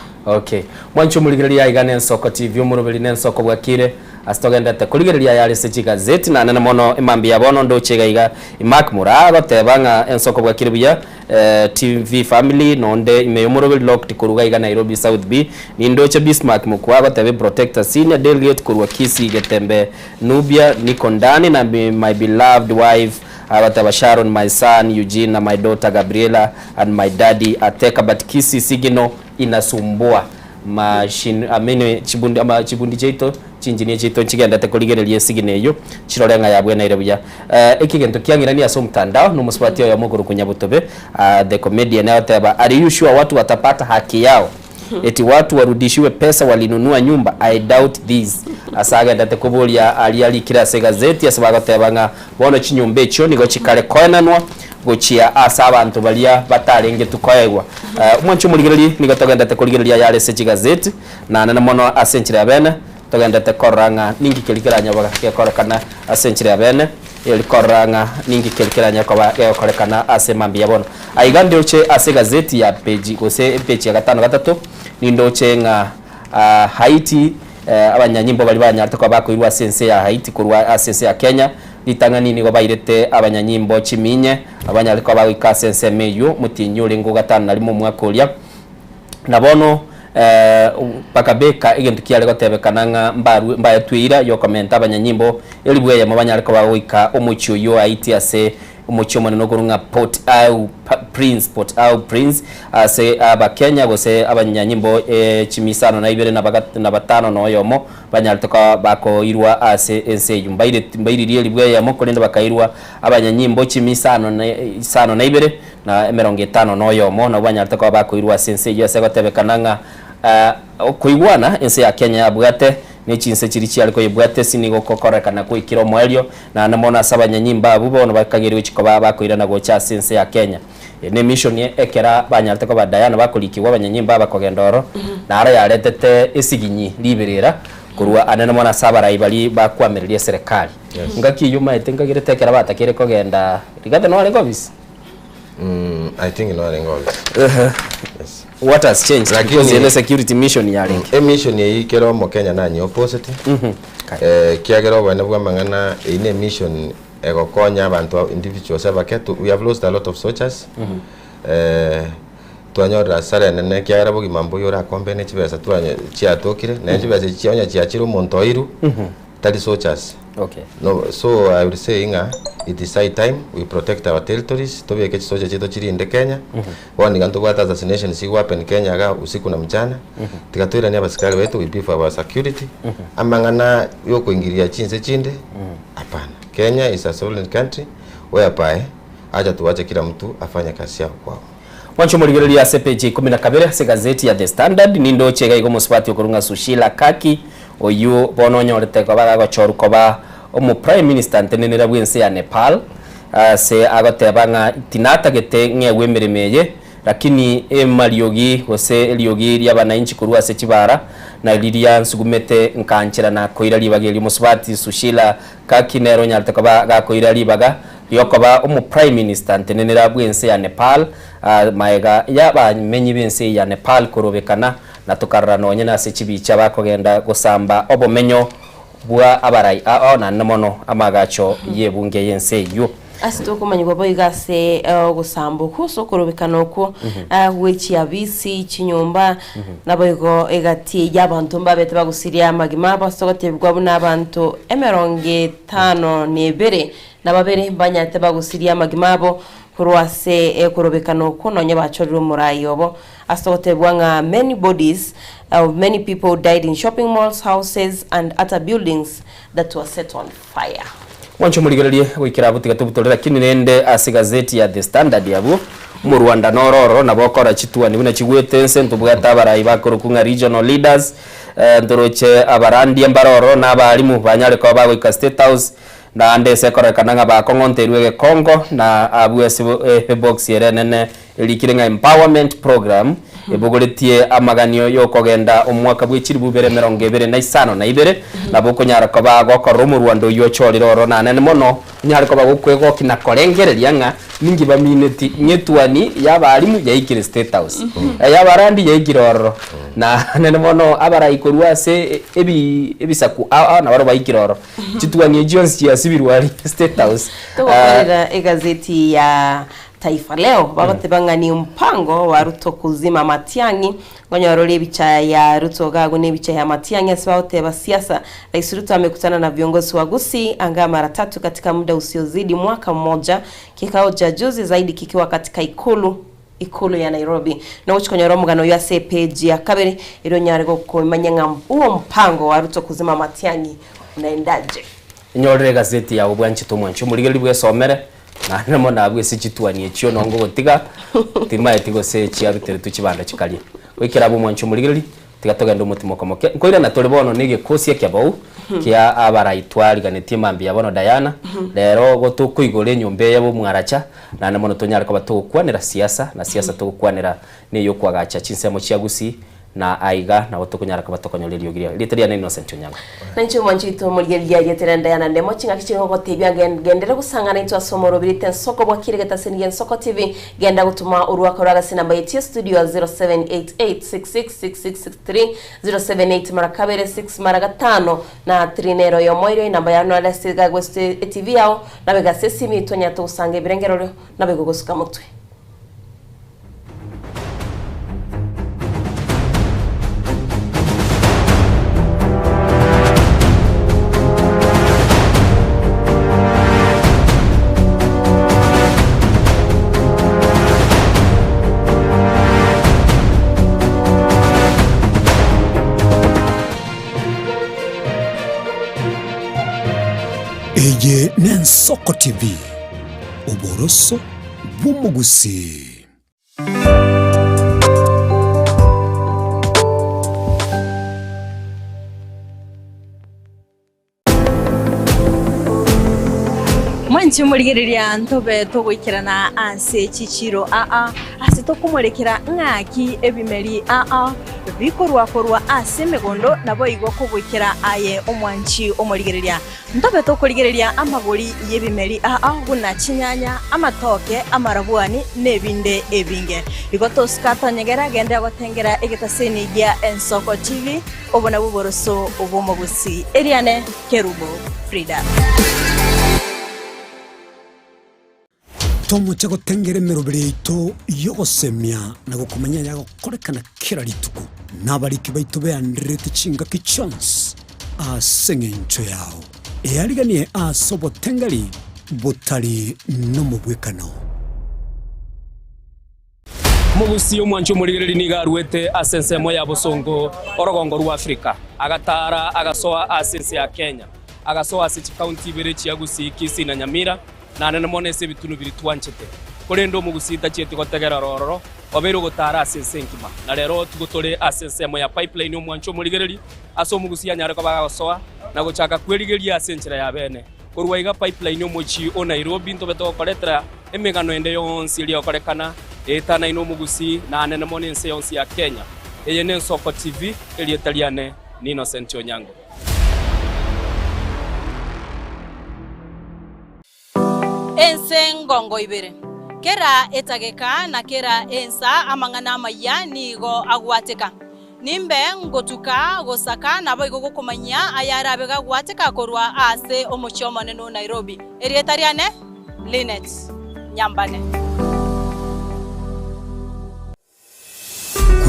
mwancho muligereria igane Ensoko TV umurubiri n'Ensoko bwakire asitogendete kuligereria yali se gazeti na nana mono imambi yabono ndo chega iga imak murago tebanga Ensoko bwakire buya TV family nonde imeyumurubiri locked kuruga iga Nairobi South B ni ndo che Bismarck mukwago tebe protector senior delegate kuruwa Kisi Getembe Nubia niko ndani na my beloved wife Abataba Sharon, my son Eugene na my daughter Gabriela and my daddy Ateka but Kisi sigino inasumbua machine amene chibundi cheito chinjini cheito chigenda tekoligerelie sigineyo chirorenga yabwe na irebuya ekigento kyangirani aso mtandao no muswatio ya moguru kunyabutobe the comedian ataba are you sure watu watapata haki yao eti watu warudishiwe pesa walinunua nyumba I doubt this asaga ndate kubulia ali kirase gazeti asabaga tebanga bono chinyumbe cyo nigo chikale koenanwa gochia asa abantu balia batarenge tukoegwa umwancho muligereri nigo togenda te kuligereria yale se gazeti na nana mono asenchire abene togenda te koranga ningi kelikiranya baga kekorekana asenchire abene eli koranga ningi kelikiranya kwa kekorekana asemambi yabono aigande uche ase gazeti ya page gose page ya 5 ni ndoche nga Haiti abanyanyimbo bali banyarte kwa bakoirwa sense ya Haiti kurwa sense ya Kenya litangani ni bairete abanyanyimbo chiminye abanyariko bawika sense meyo mutinyure ngo gatanu nalimo mwakolia nabono pakabeka egento kiale gotebekananga mbaye twira yo komenta abanyanyimbo elibwe ya mabanyariko bawika omuchyo yo Haiti ase umuchyo maneno kurunga Port au Prince ase aba Kenya gose abanyanyimbo chimisano na ibere na batano no yomo banyaltoka bako irwa ase ense mbairi libwe ya moko lenda bakairwa abanyanyimbo chimisano na ibere na 50 no yomo na banyaltoka bako irwa sense yo ase gotebekananga kuigwana ense ya Kenya abwate ni chinse chirichi aliko yebwate sinigo kokorekana ko ikiro mwelio na namona sabanyanyimba abo bono bakagiriwe chikoba bakoira na gocha sense ya Kenya ne mission ekera banyarte ko badayana bakolikiwa abanyanyimba bakogendoro na ara yaretete esiginyi liberera kurwa anana mona sabarayi bali bakwamiririe serikali ngaki yuma etengagire tekera batakire kogenda rigate no alengo bisi I think no alengo yes. What has changed? Because the security mission yaling mission ye kero mo Kenya na nyo opposite kiagero bwana bwa mangana ine mission egokonya abantu individuals abaketu we have lost a lot of soldiers twanyora sare nene kiagera bogi mambo yora kombene chibesa twanye chiatokire na chibesa chionya chiachiro montoiru that is soldiers. Okay. No, so I would say it is high time we protect our territories. To be a soldier cheto chiri in Kenya. One ganto what assassination si wapen Kenya ga usiku na mchana. Tikatoira ni abasikari wetu we beef our security. Amangana yoko ingiria chinse chinde. Hapana. Kenya is a sovereign country whereby acha tuache kila mtu afanye kazi yao kwao. Wancho muligereria ase page 12 se gazeti ya The Standard nindo chega igo muswati okurunga Sushila Kaki oyu bono nyorete ko baga choruko ba omu prime minister ntenenera bwense ya Nepal se agotebanga tinata gete ngewe miremeye lakini emaliogi gose eliogi lya bananchi kurwa se chibara na lilia nsugumete nkanchira na koira libageli muswati Sushila Kaki nero nyarte ko baga koira libaga yokoba omu prime minister ntenenera bwense ya Nepal maega yaba menyi bense ya Nepal kurobekana na tukarra nonye na se chibicha bakogenda gusamba obomenyo bwa abarai ona namono amagacho yebunge yense yo asito kumanya babo igase gusambu kusokorobekana uko wechi abisi chinyumba naboigo egati y'abantu mbabete bagusiria magima basogotebwa buna abantu 52 nababere mbanyate bagusiria magima bo kurwase kurobekana uko nonye bachoriro murayobo asogotebwa nga many bodies many people died in shopping malls, houses and other buildings that were set on fire. Wancho muligererie wikira butika tubutolera kinende asigazeti ya The Standard yabu mu Rwanda nororo nabokora chitwa ni buna chigwete sento bugata abarai bakoro kunga regional leaders ndoroche abarandi ambaroro n'abarimu banyare ko bagwika State House na ande sekorekana nga bakongonterwege Kongo na abwese box yerenene elikirenga empowerment program ebugoretie amaganio yo kogenda omwaka bw'ikiri bubere 2025 na ibere naboko nyara ko bagokora mu Rwanda yo choriro na nene mono nyara ko bagokwego kina korengereria nga ningi ba minute nyetwani y'abarimu yaikire State House y'abarandi yaikiroro na nene mono abaraikorwase ebisaku na baro baikiroro chitwani Jones ya sibirwari State House tukorera egazeti ya Taifa Leo bagotebanga ni mpango wa Ruto kuzima Matiang'i ngonyorore bicha ya Ruto gago ne bicha ya Matiang'i asibao siasa. Rais Ruto amekutana na viongozi wa Gusii anga mara 3 katika muda usiozidi mwaka mmoja, kikao cha juzi zaidi kikiwa katika ikulu ya Nairobi na uchikonyoro mugano ya page ya kabiri ironyare go kumanyanga uwo mpango wa Ruto kuzima Matiang'i unaendaje. Nyorere gazeti ya ubwanchi tumwancho muligeli bwe somere na namo nabwe sichitwani ekyo nongo gotiga timaye tigose chiarutere tukibanda kikali wikira bo mwancho muligeli tigatogenda umutima komoke koira na tole bono nige kosie kyabau kya abaraitwari ganetie mambi yabono Diana lero gotukuigore nyombe yabo mwaracha na namo tonyara ko batokwanira siasa na siasa tokwanira niyo kwagacha chinsemo chia Gusii na aiga na otokunyara ko batokonyolerio giria literia na Innocent Onyango nancho mwanjito muligelia yeterenda yana ndemo chinga kichingo gotebya gendera gusangana into asomoro birite nsoko bwakire gataseni Nsoko TV genda gutuma uruwako ragasi namba yetu studio 0788666663 078 marakabere 6 maragatano na trinero yo moiro namba ya no alasiga gweste TV yao na bega sesimi tonya to usange birengero na bego gosuka mutwe. Eye Nsoko TV uboroso bw'umugusii. Mwanchi muligereria ntobe togwikirana anse chichiro asito kumurekera ngaki ebimeri bikorwa ase megondo nabo igo kugwikira aye omwanchi omuligereria ntobe tokoligereria amagori yebimeri buna chinyanya amatoke amarabwani nebinde ebinge igo toskatanyegera gende gotengera egetaseni ya Nsoko TV obona buboroso obomogusii Eliane Kerubo Frida Tomo chako tengere merobeleito yogosemia na gukumanya yago korekana kira rituku nabariki baitu be andrete chinga kichans asengencho yao eariganie asobo tengari butali no mubwekano Mugusii omwancho muligereri nigarwete asensemo ya Bosongo orogongo rwa Afrika agatara agasoa asense ya Kenya agasoa ase county berechi ya Gusii Kisii na Nyamira na nene monese bitunu biri twanchete korendo Mugusii tachiete gotegera rororo obero gotara asense nkima na rero tugotore asensemo ya pipeline omwancho muligereri aso Mugusii anyare ko bagasoa na gochaka kwerigeria asenchera ya bene korwa iga pipeline omochi o Nairobi ntobeto koretera emegano ende yonsi iri okorekana etana ino Mugusii na nene monense yonsi ya Kenya eye Nsoko TV eri etaliane ni Innocent Onyango. Ense ngongo ibere kera etageka na kera ensa amangana maya nigo agwateka nimbe ngotuka gosaka nabo igokumanya ayarabe gagwateka korwa ase omochomone no Nairobi erietariane Linet Nyambane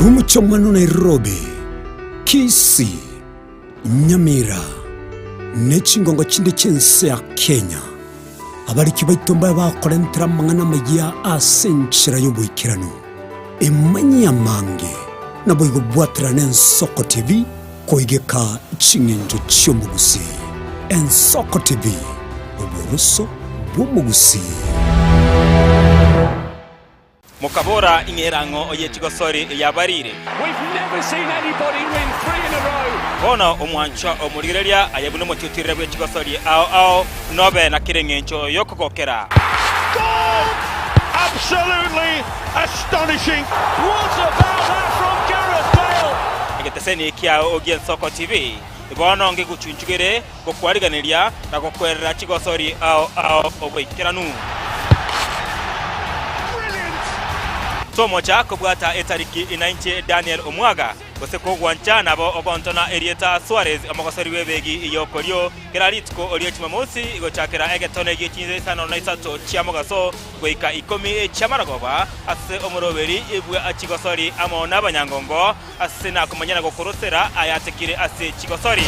Umuchomano Nairobi, Kisii, Nyamira, Nechingongo chinde chense ya Kenya. Abari kibaitomba bakorentera mangana magia asenchira yobuikirano. Emanya mange nabo igobwatira n'Ensoko TV koigeka chingenjo chyomugusi. Ensoko TV, oburuso bw'omugusi. Mukabora ingerango oyetigosori yabarire. We've never seen anybody win 3 in a row. Bona omwancha omurigereria ayabune mututire bwetigosori ao nobe na kirengencho yokogokera. Goal! Absolutely astonishing. What about that from Gareth Bale? Egeteseni kia Ensoko TV. Bona onge guchunchugere gokwariganiria na gokwerera chigosori ao obwikiranu. Tomo cha kubwata etariki inainche Daniel Omwaga goseko gwancha nabo ogontona Erieta Suarez amagosori webegi iyo kolio keraritko olio chimamosi igochakera egetone gichinze sano na isato chiamogaso goika 10 chamaragoba ase omoroberi ibwe achigosori amo nabanyangongo ase na kumanyana gokorosera ayatekire ase chigosori.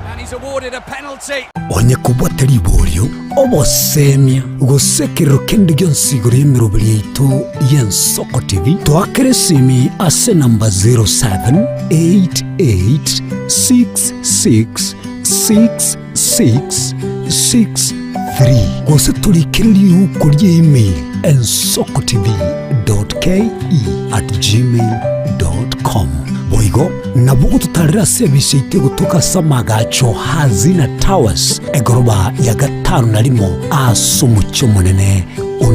And he's awarded a penalty. Onye kubwateri bolio obosemia gosekero kende gyonsigoro yemirobiri yaitu y'Ensoko TV twakeresimi ase namba 0788666663 gose tulikiriri ukuri email ensokotv.ke@gmail.com boigo nabugo tutarira service itego tukasamaga Hazina Towers egoroba ya 5 na limo asumucho munene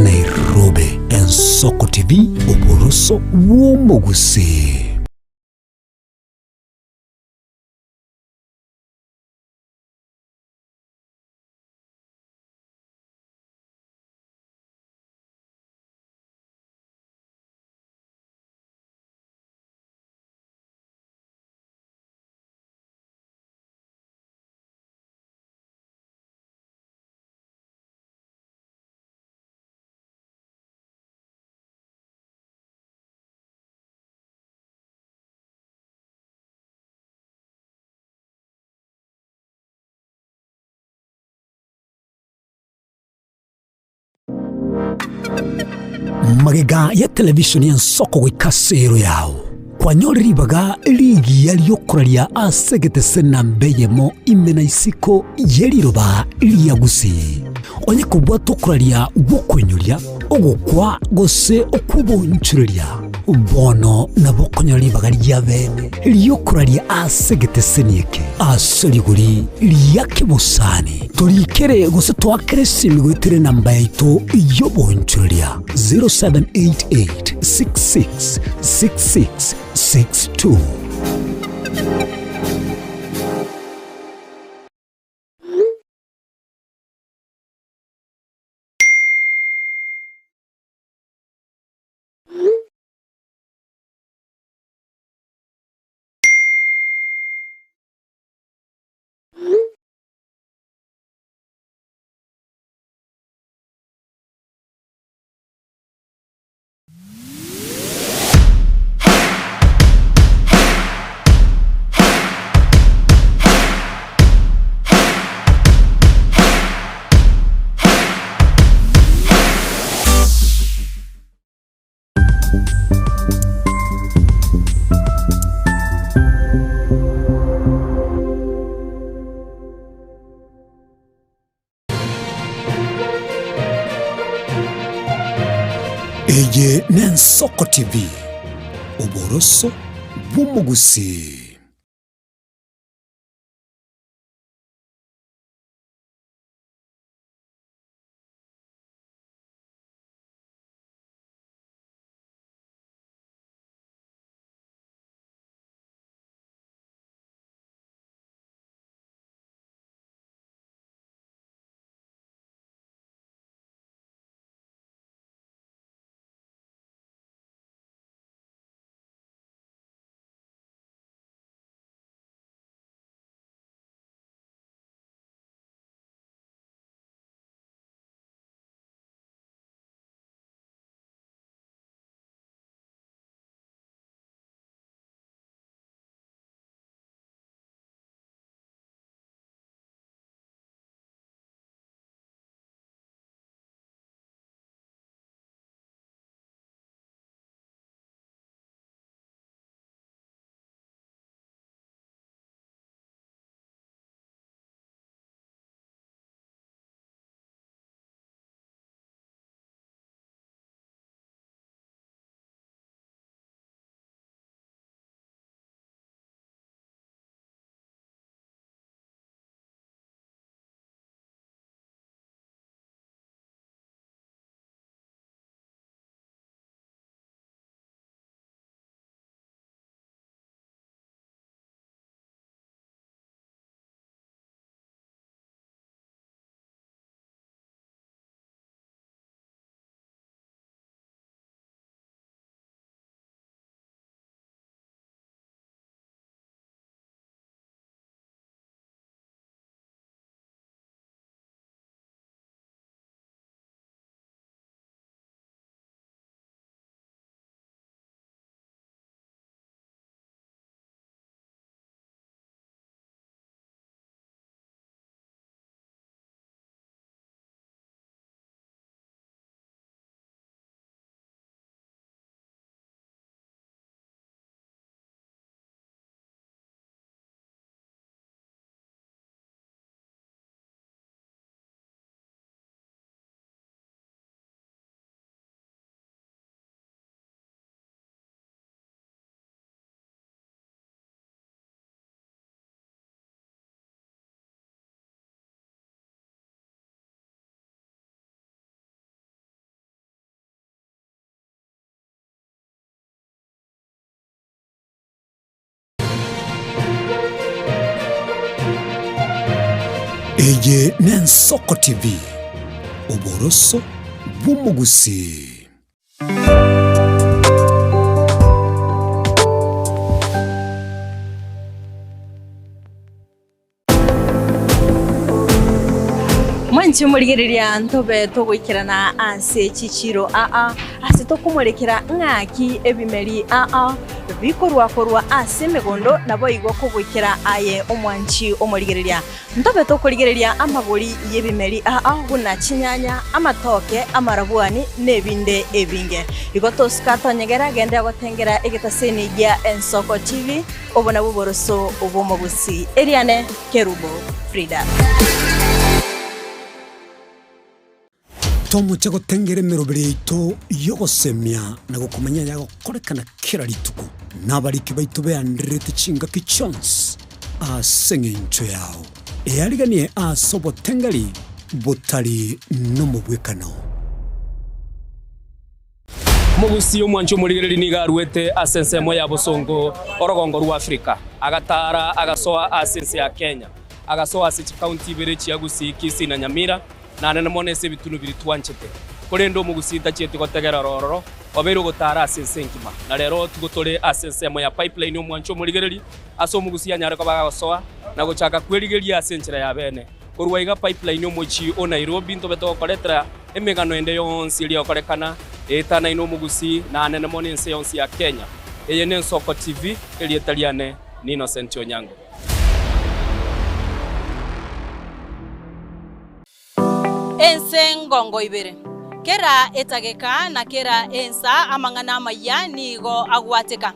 Nairobi. Ensoko TV oburuso bw'omugusi. Magega ya televisioni y'Ensoko gwikasero yao kwanyoribaga ligi yaliyokuralia asegete sena mbeyemo imena isiko yeliroba liyagusi onye kubwa tokuralia gukwenyulia ogukwa gose okubonchurelia bono nabokonyoribaga lyabene liyokuralia asegete senieke aseliguri liyakibusani tulikere gose twakeresimi gwitire namba yaitu yobonchurelia 0788666662. Eye n'Ensoko TV oburoso bw'omugusi. Eye n'Ensoko TV oboroso bw'umugusi. Mwanchi umurigereria ntobe tugwikirana ase chichiro ase tokumurekera ng'aki ebimeri bikorwa ase megondo nabo igo kugwikira aye omwanchi umurigereria ntobe tokurigereria amagori y'ebimeri guna chinyanya amatoke amarabwani nebinde ebinge igo toskatonyegera gende gotengera egetaseni gya Ensoko TV obona buboroso obomogusi Eliane Kerubo Frida Tomu chago tengere merobere ito yogosemia na gukumenya yago korekana kira rituko nabariki baitu be andrete chinga kichons asengencho yao eyariganie asobo tengari botari no mubwekano mugusi omwancho murigereri nigarwete asensemo ya Bosongo orogongo rwa Afrika agatara agasoa asense ya Kenya agasoa ase county berechi yagusi Kisii na Nyamira na nene monese bitunu biri twanchete korendo mugusita chete gotegera rororo obero gotara asense nkima na rero tugotore asense mo ya pipeline omwancho murigereri aso mugusia nyare ko bagasoa na gochaka kwerigeria asenchera ya bene korwaiga pipeline omochi o Nairobi nto beto koletra emegano ende yonsi iri okorekana etana ino mugusi na nene monese yonsi ya Kenya eye n'Ensoko TV eri etaliane ni Innocent Onyango. Ense ngongo ibere kera etageka na kera ensa amangana maya nigo agwateka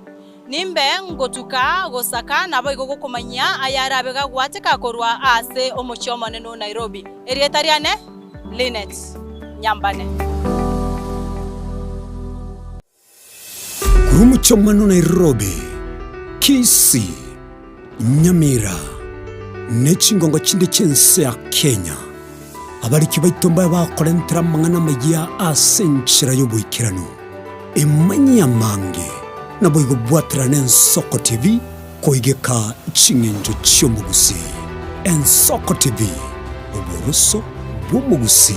nimbe ngotuka gosaka nabo igo gukumanya ayarabe gagwateka korwa ase omochomane no Nairobi erietariane Linet Nyambane Umuchomano Nairobi Kisii Nyamira nechingongo chinde chense ya Kenya abariki baitomba bakorentera mangana magia asenchira y'obwikirano emanya mange nabo igo bwatira n'Ensoko TV koigeka chingenjo cy'omugusi Ensoko TV oboroso bw'omugusi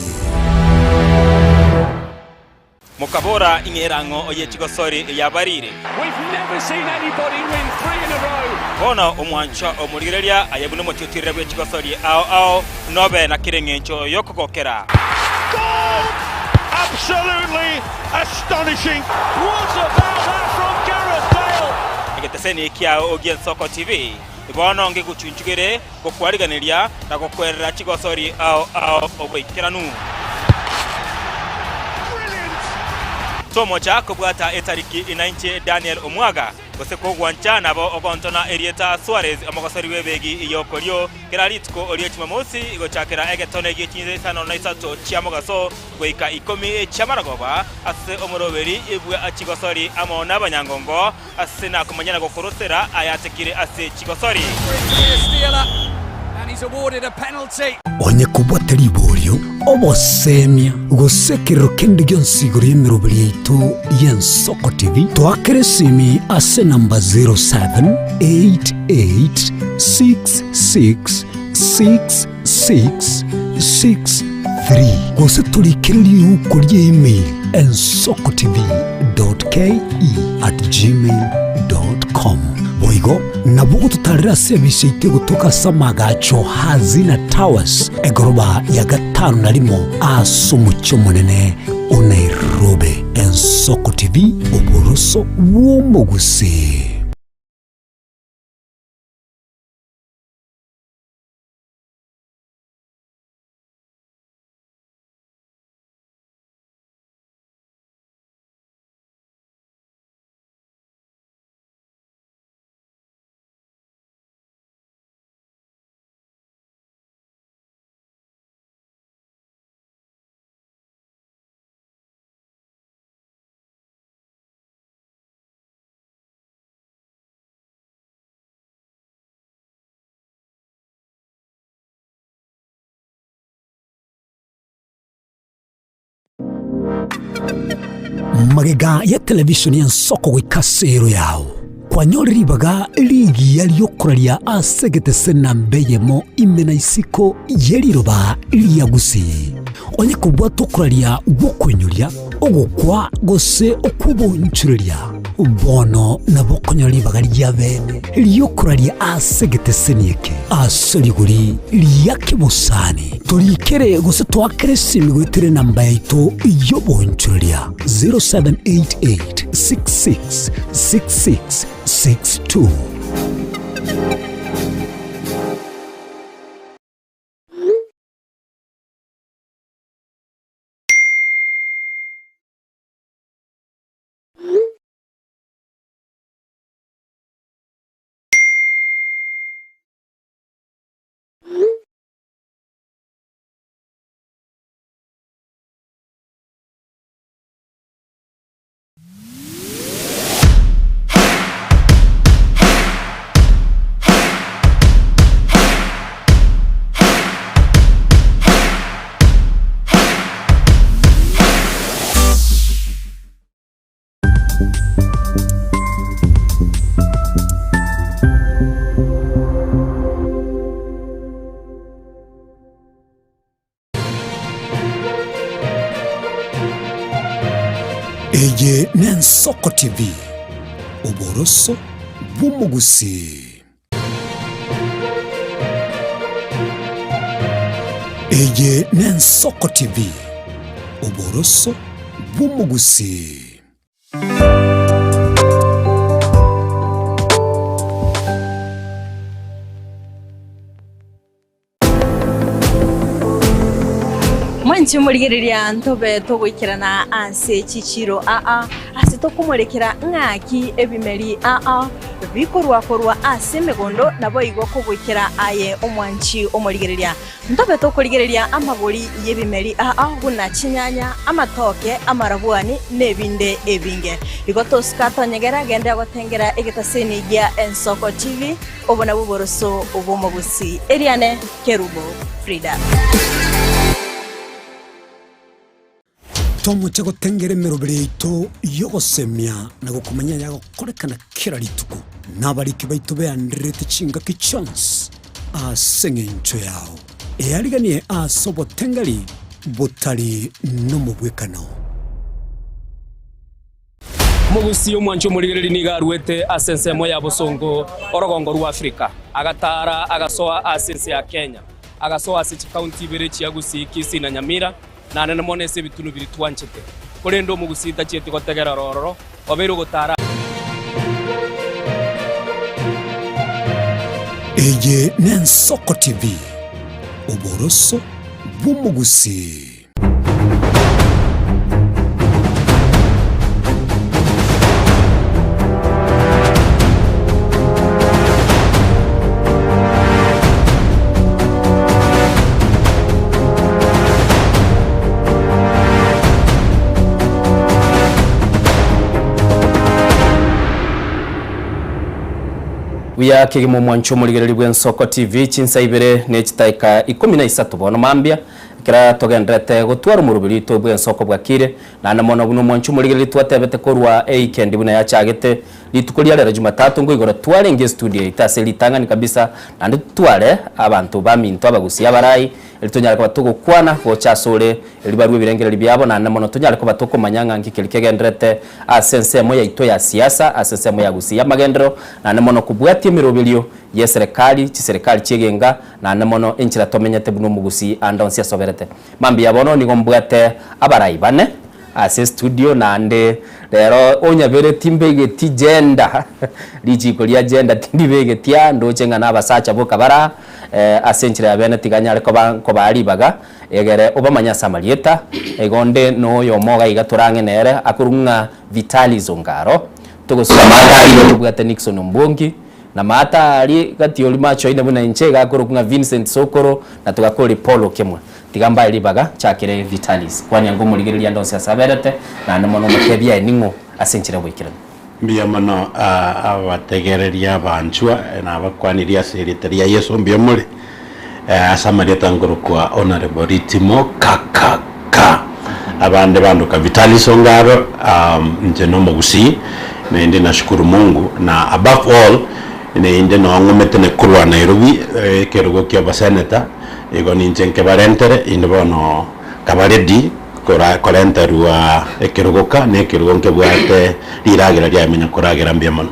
Mukabora ingerango oyechigosori yabarire. We've never seen anybody win 3 in a row. Bona omwancho omurigereria ayebuna motyotirira bwechigosori ao nobe na kirengencho yokogokera. Goal! Absolutely astonishing. What about that from Gareth Bale? Egeteseni kia Ensoko TV. Ibono nge guchunchugere gokwariganiria na gokwerera chigosori ao obwikiranu. Tomo chako bwata etariki inainche Daniel Omwaga goseko gwancha nabo ogontona Erieta Suarez amagosari webegi iyokolyo keraritko olyo chimamosi igochakera egetone gichinze sano na isato chiamogaso goika 10 chamaragoba ase omoroberi ibwe achigosori amo nabanyangongo ase na kumanyana gokorosera ayatekire ase chigosori and he's awarded a penalty. Onye kubwateri iboryo obosemia gosekero kende gyonsigoro y'emiroberi yaitu y'Ensoko TV twakeresimi ase namba 0788666663 gose tulikereri uko ry'email ensokotv.ke@gmail.com boigo nabugo tutarira service ite gutoka samagacho hazina towers egoroba ya gatanu narimo asumucyo munene o Nairobi Ensoko TV oboroso w'omugusi. Magega ya televishoni y'Ensoko gwikasero yao kwanyoriribaga ligi yaliyokuraria asegete senambeyemo imena isiko yeliroba liagusi onye kubwa tokuraria gukwenyuria ogukwa gose okubonchureria bono nabo konyoribaga lya bene liyokuraria asegete senieke asoriguri liyakibusani tolikere gose twakere simigwitire namba yaito yobonchureria 0788 66 66 62. Eye Nensoko TV, Oboroso Bumugusi. Eye Nensoko TV, Oboroso Bumugusi. Mwanchi murigereria ntobe togwikirana anse chichiro ase tokumurekera ng'aki ebimeri bikorwa ase megondo nabo igwa kugwikira aye omwanchi omurigereria ntobe tokurigereria amagori y'ebimeri guna chinyanya amatoke amarabwani nebinde ebinge igotosika tonyegera gende gotengera egetaseni gya Ensoko TV obona buboroso obomogusi Eliane Kerubo Frida Tomo chago tengere merobere ito yogosemia na gukumanya yago korekana kera rituko nabariki baito be andrete chinga ki chance asengencho yao eariganie asobo tengari botari no mubwekano Mugusi omwancho murigereri nigarwete asensemo ya Bosongo orogongo rwa Afrika agatara agasoa asense ya Kenya agasoa ase county bere chiagusi Kisii na Nyamira na nene monese bitunu biri twanchete kurendo mugusita chete gotegera rororo oberu gotara Eye Nensoko TV Oboroso Bumugusi. Wia kigimo mwancho murigereri bw'Ensoko TV chinsa ibere nechitaika 13 bono mambia kira togendrete gutwara umurubiri to bw'Ensoko bwakire na namono buno mwancho murigereri twatebete korwa weekend buna yachagete litukulia lera Jumatatu ngo igora tware nge studio itase litangani kabisa nandi tware abantu baminto abagusi abarai elitonyara kwa tugo kwana gochasore elibarwe birengereri byabo na namono tonyara kwa batoko manyanga ngikelikegendrete asense moya ito ya siasa asense moya gusi ya magendero na namono kubwati mirobilio ye serikali chigenga na namono enchira tomenyete buno mugusi andonsia soberete mambi yabono ni gombwate abarai bane ase studio nande rero onya bere timbege tijenda lijiko lya agenda tindibege tia ndocenga nabasacha boka bara asenchira yabene tiganyare ko bari baga egere obamanya samalieta egonde no yomoga igaturange nere akurunga Vitali Zongaro tugusomata iyo bwate Nixon Mbongi na mata ali gati oli macho ine buna inchega akurunga Vincent Sokoro na tugakori Paulo Kemwa tigamba ilibaga chakire Vitalis kwani ngo muligereria ndonse asaberete na namono mukebya eningo asenchira bwikira mbia mano abategereria banchwa na abakwaniria secretary yeso mbia muri asamaria tangoro kwa honorable Ritimo kakaka abande banduka Vitali Songaro nje no mugusi na indi nashukuru Mungu na above all ne indi no ngomete ne kurwa Nairobi kerugo kya baseneta ego ninje nke barentere indi bono kabaredi kora korenterwa ekerugoka ne kerugo nke bwate liragira lya menya kuragira mbia mono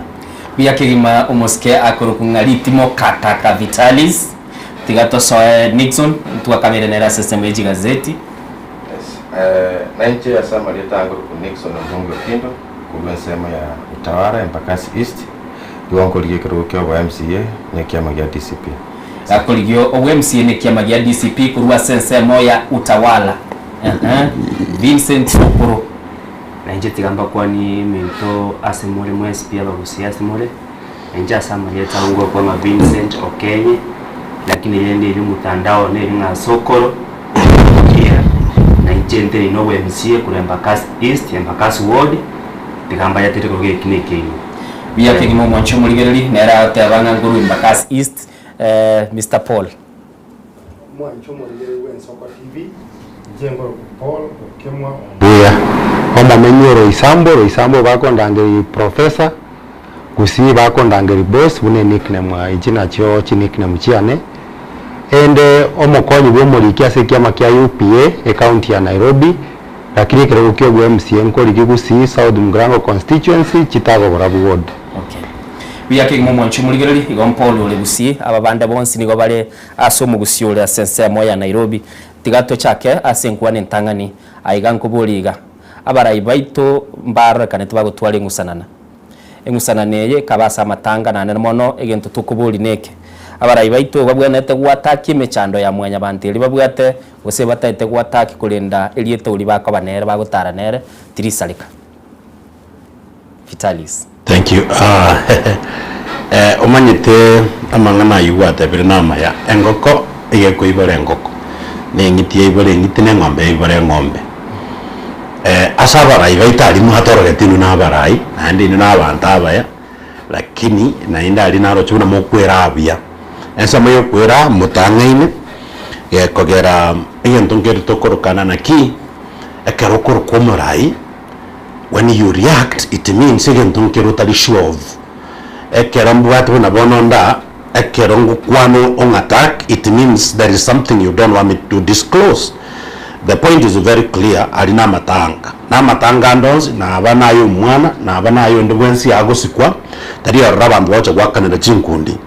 bia kigima umoske akurukunga ritimo kataka Vitalis tigato soe Nixon tuwa kamera nera system eji gazeti na nchi ya Samaria tangu ku Nixon Mbunge Kindo kubensema ya Utawala Embakasi East kiwango ligekero kwa MCA ne kiama gya DCP akoligio OMCA ne kiama gya DCP kurwa sensemo ya Utawala Vincent Okoro na nje tigamba kwa ni mento asemole mwesi pia bagusia asemole nje Samaria tangu kwa Vincent Okenye lakini yende ili mutandao ne nga Sokoro na nje no MCA kule Embakasi East Embakasi Ward tigamba ya tete kuge kineke bia kigimo mwancho muligereri nera tabanga nguru Embakasi East Mr Paul mwancho muligereri w'Ensoko TV jengo Paul okemwa buya kama menyoro isambo bako ndangeri professor kusi bako ndangeri boss bune nickname ijina cyo nickname chiane ende omukonyi bw'omurikia sekiama kya UPA account ya Nairobi lakini kero kyo bwa MCA nkori gigusi South Mugrango constituency Chitago Borabu ward. Okay. Bia kigimo mwancho muligereri igompolo legusi ababanda bonsi nigo bale aso mugusiole asense moya Nairobi tigato chake asenkwane ntangani aiganko boliga abarayi baito mbara kanete bagutwara engusananeye kabasa matanga nane mono egento tukubuli neke abarayi baito babwanete gwataki emechando ya mwanya banteli babwate gose bataite gwataki kulinda eliete uli bako banere bagutara nere tirisalika Vitalis. Thank you. Omanyete amangana yuwate birinama ya engoko igeko ibare engoko nengitie ibare ngitine ngombe ibare ngombe asabarayi baitali muhatorogetinu n'abarayi nandi n'abantu abaya lakini nainda ali naro chuna mokwera abia ensama yo kwera mutangaine kogera egento ngero tokorokana naki ekarokoro komorai when you react it means egento ngero tali sure of ekerambu watu na bononda ekerongo kwano on attack it means there is something you don't want me to disclose. The point is very clear. Alina matanga na matanga ndonzi na abana ayo mwana na abana ayo ndwensi agosikwa tari arabandu wacha gwakanira chinkundi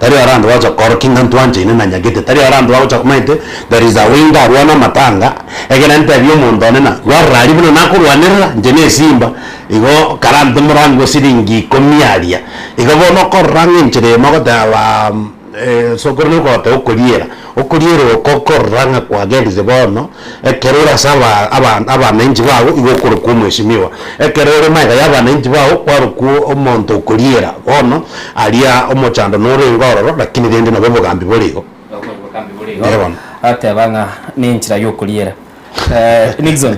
tari arandu wacha korkinga ntwanje ine na nyagete tari arandu wacha kumaite there is a window arwana matanga egena ntebyo mondone na warari buno nakurwanira njene simba igo karande murango siringi komiaria igo bono korrange nchire magotaba sokorno ko ta okoliera okokorranga kwa gerize bono ekerora saba abana inji bawo igokoro kumweshimiwa ekerora maiga yabana inji bawo kwaruku omonto okoliera bono alia omochando norengororo lakini rende no bogambi boligo ate banga ninchira yokoliera Nixon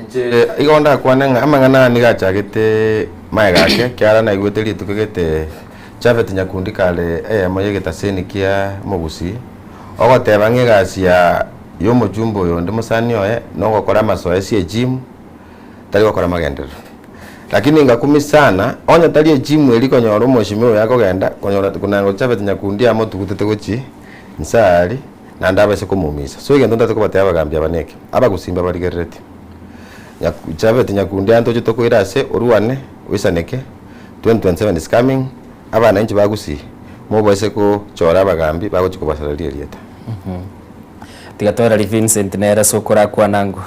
nje igonda kwananga amangana nigachagete maiga ke kyara na igweteri tukegete Chavet nyakundi kale moyegeta seni kia mogusi ogoteba ng'egacia y'omojumbo yo ndi musani oye no gokora masoe cie gym tari gokora magendero lakini ngakumi sana onya tari gym eri konyora omoshimio yako genda konyora kunango Chavet nyakundi amotugutete gochi nsari na ndaba se kumumisa so igendo ndate kubateba bagambya baneke abagusimba barigerete Chavet nyakundi antoje tokoirase oruane wisaneke 2027 is coming abana inchi bagusi mobose ko chora bagambi bagochi kubasalaria rieta tigatora Vincent nera sokora kwa nangu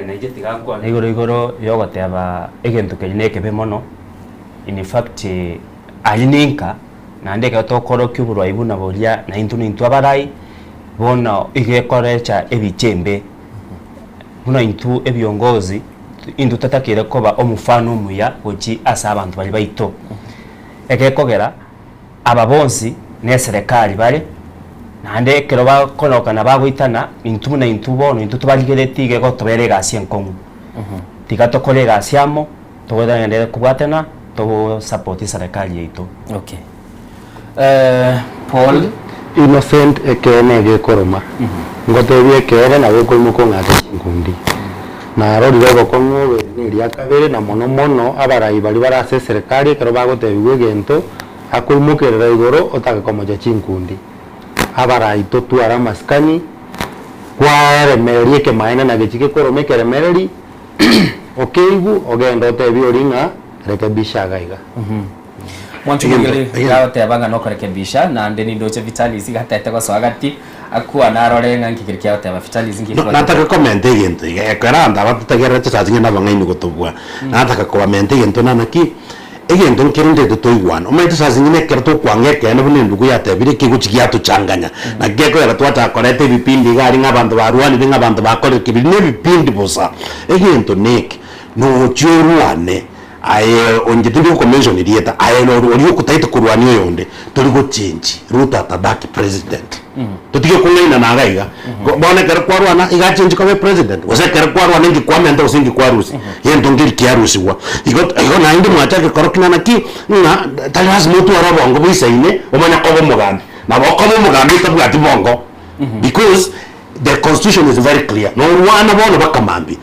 naije tigakwa igoro yogoteba egento keneke bemono in fact alininka nandeka tokoro kyuburo ibuna bolia na intu abarai bona igekorecha ebichembe buna intu ebiongozi intu tatakire koba omufano muya gochi asa abantu bali baito ekekogera ababonsi ne serikali bale nande kero bakonokana bagwitana intu na intu bono intu tubaligeretige go toberega asienkomu tigato kolega asiamo togeda ngende kubwatana to support serikali yeito. Okay. Paul Innocent ekenege koroma ngotebie kere na gukumuko ngate chingundi na rori go kongo ni ria kabere na mono abarai bari barase serikali kero bagotebiwe egento akoimukerera igoro otagakomoja chinkundi abarai totwara maskani kwaremererie kemaene na gichike koromekeremereri okeigu ogenda otebi oringa rekebisha gaiga mwanchu mugere yagotebanga no kurekebisha na ndeni ndoche Vitalis gatete goswagati akua narorenga nkikiriki yagoteba Vitalis ngikwa nataka comment egento ekeranda batutagerete sazinge nabangaini gotobwa nataka comment egento nanaki egento nkirinde totoigwana omaite sazinge nekerto kwangeke na bune ndugu yatebire kiguchikia tuchanganya na geko ya twata korete bipindi gari ngabantu barwani binga bantu bakore kibine bipindi bosa egento nek no churuane aye ongetindi ko mention irieta aye no uri kutaita kurwani yonde turi go change ruta tabaki president tutige kungaina na gaiga bone kare kwarwana iga change ko president wase kare kwarwana ngi kwamenda usingi kwarusi yendo ngiri kiarusi wa igo na indi mwachake korokina naki na talas mutu arabongo bisaine omanya ko bomugambi na boko bomugambi tabwati bongo because the constitution is very clear no rwana bono bakamambi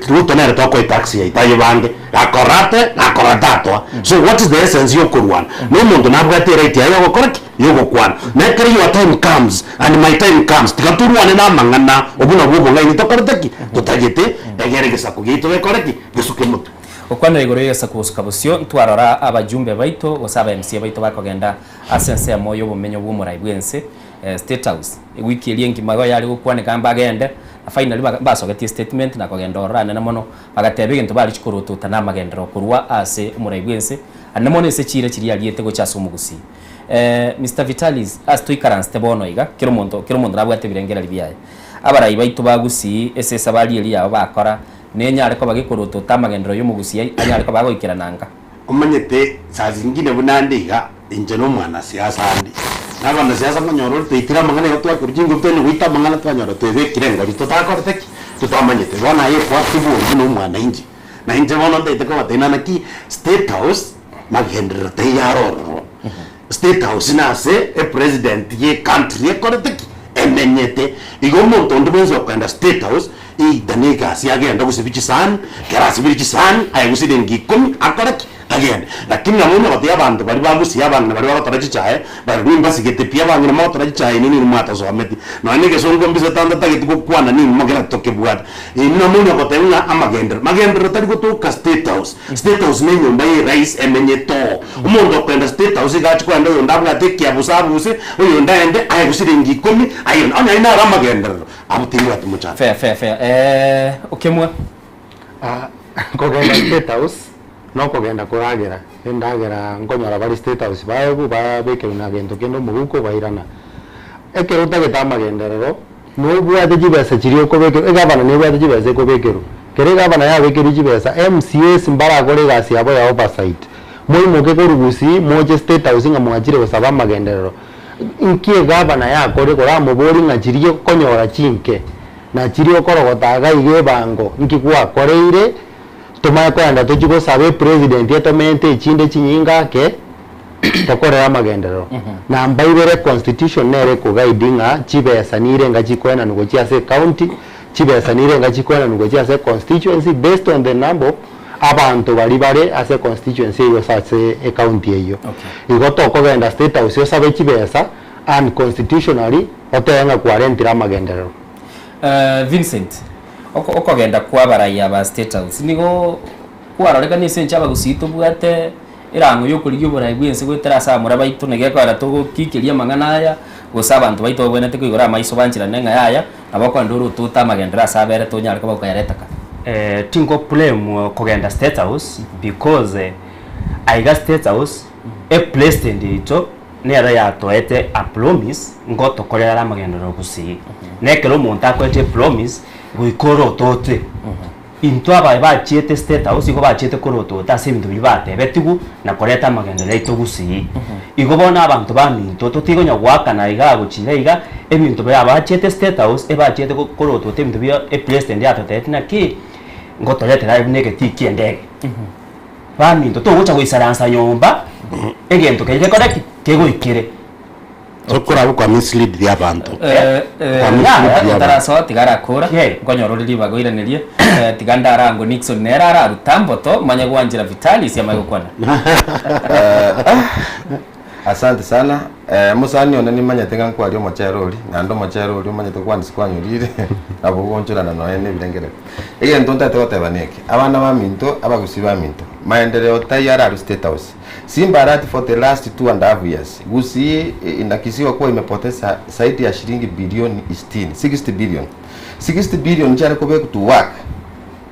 ruto nere toko taxi itaye bange akorate akoratatwa so what is the essence yo kurwana no muntu nabwate right yayo gokoraki yo gokwana nekere your time comes and my time comes tikaturwane na mangana obuna bubo ngai nitokorotaki tutagete egerege kugito bekoraki gisuke mutu okwano igoro yesa kuskabusyo twarora abajumbe baito gosaba MC baito bakogenda asense ya moyo bumenyo bw'umurai bwense State House wiki eliengi mago yali gukwane kamba agende finally basogetie statement na kogenda orana na mono bagatebe gintu bali chikurutu tana magendero kurwa ase umurai bwense anamone se chire chiri aliete go chaso mugusi Mr Vitalis as tuikaranste bono iga kiro mondo nabwate birengera libiyaye abarai baito bagusi ese sabali eli yabo bakora nenya ariko bagikurutu tamagendero yo mugusi anya ariko bagoikira nanga umanyete sazingine bunandiga inje no mwana siasa andi nabana siasa manyoro twitira mangana yo twakurjingo tene wita mangana twanyoro twebe kirenga tutakorteki tutamanyete bona ye kwa tibu no mwana inji na inje bona ndete ko batena naki State House magendera tayaro State House na se e president ye country korteki emenyete igomo tondo benzo kwenda State House i danika siagenda kusibichi san kera sibichi san ayuside ngikumi akoraki again lakini namuno bati abantu bari bagusi abantu bari batarachi chae bari nimba sigete pia bangi na matarachi chae nini mwata so ameti no nige so ngombi se tanda tageti ko kwana nini magera toke bwada namuno batenga amagender tari ko to State House nenyo mbai rais emenyeto umuntu kwenda State House gachi kwenda yonda bwate kya busabuse uyonda ende ayuside ngikumi ayo ana ina ramagender abutinga atumucha fair okemwa kogenda State House no kogenda kuragera ndagera ngonyora bari State House baebu babeke unagendo kendo muguko bairana ekeruta getamagenderero no bwate jibesa chirio kobeke gavana ne bwate jibesa kobekero kere gavana ya bekeri jibesa MCS mbara gore gasi yabo ya oversight moi moke korugusi moje State House ngamwachire gusaba magenderero inkie gavana ya kore kora mubori ngachirie konyora chinke na chirio korogotaga ige bango nkikuwa koreire tuma kwenda tuchiko sabe president yatomente chinde chinyinga ke tokorera magendero na mbaibere constitution nere ko guidinga chibesa nirenga chikwena nugo chiase county chibesa nirenga chikwena nugo chiase constituency based on the number abantu bari bare ase constituency yo sase e county eyo igoto ko genda State House yo sabe chibesa and constitutionally otenga 40 magendero Vincent okogenda kwa baraya ba State House nigo kwaroreka ni sencha bagusito bwate irango yo kuri yobora ibwense gwetera sa mura baito nege kwa ratogo kikiria mangana aya gusaba abantu baito bwenete kwigora maiso banjira nenga yaya abako nduru tuta magendera sa bere to nyarika bakayareta tingo problem kogenda State House because aiga State House a president ito nera ya toete a promise ngoto korera magendero gusi nekero monta kwete promise gwikoro tote into aba bachete State House igo bachete koroto tase bintu bibate betigu na koreta magendero ito gusi igo bona abantu baminto totigo nyagwaka na iga guchira iga ebintu bachete State House ebachete koroto te bintu bya e president ya tote na ki ngoto lete live negati kiendege baminto to gocha goisaransa nyomba egento keke koreki kego ikire so kora kwa mislead ya bantu taraso tigara kura ngonyororiri bagoiranirie tiganda arango Nixon nerara rutamboto manya gwanjira Vitalis ya magokwana. Asante sana. Musani onani manya tenga kwa rio mocherori na ndo mocherori manya to kwandisi kwanyurire abo gonchura na noene birengere. Ege ntonta te gotebaneke. Abana ba minto abagusiba minto. Maendeleo tayari at State House. Simba Arati for the last 2.5 years. Gusii inakisiwa kuwa imepoteza zaidi ya shilingi bilioni 60 billion. 60 billion chare ko beku to work.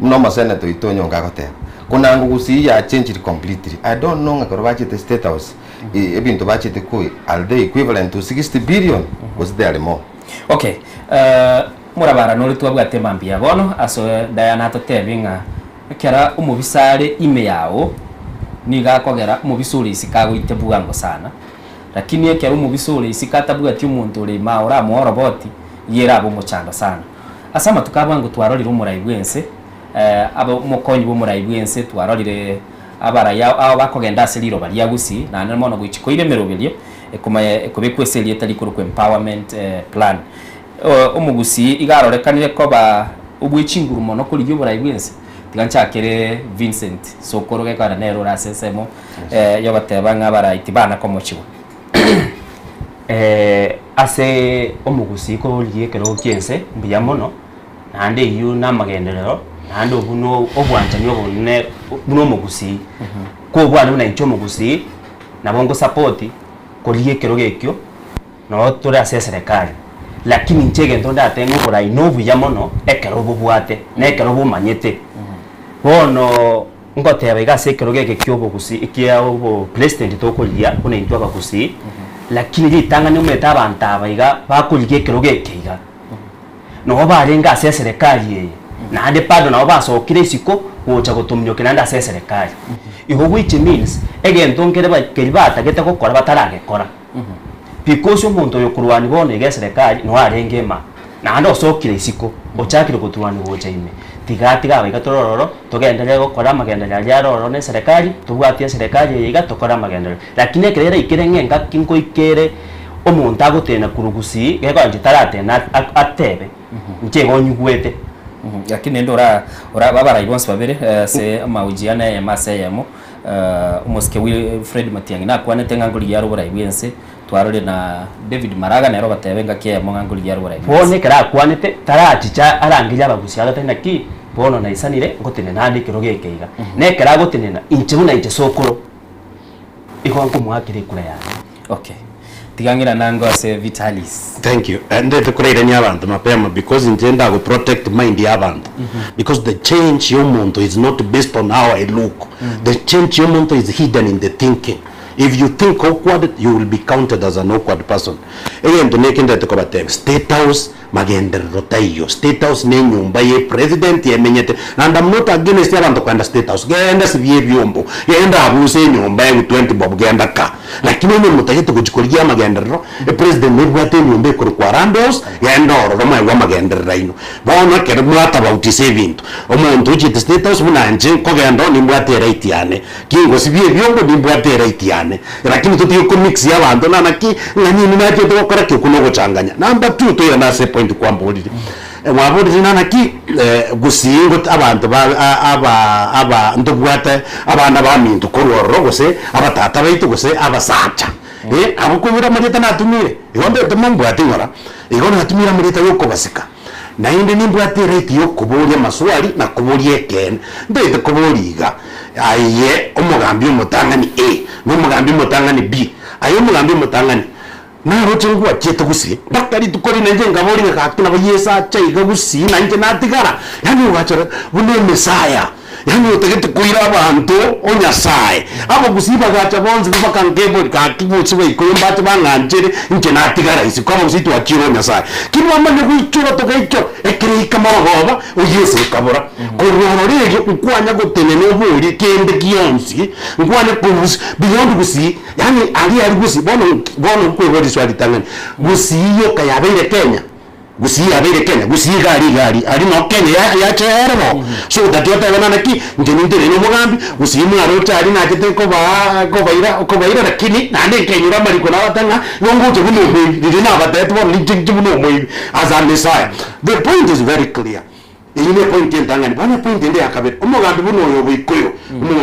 Mnoma senator Itonyo ngakotera. Kuna Gusii ya change it completely. I don't know ngakorobache the State House. Ebintu bache te koi are they equivalent to 60 billion was there more. Okay. Murabara no litwa bwate mambia bono aso Diana to tebinga kera umubisare ime yao niga kogera umubisuri isikago itebugango sana lakini ekera umubisuri isikatabuga ati umuntu uri maora mo roboti yera abo muchanda sana asama tukabango twarorira umurayibwense abo mukonyi bo murayibwense twarorire abara yao abo bakogenda asiliro bari yagusi na namono gwichiko ile merobelie ekobekweselie tali kuru empowerment plan umugusi igarorekanire ko ba ubwicinguru mono kuri byo burayibwense tiganchakere Vincent Sokoro gekana nero rasesemo yobateba ngabara itibana ko mochiwa ase umugusi ko liye kero kiense mbiyamono nande yu namagenderero nande obuno obwanjani obunne buno mugusi ko bwana una incho mugusi nabongo support ko liye kero gekyo no tore ase serikali lakini nchege ntonda atengo kora inovu yamono ekero bubwate na ekero bumanyete bono ngoteba igase ekero geke kyobo gusi ikia obo president tokolia kuna intwaka gusi lakini litanga ni umeta abantu abaiga bakuliye ekero geke iga no barenga ase serikali ye na ande pado na basokire isiko gocha gutumnyoke nanda ase serikali iho which means egento nkere bakiribata gete gukora bataragekora because umuntu yokurwani bone ige serikali no arengema na ando sokire isiko ochakire guturwani gocha ime tigatiga baiga tororo tugenderea gukora magenderera ya roro ne serikali tubwatie serikali yiga tokora magenderera lakini ekirera ikirengenga kinko ikere omuntu agutena kurugusi geko njitarate na atebe nchego nyugwete lakini ndora babara ibonse babere se maujiana ya maseyemo umuske Fred Matiang'i na kwane tenga ngoli ya rubura ibyense twarore na David Maraga na roba tebenga ke mo ngoli ya rubura bone kara kwanete taraticha arangija bagusi agatena ki bono na isanire ngotene nandi kiroge keiga ne kara gotenena inchibuna inche sokoro ikonko mwakire kula ya okay tigangira nango ase Vitalis. Thank you. And the kurere ni abantu mapema because intenda go protect mind ya abantu because the change yomuntu is not based on how I look. The change yomuntu is hidden in the thinking. If you think awkward, you will be counted as an awkward person. Again, to make it to State House, magenderero tayo. State House ne nyumba ye president ye menyete. And I'm not against abantu kwenda State House. Genda sivye byombo. Genda abuse nyumba ye 20 bob genda ka. Lakini ni mutagete kujikulia magenderero. President ne bwate nyumba ko kwa Rambles, genda oro ma wa magenderero ino. Bona kere mwata about saving. Omuntu uchi State House munanje ko genda ni bwate right yane. Kingo sivye byombo ni bwate right yane. Lakini tutio ku mix ya abantu na naki ngani naje to kora ki kuno gochanganya. Number 2 to yana se point kwa mbodi. Wabodi nana ki gusingo abantu aba ndobwate abana ba mintu ko rogose abatata baitu gose abasacha. Abukubira marita natumire. Igombe tumambo atingora. Igona natumira marita yoko basika. Na inde nimbwate rate yoko bolia maswali na kubolie ken. Ndete kuboliga. Aye umugambi umutangani A n'umugambi umutangani B ayo umugambi umutangani na roche ngwa chete gusi bakari tukori nanje ngabori ngakina bayesa chaiga gusi nanje natigara yani wachara bune mesaya yani utegete kuira abantu onyasaye abo gusi bagacha bonze bakangebo kakibuchi we kuyomba tubanganje nje natigara isi kwa gusi twachiro nyasaye kinwa mane kuichura tokaicho ekiri kamaroba uyese kabora kurororege ukwanya gutenene oburi kende kiyonsi ukwanya kubusi beyond gusi yani ali gusi bono kwebodi swali tangani gusi yo kayabere Kenya gusiya abere Kenya gusiga ari no Kenya ya cherero so that yote wana ki ngeninde no mugambi gusimu arota ari na kete ko baira lakini nande Kenya mari ko na watanga ngongo je buno ndi na batetu ni buno moyi as a messiah. The point is very clear. Ile point ndangani bana point ndi akabere umugambi buno yo bikoyo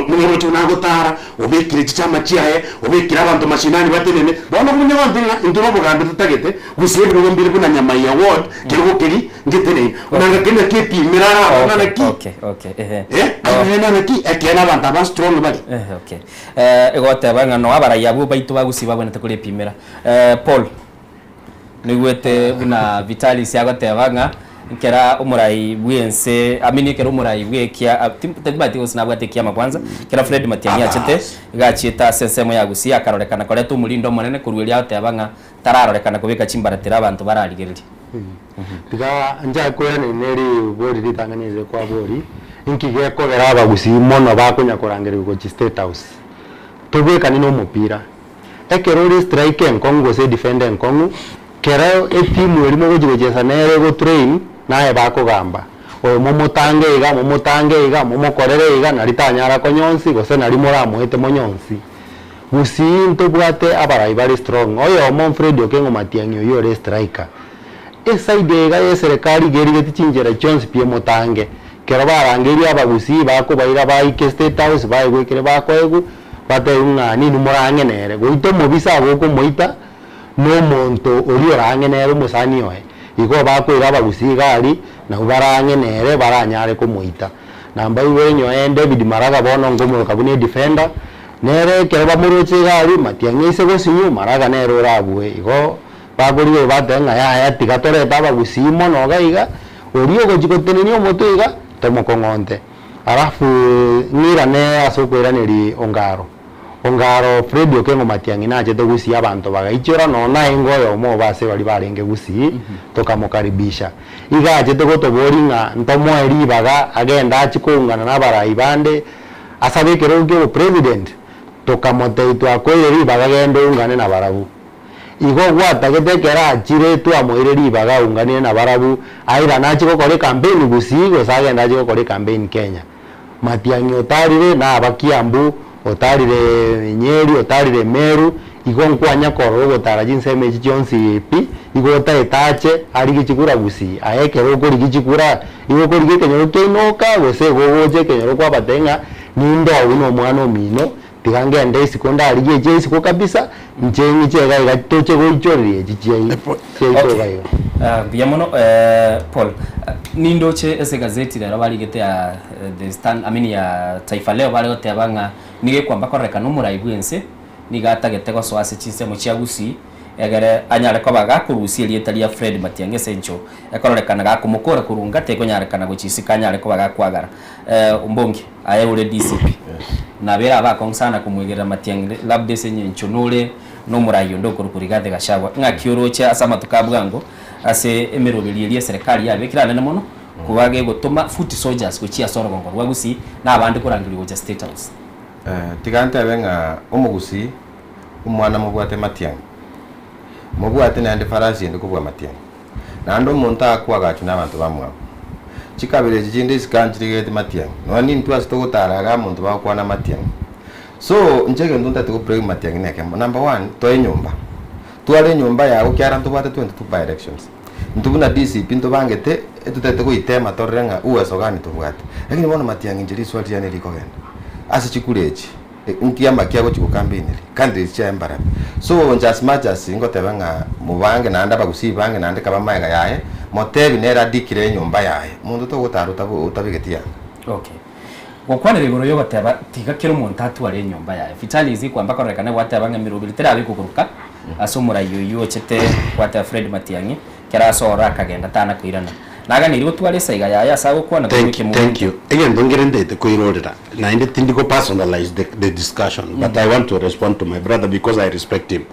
umuntu tunagotara obekire chama chiaye obekira abantu mashinani batenene bona bunye bandinga induro bugambi tutagete gusiye bwo mbiri kuna nyama ya award kirugukiri ngitene unanga kene kepi mirara unanga ki naki ekena abantu ba strong bali egote banga no abaraya bo baitu bagusiba bone tekuri pimira Paul nigwete buna Vitalis yagotebanga kera umurai bwense amini kera umurai bwekia tibati osnabwate kiama kwanza kera Fred Matiang'i achete gachieta sensemo yagusi akarorekana kore tu mulindo monene kurweli aho tebanga tararorekana kubika chimbaratira abantu bararigereri tiga nja kwera ni neri bori ritanganize kwa bori inkige ko beraba gusi mono bakunya kurangere ko State House tobeka ni no mupira ekerori strike enkongo se defender enkongo kera etimu erimo gujigeza nere go train naye bakugamba oyo momotange iga momokorere iga naritanyara konyonsi gose nari moramuhete monyonsi gusinto bwate abarai bari strong oyo Monfred Okengo Matiang'i oyo re striker esaide iga ye serikali geri getichinjera chonsi pie motange kero barangeri abagusi bakubaira baike State House baigwekere bakoegu bate ungani numurangenere goito mobisa aboko moita no monto oli orangenere musani oe igo bakwira abagusiga ari na barangenere baranyare kumuita namba iwe nyo David Maraga bono ngomo kabune defender nere kereba muroche gari Matiang'i ise gosinyu Maraga nere orabwe igo baguriwe batenga ya tigatore babagusimo no gaiga oriyo gojikoteneni omotoiga tomokongonte arafu ngirane asokweraneri ongaro Fred Okengo Matiang'i naje tegusi abantu bagaichora nona engoyo mo base bali barenge gusi tokamukaribisha igaje tegotoboringa ntomo eri baga agenda achikungana na barayi bande asabekero ngo president tokamoteitwa kweri baga gende ungane na barabu igo gwatagetekera achire tu amoireri baga ungane na barabu aira nachiko kore campaign gusi go sagenda achiko kore campaign Kenya Matiang'i otarire na abakiambu otarire Nyeri otarire Meru igo nkwanya koro gotara jinseme Johnsi pi igo taetache ari gichikura gusi aekero kuri gichikura igo kuri gikenyo kenoka gose gogoje kenyo kwa batenga nindo uno mwana mino tigange ande sekondari je siko kabisa njengi chega igatoche goichorie jichei cheiko gayo biamono Paul nindoche ese gazeti rero barigete ya the stand amini ya Taifa Leo bari otebanga nige kwamba koreka no muraibwense nigatagete go swase chinse mu chiagusi egere anyare ko bagakurusi elietalia Fred Matiang'i sencho ekorekana gakumukora kurunga teko nyarekana guchisika anyare ko bagakwagara umbongi aye ure DCP na bera abakonsana kumwegera Matiang'i labde senyencho nole no murayo ndoko kurigathe gashagwa ngakioroche asama tukabwango ase emerobeliye serikali yabekira nene mono kubage gutuma foot soldiers guchia sorogongo rwagusi na abandi kurangiri go State House tigante benga umugusi umwana mubwate Matiang'i mubwate nande farasi ndi kubwa Matiang'i nando muntu akwagacu n'abantu bamwe chikabire jinde sikanjirigete Matiang'i no ni ntwa sitogotaraga muntu bakwana Matiang'i so njege ndonta to break Matiang'i neke number 1 to enyumba tuale nyumba ya ukiara ntubate 22 by elections ntubuna DCP ntubangete etutete ko itema torrenga uweso gani tubwate lakini bona Matiang'i njiri swati yani likogenda asa chikulechi nkiamba kiago chikucampaign kandi chembara so just much as ngotebanga mubange nanda bagusibange nande kabamaga yaye motebi nera dikire nyumba yaye mundu to gutaruta utabigetia okay gokwanire goro yo goteba tiga kero muntu atware nyumba yaye Vitalis kwamba korekane watabanga mirobili tera bikukuruka asomura yoyo chete kwata Fred Matiang'i kera sora kagenda tana kuirana naga niri twale saiga yaya sago kwana thank you again don't get into the koirorera na inde tindiko personalize the discussion but I want to respond to my brother because I respect him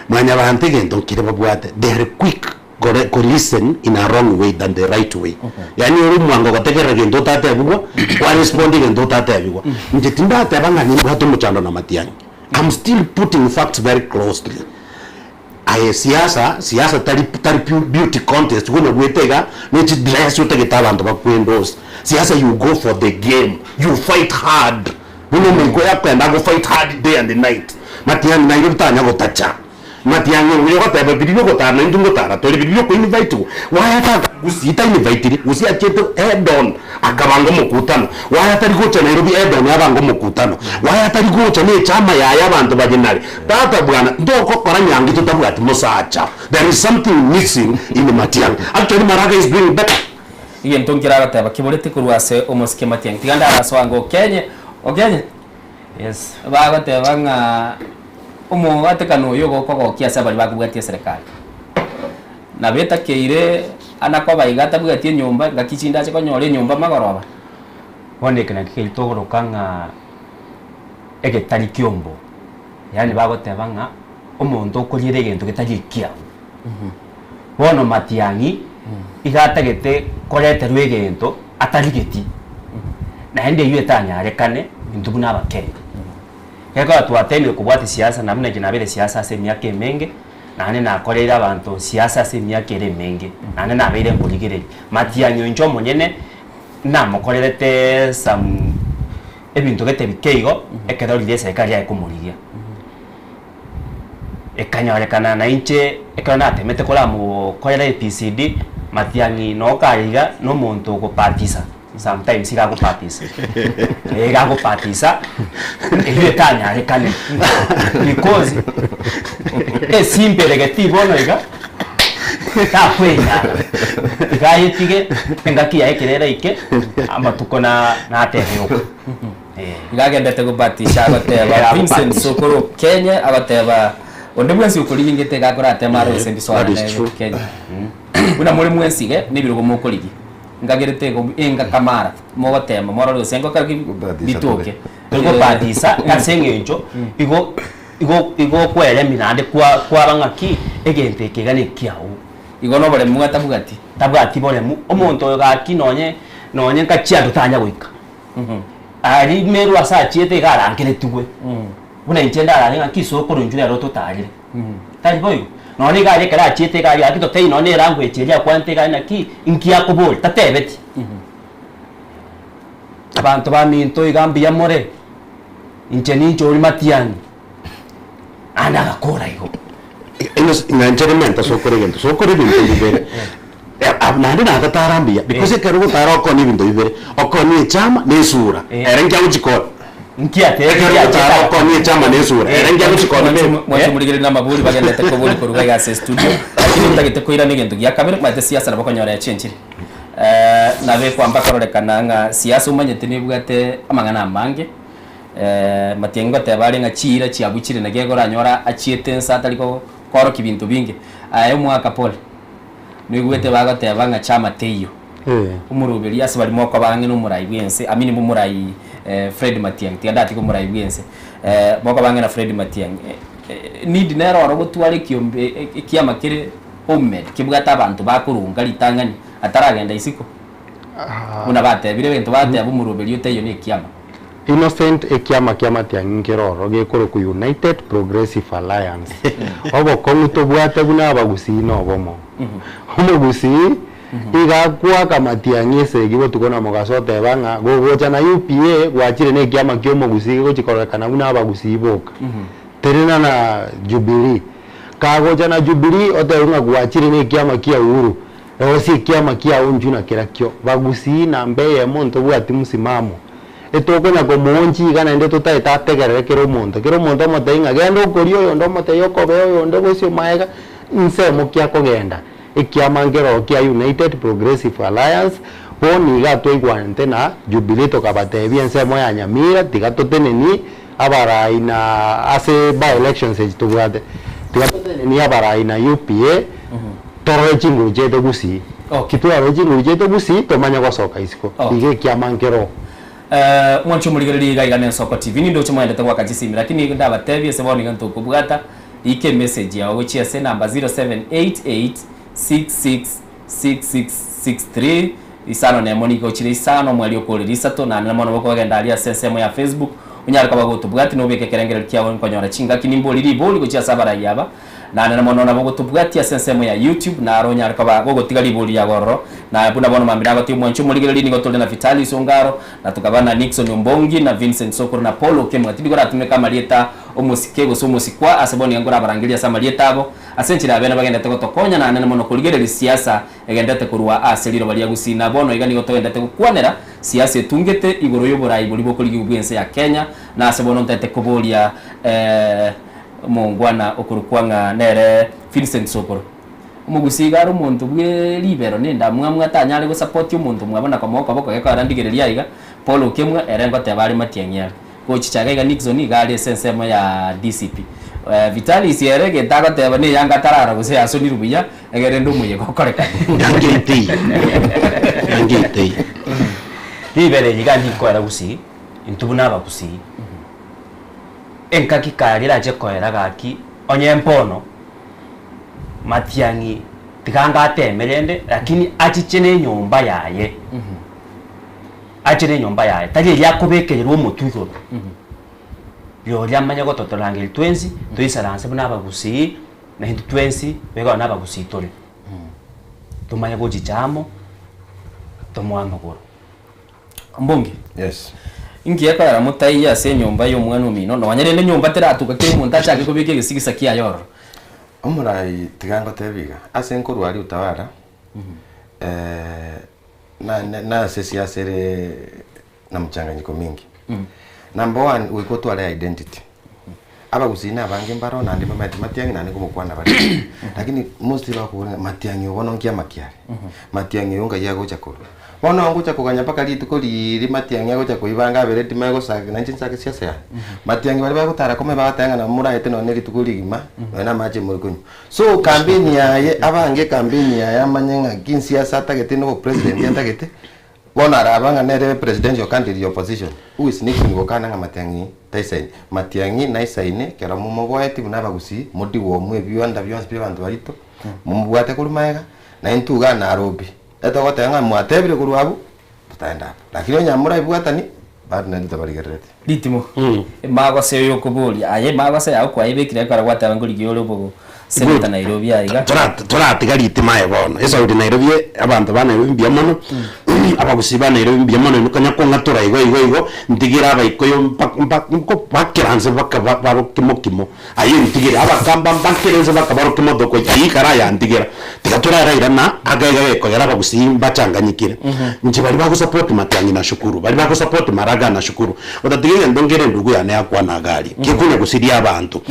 manya bahantege don't kire babwate they are quick go listen in a wrong way than the right way yani uri mwango gategera gendo tate abugwa kwa responding gendo tate abugwa nje tinda tate banga ni bwato muchando na Matiang'i I'm still putting facts very closely aye siasa tari beauty contest kuno gwetega neti dress utageta abantu bakwendos siasa you go for the game, you fight hard buno mengo yakwenda go fight hard day and night matiani na yotanya gotacha matiani yo gotaba bidiyo gotana ndungo tara tole bidiyo ko invite wayata gusita invite gusi acheto head on akabango mukutano wayata rigocha Nairobi head on yabango mukutano wayata rigocha ne chama ya abantu bagenari tata bwana ndoko kora nyangi tutabwati musacha. There is something missing in the Matiang'i. Actually Maraga is doing better. Iye ntongera gataba kibolete kurwase omoske Matiang'i tiganda araswango Kenya okenye yes bagateba nga umu atekano yogo koko kiasa bali bakubwatia serikali na beta keire anako baigata bwatie nyumba ngakichinda cyo nyore nyumba magoroba wone kana kitogoro kanga egetari kyombo yani bagoteba nga umuntu ukolire egento getari kia bono Matiang'i igatagete koreterwe egento atarigeti na ende yetanya rekane ndugu n'abakenya yako atwatenye kubwati siasa namna kinabere siasa ase myaka emenge nane nakorera abantu siasa ase myaka ere emenge nane nabere mbuligere Matiang'i njo monyene namukorerete some ebintu gete bikeigo ekedorire serikali yakumurigia ekanyarekana na inche ekana temete kola mu korera PCD Matiang'i no kariga no muntu gupatisa sometimes ira gupatisa ega gupatisa ile tanya rekane because simple negativo no ega ta kwenya igayitige engakia ekerera ike amatuko na atehyo igagendete gupatisha abateba Vincent Sokoro Kenya abateba onde mwensi ukolingete gakora atemaro sendiswa Kenya una muri mwensige nibirugo mukoligi ngagerete go enga kamara mo batema moro lo sengo kaki bitoke go patisa kasengenjo igo kwele minande kwa bangaki egente kegane kiao igo no bole mu tabugati bole mu omonto gaki nonye nkachia dutanya wika ari meru asa chiete garangire tuwe una inchenda ara ngaki soko runjure roto tagire tari boyo none gaje kara chiete gari akito tei none rangu echelia kwante gana ki inkia kubol tatebeti abantu baminto igambi yamore incheni chori Matiang'i ana gakora igo enos ingancherementa sokore bintu bibere abnandi na tatarambia because kero gutara okoni bintu bibere okoni chama nesura erengia uchikora nkiate ya okoni chama nesura erengia uchikora mwacho murigere na maburi bagendete ko buri kuruga ya studio lakini mutagite koira n'igento ya kamera mate siasa na bakonyora ya chenchiri nabe kwamba karorekana nga siasa umanyete nibwate amangana amange Matiang'i batebare nga chira chiabukire na gegora nyora achiete nsatariko koro kibintu bingi ayo mwaka pole nigwete bagateba nga chama teyo umurubiri ase bali moko bange no murai bwense amini mu murai Fred Matiang'i tiadati ko murai bwense moko bange na Fred Matiang'i need nero ro gutware kiombe kiama kire omed kibwata abantu bakurunga litangani ataragenda isiko una bate bire bintu bate abumurubiri uteyo ni kiama Innocent ekiama kia Matiang'i kiroro gekoro ku United Progressive Alliance obo konguto bwate buna abagusi no bomo umugusi igakwa ka Matiang'i segibo tukona mugasote banga gogocha na UPA gwachire ne kiama kyo mugusi gochikorekana buna abagusi boka terena na Jubilee kagocha na Jubilee oterunga gwachire ne kiama kia Uhuru osi kiama kia unjuna kirakyo bagusi na mbeye monto bwati musimamo etokona ko monchi kana ndo tutaitategerere kero monto motainga gendo korio yondo moteyo kobeo yondo gosio maega nsemo kya kogenda ikiama ngero kya United Progressive Alliance boni gato igwante na Jubilee tokabate bien semo ya Nyamira tigatoteneni abara ina ase by elections ejitubwate tigatoteneni abara ina UPA toro chingu jeto gusi kitu aro chingu jeto gusi tomanya gosoka isiko ige kiama ngero mwancho muligereri gaigane Soko TV ni ndo chuma ndete wakati simi lakini ndabatebye seboni ganto kubwata ike message yawe which is number 0788666663 isano ne moniko chiri isano mwali okolera isato na namono boko bagenda ali sensemo ya Facebook unyara kaba gutubwati no beke kerengero kiawo nkonyora chinga kinimbo liri boli gocha sabara yaba na mono na gutubwati ya sensemo ya YouTube na aronyara kaba gogotiga liboli ya gorro na buna bono mambira goti mwancho muligero lini gotole na Vitali Songaro na tukabana Nixon Mbongi na Vincent Sokoro na Paulo Kemwa tibigora tumeka malieta omusike goso musikwa asaboni ngora barangilia samalieta abo asenchira bena bagenda tokotokonya na nene mono kuligero siasa egendete kurwa aseliro bali agusina bono igani gotogenda tekukwanera siasa etungete igoro y'uburayi buli bokoligi ubwense ya Kenya na asebono ntete kubolia mongwana okurukwanga nere Vincent Sokoro umugusiga rumuntu bwe libero nenda mwamwe atanyale go support umuntu mwabona kwa moko boko geko arandigereria iga Paulo Kemwa erengo tebali matianyera coach chagaiga Nixon igali sensemo ya DCP Vitali sierege tago tebane yanga tarara gose asoni rubuya egerendo muye gokoreka yangite libere yigandi kwera gusi intubuna abagusi enkaki kalira je kwera gaki onye mpono Matiangi tiganga atemerende lakini achichene nyumba yaye achene nyumba yaye tali yakubekererwa omutwiko byo lyamanya gototolangira twensi tuisaranse buna abagusi na hindu twensi bega na abagusi tole tumanya gojichamo tomwamagoro Mbongi yes ingi yakara mutai ya se nyumba yo mwana umino no wanyere nyumba teratuka kiri muntu achake kubike gisigisa kia yoro omurai tigango tebiga ase nkuru ari utawara na siasa ere na mchanganyiko mingi number 1 wiko twale identity abagusina abange mbaro na ndimo Matiangi na ngumukwana bari lakini mostly bakubona Matiangi ubona nkia makiare Matiangi unga yago chakoro bona ngocha kuganya paka lituko liri Matiangi gocha kuibanga bereti mago saka nanchi saka siasa ya Matiangi bari bagutara kome bagatanga na mura ete no neri tukuligima na maje mukunyu so campaign yaye abange campaign yaye amanyenga kinsiasa tagete no president yantagete bona arabanga nere presidential candidate opposition who is Nixon gokana nga Matiangi taisaini Matiangi naisaine kera mumobwati bunabagusi mudi wo mwe biwanda byonse byantu barito mumubwate kurumaega na intuga na Nairobi eto gotanga mwatebire kurwabu tutaenda hapo lakini nyamura ibwatani bado ndio barigerete litimo mago se yo kubuli aye mago se au kwa ibe kire kara gwata nguri giolo bogo seneta Nairobi aiga turatiga litimaye bona eso uri Nairobi abantu bana Nairobi mono abagusiba Nairobi mbiyamano nukanya ko ngatura igo ndigira abayikoyo bakiranze bakimo ayo ndigira abakamba bakiranze bakabaruka doko yikara yandigira tigatura irana agaiga beko yara abagusimba changanyikire nje bari bagu support Matiangi na shukuru bari bagu support Maraga na shukuru otatigire ndongere ndugu yane yakwa na gari kikune gusiria abantu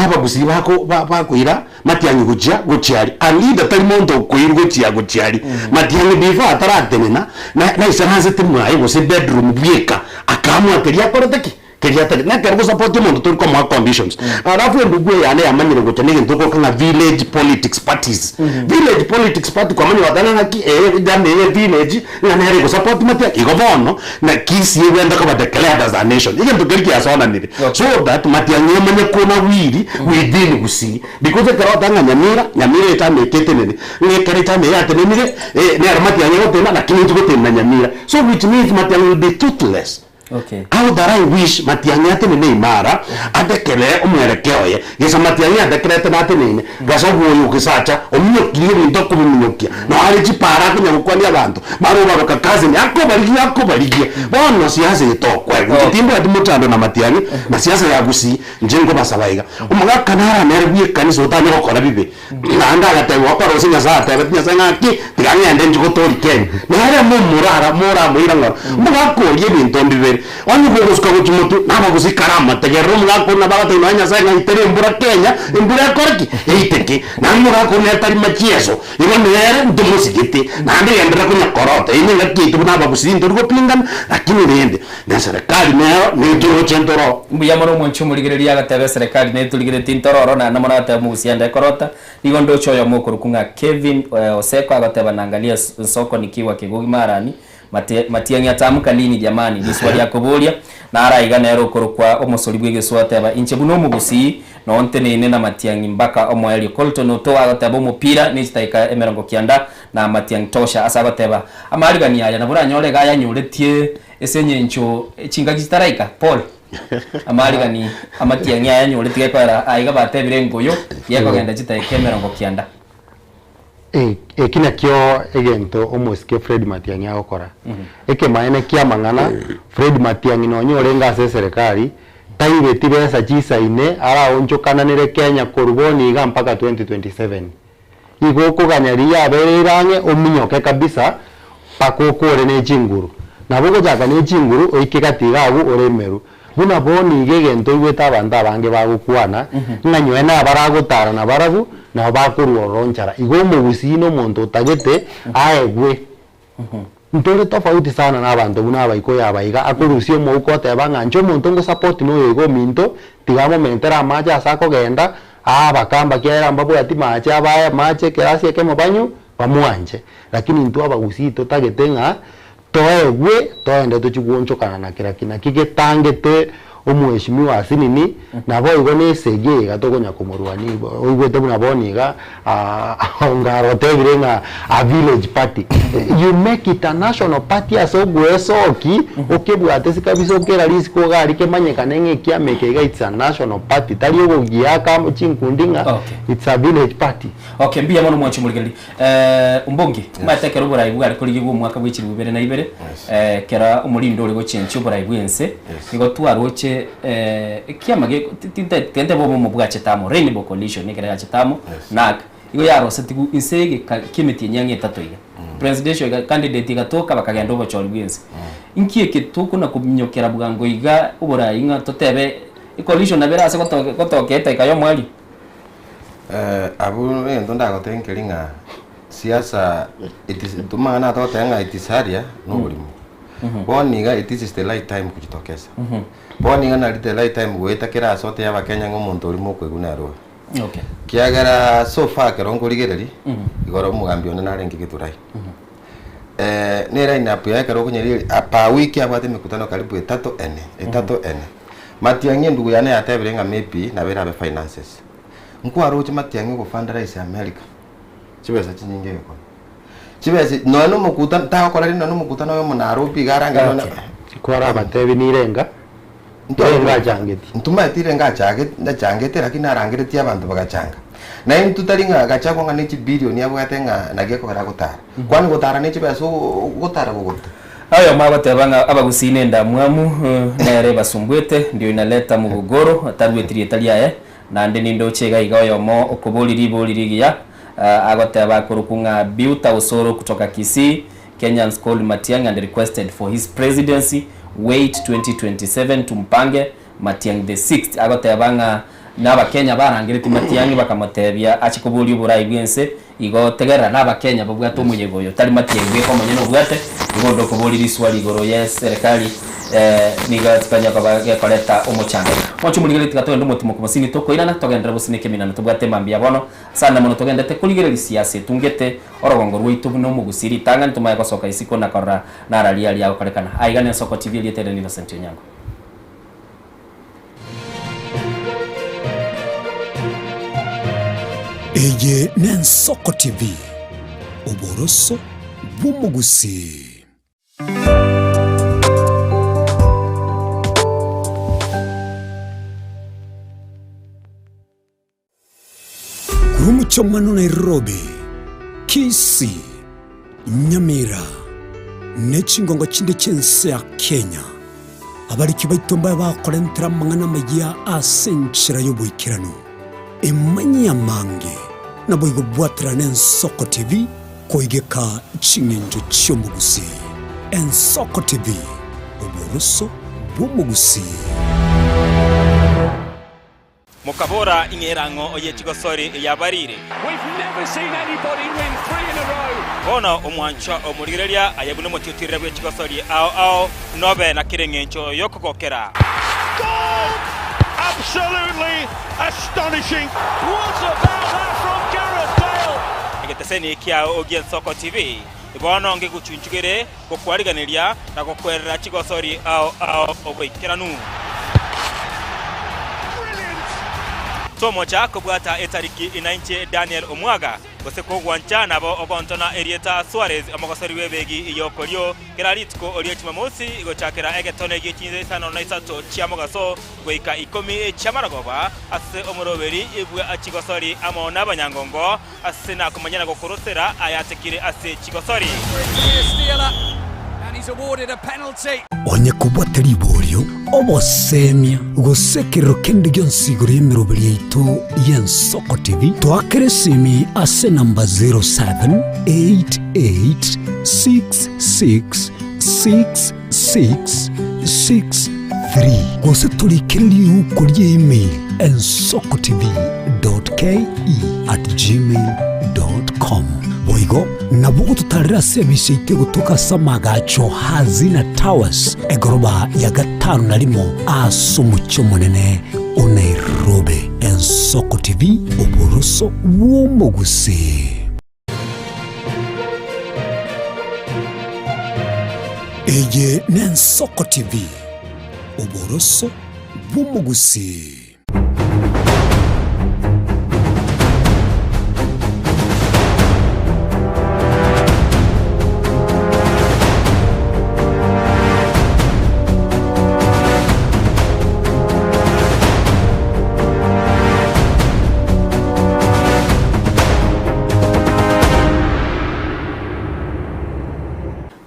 abagusiba ko bakwira Matiangi guciari alida tari mondo kuirwe cia guciari Matiangi bifa ataratenena na isaranze timwa ayo se bedroom bieka akamwa teria koroteki keriata na kergo support mondo turi kwa conditions arafu ndugu yane yamanyire gucanege ndoko kana village politics parties village politics party kwa manyi wadana naki dame village na nere go support Matiangi igobono na kisi yenda ka declared as a nation igen to kerki asona nire so that Matiangi manye kona wiri within gusi because kerota nyamira itamekete nene ne kereta me yate nene ne Matiangi gotena lakini tugotena nyamira so which means Matiangi will be toothless. Okay. How that I wish Matiangi atene imara adekele omwerekeo ye gesa Matiangi adekrete natene gaso huyo kisacha omnyokire ndoko bimunyokia no ari chipara kunya gukwani abantu baruba bakakaze yako barigie bono siasa itokwa timbo adimutando na Matiangi na siasa ya gusi njengo basabaiga umuga kanara nerbiye kanisa utanye gukora bibe nanga gatewa kwa rosinya za tabetinya sangaki tiganya ndenje gotori ken nare mura muiranga umuga ko yebinto bibe oni kugusuka guchimutu nabo gusikarama tegero mugako nabagate nanya sanga itere mbura Kenya mbura korki eiteke namwe gako netari machieso ibo nere ndumusigite nande yendera kunya korota ine ngakitu nabo gusinto rugo pingana lakini rende na serikali nayo ni turo chentoro mbiyamoro mwancho muligereria gatebe serikali ne tuligere tintororo na namona ata mugusianda korota igondo choyo mukuru kunga Kevin Oseko agateba naangalia soko nikiwa Kigugi Marani Matiangi atamuka lini jamani ni swali ya kubulia na araiga nero korokwa omosori bwegeswate aba inche buno mugusi no ontene na Matiangi mbaka omweli Colton to agateba umupira ni staika emerongo kianda na Matiangi tosha asaba teba amarigani aya na buranyole gaya nyuretie esenye ncho chinga gitaraika Paul amali gani amatianga yanyu oletiga kwara aiga batebire ngoyo yako genda chita ekemera ngo kianda kina kio egento omoske Fred Matiang'i agokora eke maene kia mang'ana Fred Matiang'i no nyorenga se serikali taibeti besa chisaine ara onchokananire Kenya koruboni iga mpaka 2027 igo kuganyaria aberange ominyoke kabisa pakokore ne chinguru nabo jaka ne chinguru oikegatiga agu oremeru buna boni igegento igweta abanda bange bagukwana nganywe na baragutara na barabu na bakuruoronchara igo mugusino muntu utagete aegwe ntore tofauti sana na abantu buna abaiko yabaiga akurusio muko tebanga ncho muntu ngo support no igo minto tigamo mentera maja asako genda bakamba kiera mbabu ati mache abaya mache kerasi yake mabanyu bamwanje lakini ntu abagusito tagetenga toegwe toende tuchiguonchokana na kira kina kigetangete omweshimiwa asinini nabo igo nesege gatogonya kumurwani oigwete buna boniga ngaro tebirenga a village party you make it a national party asogwesoki okebwate sikabiso kera risiko gari kemanyekane ngekia mekega it's a national party tali ogiaka chinkundinga it's a village party okay mbia mono mwacho muligeli umbongi mateke rubura ibugari kuri gigu mwaka bw'ikiri bubere na ibere kera umurindo uri gochenche ubura ibwense igo twaroche kiamage tende bobo mu bwache tamo Rainbow Coalition nikera gache tamo nak igo yarose tigu insege kimiti nyange tatoiga presidential candidate gatoka bakagenda obochori bwense inkie kituko na kubinyokera bwango iga ubura inga totebe coalition nabera ase gotoketa ikayo mwali abu ndo ndagotenkelinga siasa tumana totenga itisaria no bulimo boniga it is the light time kujitokeza boniga na the light time gweta kira sote ya Kenya ngomuntu uri mukweguna ro okay kiagara so far kerongo ligereri igoro mugambi ona narengi giturai nera ina pya kero kunyeri apa wiki abate mikutano karibu 3 Matiang'i ndugu yana yatebirenga maybe na bera be finances nkwaro uchi Matiang'i go fundraise America chibesa chinyinge ko chibesa no mukutano ta ko rari no mukutano yo Nairobi garanga no kwara batebi nirenga ntorenga jangeti ntuma tirenga jangete lakini arangireti abantu bagachanga na intu taringa gachako ngane chi billion yabo gatenga nageko bara gutara kwani gutara ne chibesa gutara gugota ayo magotebanga abagusine ndamwamu nere basumbwete ndio inaleta mugogoro tarwetirie talia na ndi ndo chega igayo mo okubolirigia agoteba kurukunga biuta usoro kutoka Kisii. Kenyans called Matiang'i and requested for his presidency wait 2027 tumpange Matiang'i the 6th agotebanga naba Kenya barangiriti Matiang'i bakamotebia achikubuli uburayi bwense igo tegera naba Kenya babwato munyegoyo tari Matiang'i ko manyeno bwate igo ndokubuli riswali goro yes serikali niga tukanya kwa koleta omochanga mwacho muligere tikatoe ndo mutimo kumasini toko irana togendera busineke minana tubwate mambia bono sana mono togendete kuligere siasa tungete orogongo rwitu no mugusiri tanga ntumaye kosoka isiko na korra naralia lia ukarekana aigane Soko TV lietere ni Innocent Onyango Eye nen Soko TV oboroso bumugusi Kumchomano Nairobi, Kisii, Nyamira, nechingongo chinde chense ya Kenya. Abariki baitomba bakorentera mangana magia asenchira yobuikirano. Emanya mange na boigo bwatra Soko TV koigeka chingenjo chyomugusi. Soko TV oboroso bumugusi. Mukabora ingerango oyechigosori yabarire. We've never seen anybody win 3 in a row. Ono omwancha omurigereria ayabune motiotirira bwechigosori ao nobe na kirengencho yokokokera. Goal! Absolutely astonishing. What about that from Gareth Bale? Ngeteseni kia ogien Soko TV. Ibono ngekuchunchugere kokwariganiria na kokwerera chigosori ao oboikeranu. Tomo chako bwata etariki 90 Daniel Omwaga gose kogwancha nabo ogontona Erieta Suarez omogosori webegi iyokorio keraritko orio chimamosi igochakera egetone gichinze isano na isato chiamogaso goika 10 chamaragoba ase omoroberi ibwe achigosori amona abanyangongo ase na kumanyana gokorosera ayatekire ase chigosori. And he's awarded a penalty. Onye kubwatari iborio obosemia gusekero kende gyonsiguro yemiroberi yaitu y'Ensoko TV twakere simi ase namba 0788666663 gose tulikiriri ukuri email ensokotv.ke@gmail.com boigo nabugo tutarira service ite gutuka samagacho hazina towers egoroba ya gatanu na limo asumucho munene Nairobi. Ensoko TV uburuso bw'omuguse. Eye n'Ensoko TV uburuso bw'omuguse.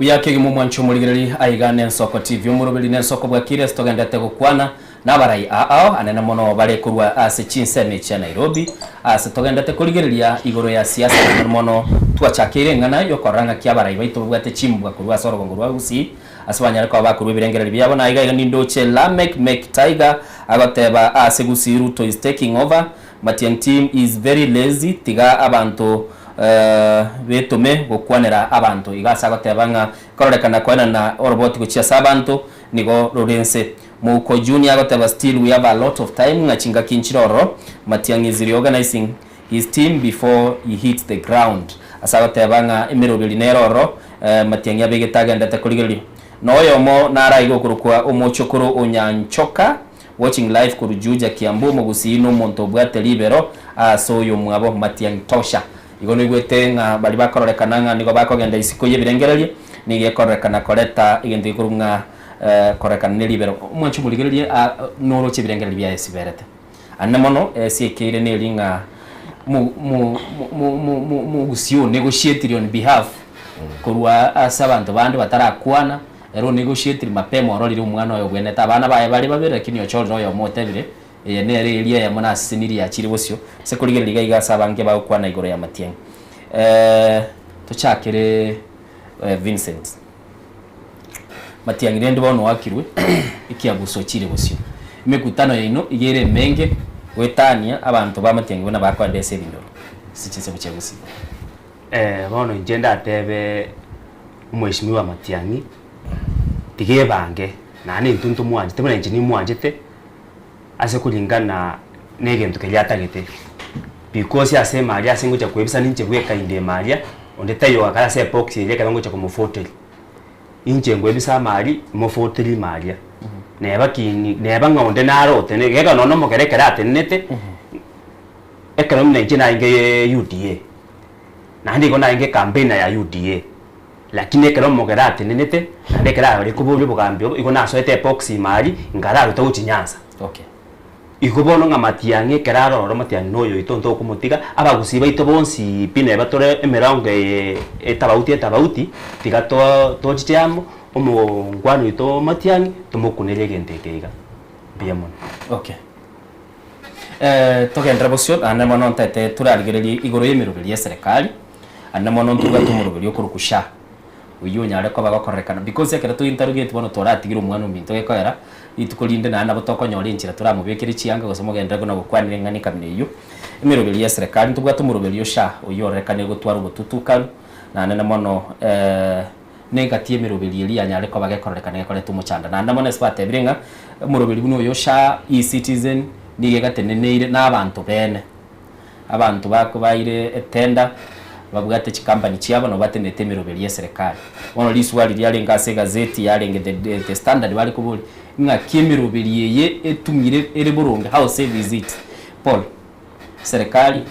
Uyake mu mwancho muligereri aigane Ensoko TV umurubiri n'Ensoko bwakire stogendete gukwana nabarai ao anena mono bare kurwa ase chinseme cha Nairobi ase togendete kuligereria igoro ya siasa mono twachakire ngana yokoranga kyabarai baitu bwate chimbwa kurwa sorogongo rwa usi aswanya ko abakuru birengereri byabo na aiga nindoche Lamek Tiger agoteba ase gusi Ruto is taking over. Matiang team is very lazy tiga abantu betume gukwanira abantu igasa gotebanga kororekana kwana na robot guchia sabantu nigo Lorense muko junior goteba still we have a lot of time ngachinga kinchiroro. Matiang is reorganizing his team before he hits the ground asagotebanga emirobili neroro. Matiang yabegetaga ndata kuligeli noyo mo nara igokurukwa omochokoro onyanchoka watching live kurujuja Kiambu mugusino monto bwate libero so yo mwabo Matiang tosha igono igwete nga bali bakororekana nga nigo bakogenda isiko yebirengererie nige korekana koreta igende kurunga korekana ne libero mwanchu muligererie noro chebirengererie bya esiberete annemono siekire ne linga mu gusio negotiate on behalf kurwa asabantu bandi batarakwana ero negotiate mapemo arolire umwana oyo gweneta abana baye bali babere lakini ochoro oyo motebire nere elia ya mona siniri ya chiri bosio se kuligereria igasa bange bakwana igoro ya Matiang. Tuchakire Vincent Matiang ndende bono wakirwe ikiaguso chiri bosio imekutano yino igere menge wetania abantu ba Matiang bona bakwande ese bindoro sichise buchegusi bono njenda atebe umweshimiwa Matiang tige bange nani ntuntu mwanje temana njini mwanjete ase kulingana negento kelyatagete because ase maria singoja kwebisa ninje bweka inde maria ondetayo akala se box ile kangoja kumufoteli inje ngwebisa mari mufoteli maria neba kini neba ngonde narote negeka nono mokerekera atenete ekonomi na njina inge UDA nandi gona inge campaign ya UDA lakini ekero mogera atenete ndekera ari kubuli bugambyo igona asoete box mari ngara rutochi Nyanza. Okay. Ikubono nga Matiang ekeraro ro Matiang noyo itonto kumutiga abagusiba ito bonsi pine batore emerange etabauti tiga to chiamo omongwano ito Matiang tumukunele gentekeiga biamon. Okay. Togendra bosio anemono ntete turarigereri igoro yemirubiri ya serikali anemono ntuga tumurubiri okurukusha uyu nyare ko bagakorekana because yakera to interrogate bono toratigira umwana uminto yekoera itukolinde na nabotoko nyori nchira turamubekere chianga gosomo gendego na gukwanire ngani kamineyo imirubiri ya serikali tubwa tumurubiri sha uyu rekane gutwara ubututuka na nene mono negatie mirubiri ili anyare ko bagakorekana yakore tumuchanda na ndamone spate birenga murubiri buno uyu sha e-citizen nige gateneneire n'abantu bene abantu bakubaire etenda babugate chikampani chiabo no batendete mirubiri ya serikali ono liswali lyali ngase gazeti yalenge the standard bali kubuli nga kimirubiri ye etumire ere burunga how say visit Paul serikali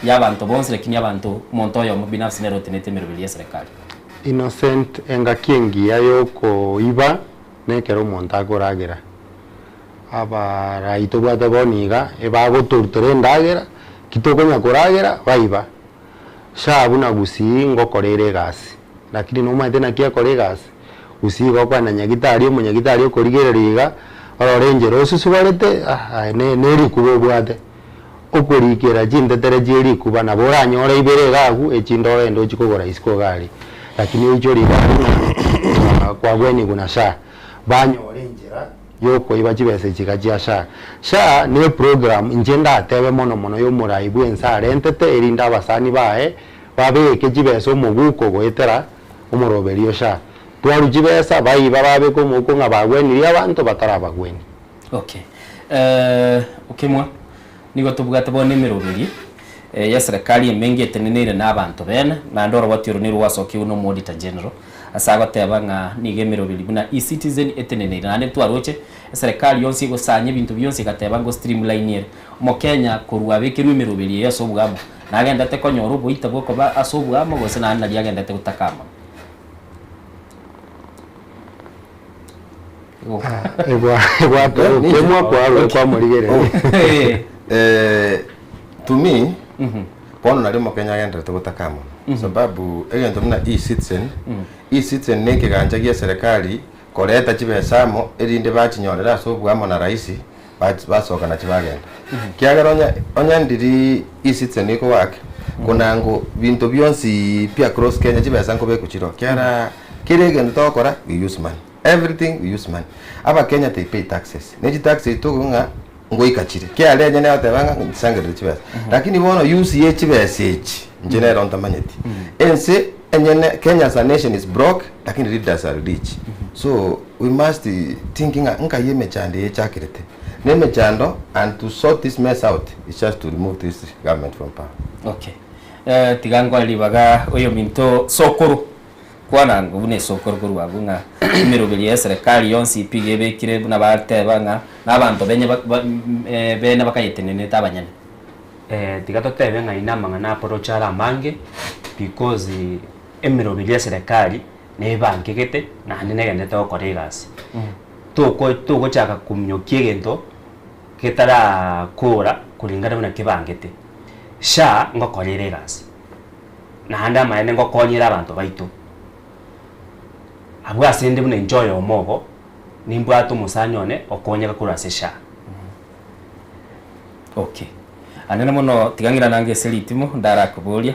y'abantu bonse lakini abantu monto yo binafsi nero tenete mirubili ya serikali Innocent engakiengia yoko iba nekero monta koragera aba raito bwate boniga ebago turture ndagera kitokonya koragera baiba shabuna gusi ngokorere gasi lakini no mate na kia kore gasi usigo kwa na nyagitari umunyagitari okorigereriga ororengero susubarete ne rikubo bwate okorikera jindetere jeri kuba na boranyora ibere gagu echindo endo chikogora isko gari lakini icho riga kwa gweni kuna sha banyore njira yoko iba chibese chikajia sha ne program njenda atebe mono yo muraibu ensare entete erinda abasani bae babeke chibese omuguko goetera umoroberio sha twaru chibesa baiba babe komuko ngabagweni abantu batarabagweni. Okay ukimwa nigo tubugate bone miroberi ya serikali emengi etenenere n'abantu bene na ndoro batiro ni rwasoki uno Auditor General asaga tebanga nige miroberi buna e-citizen etenenere nane twaroche serikali yonsi gusanye bintu byonse gateba ngo streamline mo Kenya kurwa bekiru miroberi ya sobugamo nagenda te konyoro boita boko ba asobugamo gose na nali agenda te gutakama to me pono na limo Kenya agenda te gutakama sababu egento mna e-citizen neke ganja gia serikali koleta chibesamo erinde bachinyorera sobugamo na raisi basoka na chibagenda kiagera onya ndiri e-citizen iko wake kunango bintu byonsi pia cross Kenya chibesa ngo bekuchiro kiara kirege ntokora we use money everything we use money aba Kenya they pay taxes neji taxes to nga ngoikachire kiale nyene atebanga sangere chibesa lakini bono use ye chibesa echi njene on tamanyeti ense enyene Kenya as a nation is broke lakini leaders are rich so we must thinking nka yeme chande echakirete neme chando and to sort this mess out is just to remove this government from power. Okay tigango libaga oyo minto sokoro kwana ngubune sokoro kurwa bunga mirobeli ya serikali yonsi pige bekire buna batebanga nabantu bene bakayetenene tabanyane tigato tebe nga inamanga na approachara mange because emirobeli ya serikali ne banke gete na nene gende to koregas to chaka kumnyokie gento ketara kora kulingana na kibangete sha ngokorere gas na handa maene ngokonyera abantu baitu abwa sende bune enjoy omogo nimbwa to musanyone okonyeka kurase sha. Okay anene mono tigangira nange selitimo ndara kubolia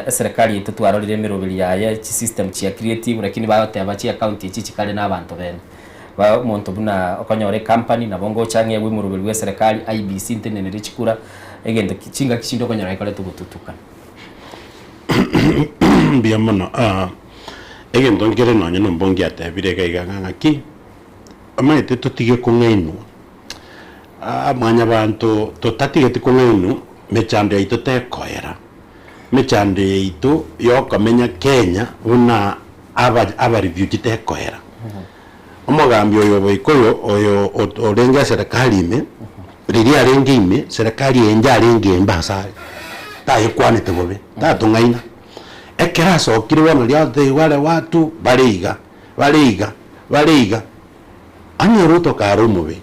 serikali yetu twarorire mirobeli ya system chia creative lakini bayote abachi account ichi kale n'abantu bene ba muntu buna okonyore company na bongo change we mirobeli wa serikali IBC intenene chikura egenda kichinga kishindo konyora ikole tugututuka bia mono egenda ngere nonye nombongi atebire gaiganga ki amaite tutige kungainu mwanya bantu totatige tikungainu mechande ito tekoera mechande ito yokamenya Kenya una aba review tekoera omugambi oyo boikoyo oyo orenga serikali ime riri arenge ime serikali enja arenge mbasale taye kwanete bobe tatungaina ekeraso kirwana lyate wale watu baliga anyeruto karumube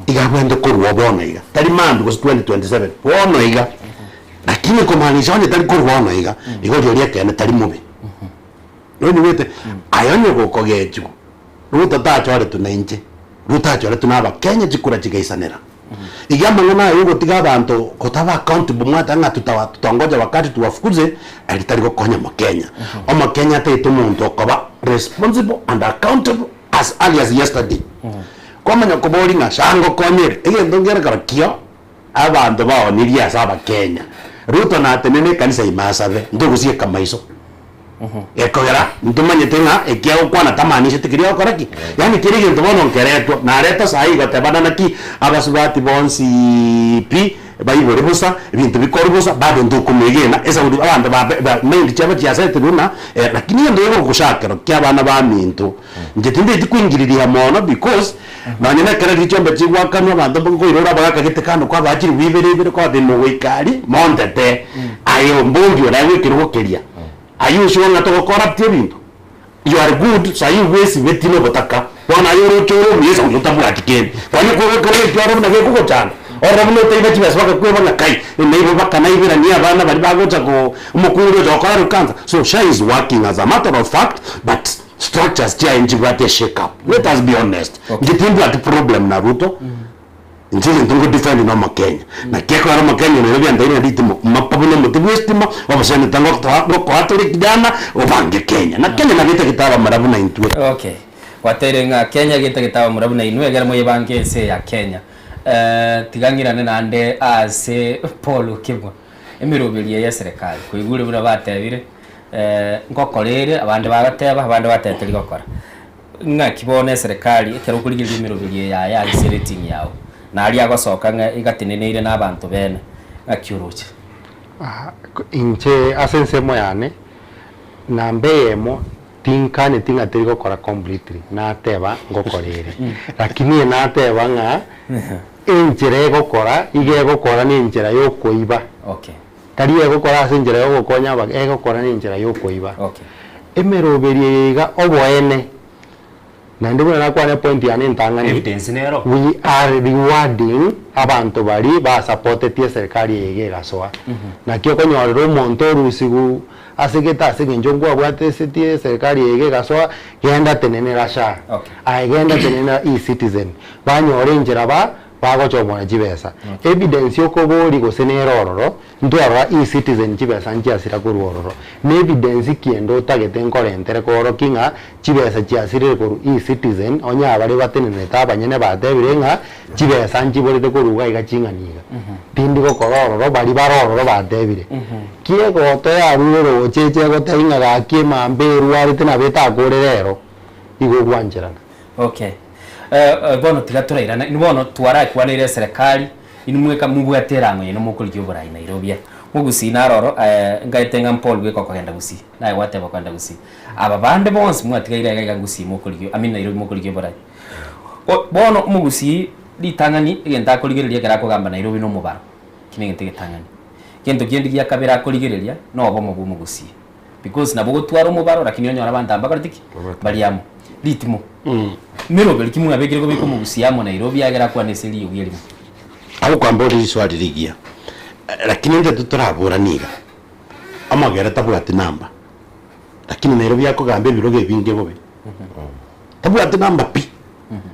igabwende kurwa bona iga tari mandu was 2027 bona iga lakini kumaanisha onye tari kurwa bona iga igo ryo kene tari mubi noni wete ayonye gokogechu ruta tachore tunenje ruta chore tunaba Kenya chikura chigaisanera igamba ngona yugo tiga abantu kotaba accountable mwata nga tutongoja wakati tuwafukuze alitari gokonya mu Kenya omo Kenya te muntu okoba responsible and accountable as early as yesterday komanya koboli nga shango konyere egendo ngere karakio abantu bao niria saba Kenya ruto na tenene kanisa imasabe ndugusie kamaiso ekogera ntumanye tenga ekia ukwana tamanisha tikiria okoraki yani kirige ntubono nkeretwa na reta sai gatebana naki abasubati bonsi pi bayibore busa ibintu bikora busa bado ndukumegena esa uri abandi ba mind cyaba cyasete runa lakini ndio gushakira kyabana ba mintu nje tinde dikwingirira mono because nanyene kare ricyombe cyigwakano abantu ngo irora bagakagete kandi kwa bakiri wiberebe kwa de no wikari mondete ayo mbungi orawe kirugokeria ayusho ngato corrupt ibintu you are good so you wesi betino botaka wana yoro choro yesa utabu atikeni kwani ko twaro na ko cyane ora muno teiba kibasa bakakweba ngakai neibo bakana ibira ni abana bari bagota ko umukuru jo kwa rukanza so she is working as a matter of fact but structures change what shake up let us be honest ngitimbu at problem na Ruto njiri ndungu defend no Kenya na keko ara Kenya no bya ndaina ritimo mapabuno mutibu estima wabasana tango ko atore kijana obange Kenya na Kenya na gita kitaba marabu na intwe okay waterenga Kenya gita kitaba marabu na inwe gara moye banke se ya Kenya tigangirane nande ase Paul Kibwa emiroberie ya serikali kuigure bura batebire ngokorere abandi bagateba abandi bateteri gokora ngakibone serikali ikero kurigirira emiroberie ya rating yawo na ali agosoka igatinenire n'abantu bene akiuruche inche asensemo yane nambeyemo tinkane tingatiri gokora completely nateba ngokorere lakini nateba nga injire gokora ige gokora ni injira yo kuiba okay tari gokora ase injira yo gokonya ba gokora ni injira yo kuiba okay emeroberie iga oboene na ndibona nakwane point yani ntangani evidence nero we are rewarding abantu bari ba supported tie serikali yege gasoa na kyo konyorero monto rusigu asegeta asegenjongo abwate setie serikali yege gasoa genda tenene rasha agenda tenene e-citizen banyore njira bagochobona jibesa evidence yoko bori gosenerororo ndwara e-citizen jibesa njiasira kurororo ne evidence kiendo tagete nkorentere koro kinga jibesa jiasire koru e-citizen onya bari batenene tabanyene batebirenga jibesa njiborite koruga igacinganiga tindi gokorororo bari barororo batebire kie goto ya ruro cheche gotenga gakie mamberu arite na beta korerero igogwanjerana okay bono tigaturairana ni bono twara kwanire serikali inumweka mubwaterangwe no mukuryo burai Nairobi mugusi naroro ngaitenga Paul gweko kagenda gusi naye wateba kwenda gusi aba bande bonse mwatigaira gaga gusi mukuryo Nairobi mukuryo burai bono mugusi litangani igenda kurigereria kera kugamba Nairobi no mubaro kinenge tangani kento kiendi gya kabera kurigereria no bomo mugusi because nabo gutwara mubaro lakini onyo arabanda ambakartiki baliamo litimo mirobeli kimwe abegire ko biko mugusiamo Nairobi yagera kwa neseli yugirimo abo kwambori swali ligia lakini ndio tutarabura niga amagera tabwate namba lakini Nairobi yako gambe biroge binge bobe tabwate namba pi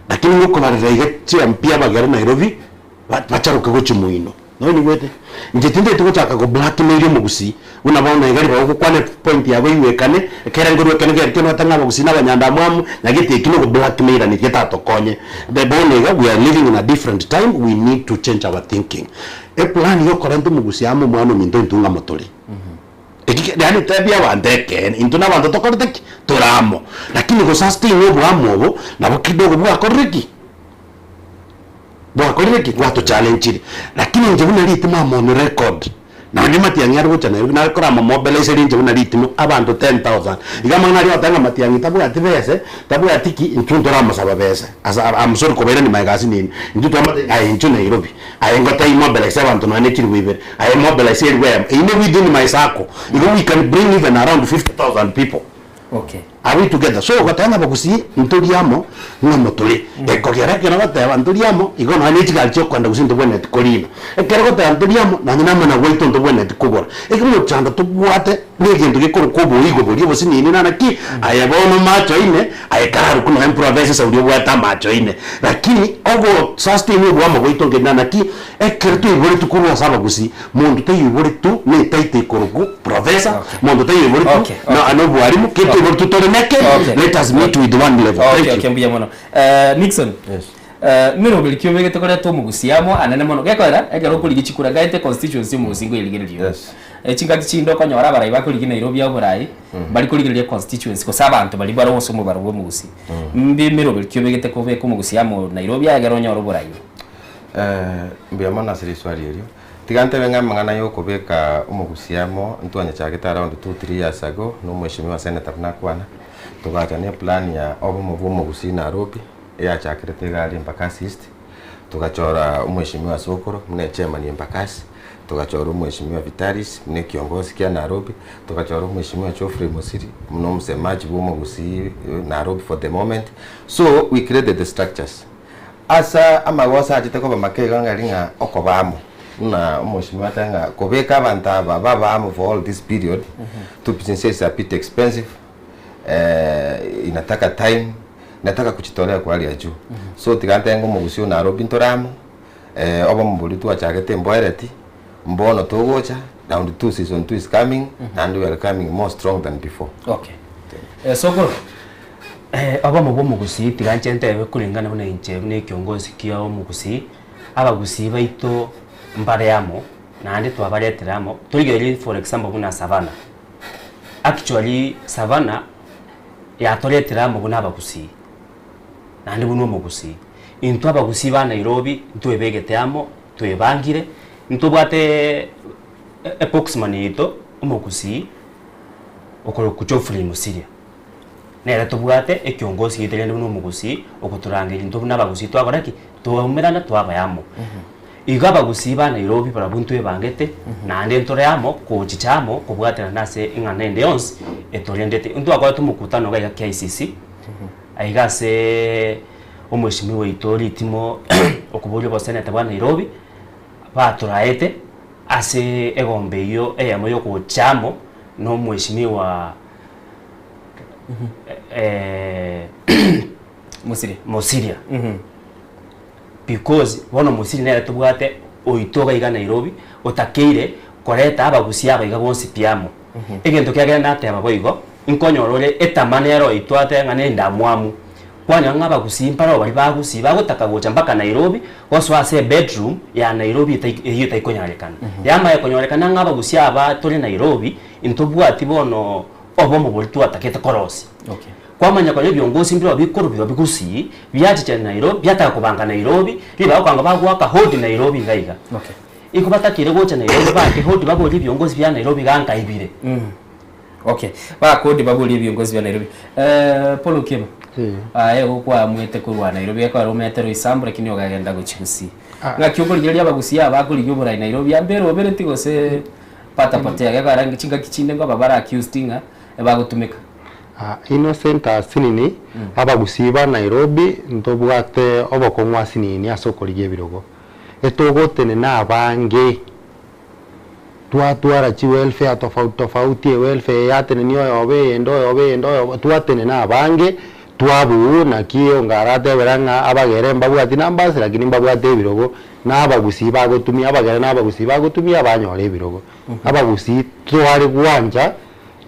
lakini ngoko barega mpia bagera Nairobi bacharuka go chimuino noni wete njetinde tukochaka go blackmail mugusi unabona igari bako kwane point yabo iwekane kera ngoro kene gari keno tanga mugusi n'abanyanda mwamu nagite kino go blackmail ni getato konye the bonega we are living in a different time we need to change our thinking e plan yo korando mugusi amo mwana mindo ntunga motoli yani tabia wandeke intuna wando tokorteki turamo lakini go sustain wo bwamo nabo kidogo bwa korreki bwakoreke watu challenge lakini nje una ritmo mon record na ni matiangi argo chana na kora mobilize nje una ritmo abantu 10,000 igama ngari otanga matiangi tabu atibese tabu atiki intundo rama sababese asa amsori kobera ni magasi nini ntuto amate ai ntu Nairobi ai ngota mobilize abantu na nekiri wibe ai mobilize everywhere ine within my circle we can bring even around 50,000 people okay are we together so gatanga bagusi nturiamo n'amotore ekogera kera bataba nturiamo igono anitika cyo kwanda gusinto bwene tikolina ekera gota nturiamo na nyama na waito ndo bwene tikugora ekimo chanda tubwate n'egendo gikoro kubo igo buri bose nini nana ki ayabono macho ine ayekara kuno improvises saudi bwata macho ine lakini ogo sustain yo bwamo waito ngenana ki ekerto ibore tukuru asaba gusi mundu tayi ibore tu ne taite korogu professor mundu tayi ibore tu na anobu arimu kete ibore tu let us meet with one level. Okay, mbuya mono. Nixon. Yes. Mirobeli kiobege tokora to mugusiamo anane mono. Gekora egero kuligi chikura gaite constituency musingo iligererio. Yes. Chingati chindo konyora barayi bakuligi Nairobi aburayi bari kuligereria constituency ko sabantu bari baro bose mu baro mugusi. Mbi mirobeli kiobege tekove ko mugusiamo Nairobi agero nyoro burayi. Mbuya mono asiri swali elio. tigante benga mangana yo kubeka umugusiamo ntwanya chageta around 2-3 years ago no mheshimiwa senator nakwana tukachania plan ya obo gusi Nairobi ya chakirete gali Embakasi East tukachora mheshimiwa Sokoro mne chairman Embakasi tukachora mheshimiwa Vitalis mne kiongozi kia Nairobi tukachora mheshimiwa Geoffrey Musiri mno msemaji wa gusi Nairobi for the moment. So we created the structures asa amagosa ajite ko bamakega ngalinga okobamo na mheshimiwa tanga kobeka abantu baba for all this period to business is a bit expensive, inataka time, nataka kuchitolea kwa hali ya juu. So tigante ngo mugusio Nairobi ntoramo oba mbuli tu achagete mboereti mbono togocha round 2 season 2 is coming and we are coming more strong than before. Okay. Sokoro aba mugusi tiganje ntebe kulingana bune inche bune kiongozi kiao mugusi abagusi baito mbare yamo nandi twabareteramo turigeri for example buna Savannah. Actually Savannah yatoreteramo buna abagusi nandi buno mugusi into abagusi ba Nairobi ntwebegeteamo twebangire ntubwate epoxman ito umugusi okoro kuchofuli musiria nera tubwate ekiongozi yiterende buno mugusi okuturangira into buna abagusi twakoraki tuomerana twabayamo igaba gusiba Nairobi para buntu ebangete nande ntore yamo kuchichamo kubwatira nase inganende yonse etoriendete ntu akwa tumukutano ga KICC aigase omweshimiwa itori timo okubulyo bosenete bwa Nairobi baturaete ase egombe iyo eyamo yo kuchamo no mweshimiwa Musiria because bono Musiri nere tubwate oitoga iga Nairobi otakeire koreta abagusi aba iga bonsi piamo egento kya genda ate abagoigo inkonyorore etamanero itwate ngane ndamwamu kwanya ngabagusi imparo bali bagusi bagotaka gocha mpaka Nairobi waso ase bedroom ya Nairobi iyo taikonyarekana yama yakonyarekana ngabagusi aba tole Nairobi intobwati bono obo mu bultu atakete korosi. Okay. Kwamanya kwa byongozi mbiro bikuru bigusi byaje Nairobi byataka kubanga Nairobi liba kwanga bagwaka hold Nairobi ngaiga. Okay. Iko batakire gocha Nairobi bake hold baboli byongozi bya Nairobi ganga ibire. Okay. Ba kodi baboli byongozi bya Nairobi. Paul Kema. Kwa mwete kurwa Nairobi kwa rometero isambu lakini ogagenda guchigusi. Ngakiyobori yali abagusi abaguri yobora Nairobi ambero obere tigose pata yaga rangi chinga kichinde ngo babara accused bagutumika. Innocent asinini abagusiba Nairobi ntobwate obokongwa sinini asokoriye birogo etogotene nabange twatwara chi welfare tofauti welfare yatene niyo yobe endo twatene nabange twabu na kiyo ngarate beranga abagere mbabwati numbers lakini mbabwate birogo nabagusiba gotumia abagere nabagusiba gotumia abanyore birogo abagusi twari gwanja